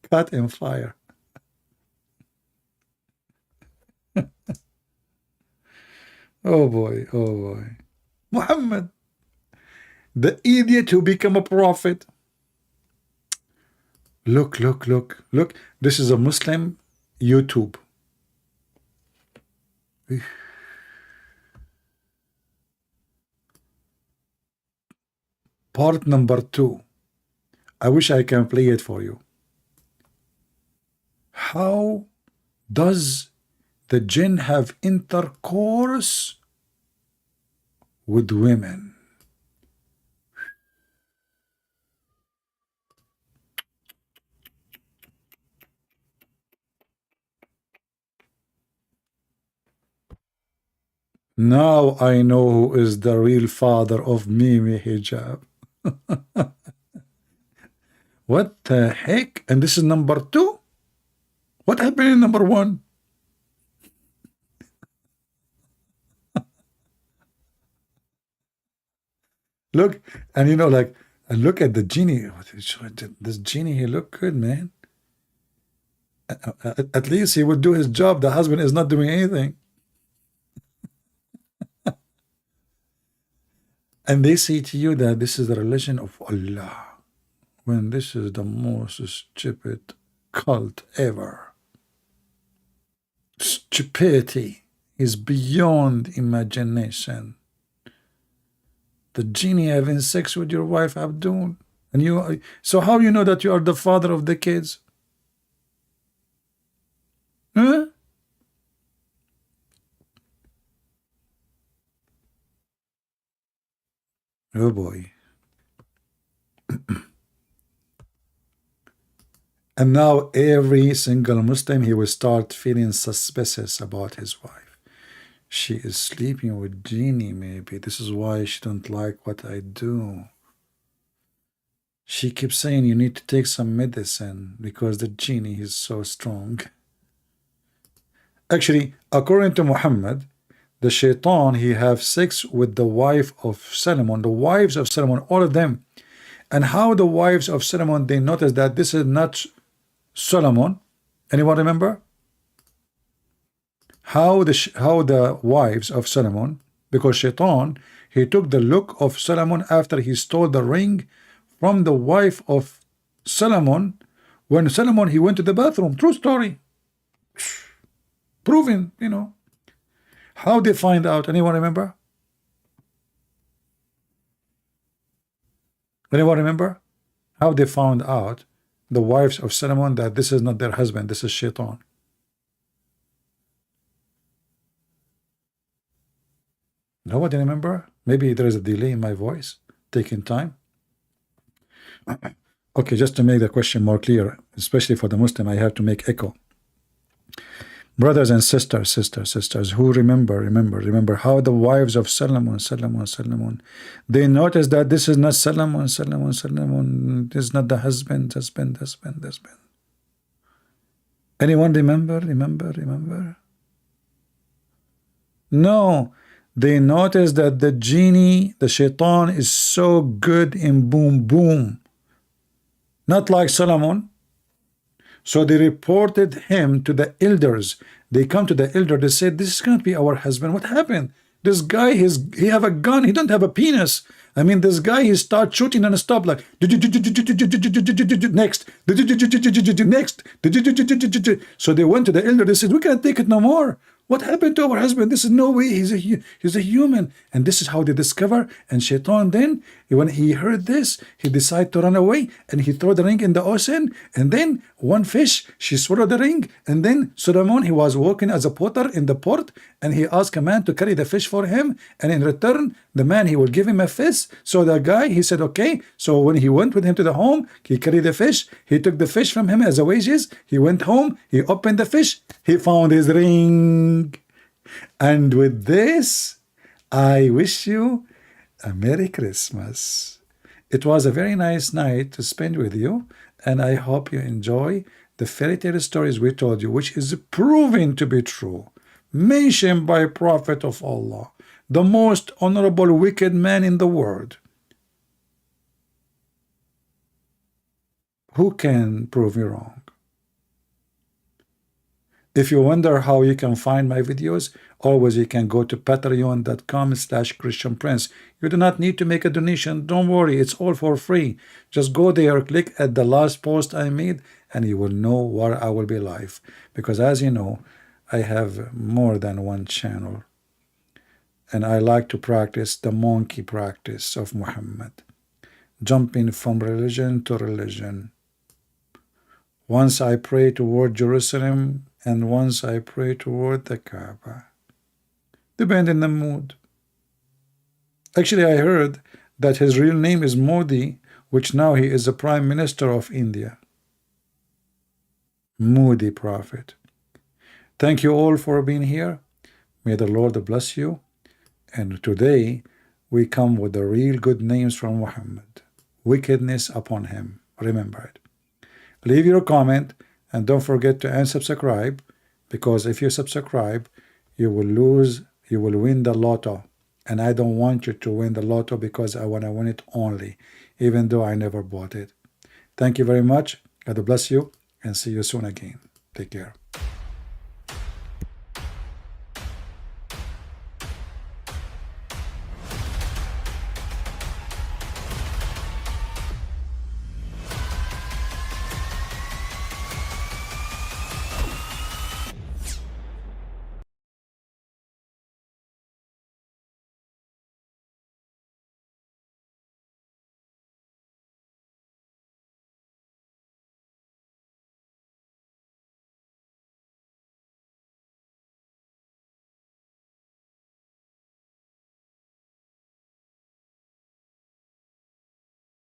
caught in fire. Oh boy, oh boy. Muhammad, the idiot who become a prophet. Look, look, look, look. This is a Muslim YouTube. Part number 2. I wish I can play it for you. How does the jinn have intercourse with women? Now I know who is the real father of Mimi Hijab. What the heck? And this is number 2? What happened in number 1? Look, and you know, like, and look at the genie. This genie, he look good, man. At least he would do his job. The husband is not doing anything. And they say to you that this is the religion of Allah, when this is the most stupid cult ever. Stupidity is beyond imagination. The genie having sex with your wife, Abdul, and you. So how you know that you are the father of the kids? Huh? Oh boy. And now every single Muslim, he will start feeling suspicious about his wife. She is sleeping with genie, maybe. This is why she don't like what I do. She keeps saying you need to take some medicine because the genie is so strong. Actually, according to Muhammad, the shaitan, he have sex with the wife of Solomon, the wives of Solomon, all of them. And how the wives of Solomon, they notice that this is not Solomon. Anyone remember? How the wives of Solomon, because shaitan, he took the look of Solomon after he stole the ring from the wife of Solomon, when Solomon, he went to the bathroom. True story. Proven, you know. How they find out? Anyone remember? Anyone remember? How they found out, the wives of Solomon, that this is not their husband, this is shaitan. Nobody remember? Maybe there is a delay in my voice, taking time. Okay, just to make the question more clear, especially for the Muslim, I have to make echo. Brothers and sisters, who remember how the wives of Solomon, they noticed that this is not Solomon, this is not the husband. Anyone remember? No, they noticed that the genie, the shaitan, is so good in boom, not like Solomon. So they reported him to the elders. They come to the elder. They said, "This cannot be our husband. What happened? This guy, he have a gun. He don't have a penis. I mean, this guy, he start shooting and stop like next, next. So they went to the elder. They said, "We can't take it no more. What happened to our husband? This is no way. He's a human." And this is how they discover. And Shaitan then, when he heard this, he decided to run away, and he threw the ring in the ocean. And then one fish, she swallowed the ring. And then Solomon, he was working as a potter in the port, and he asked a man to carry the fish for him. And in return, the man, he will give him a fish. So the guy, he said, okay. So when he went with him to the home, he carried the fish. He took the fish from him as a wages. He went home. He opened the fish. He found his ring. And with this, I wish you a Merry Christmas. It was a very nice night to spend with you, and I hope you enjoy the fairy tale stories we told you, which is proven to be true, mentioned by Prophet of Allah, the most honorable wicked man in the world. Who can prove me wrong? If you wonder how you can find my videos, always you can go to patreon.com/ChristianPrince. You do not need to make a donation. Don't worry, it's all for free. Just go there, click at the last post I made, and you will know where I will be live. Because as you know, I have more than one channel. And I like to practice the monkey practice of Muhammad, jumping from religion to religion. Once I pray toward Jerusalem, and once I pray toward the Kaaba. Depending on the mood. Actually, I heard that his real name is Modi, which now he is the Prime Minister of India. Moody Prophet. Thank you all for being here. May the Lord bless you. And today, we come with the real good names from Muhammad. Wickedness upon him. Remember it. Leave your comment. And don't forget to unsubscribe, because if you subscribe, you will win the lotto. And I don't want you to win the lotto because I want to win it only, even though I never bought it. Thank you very much. God bless you, and see you soon again. Take care.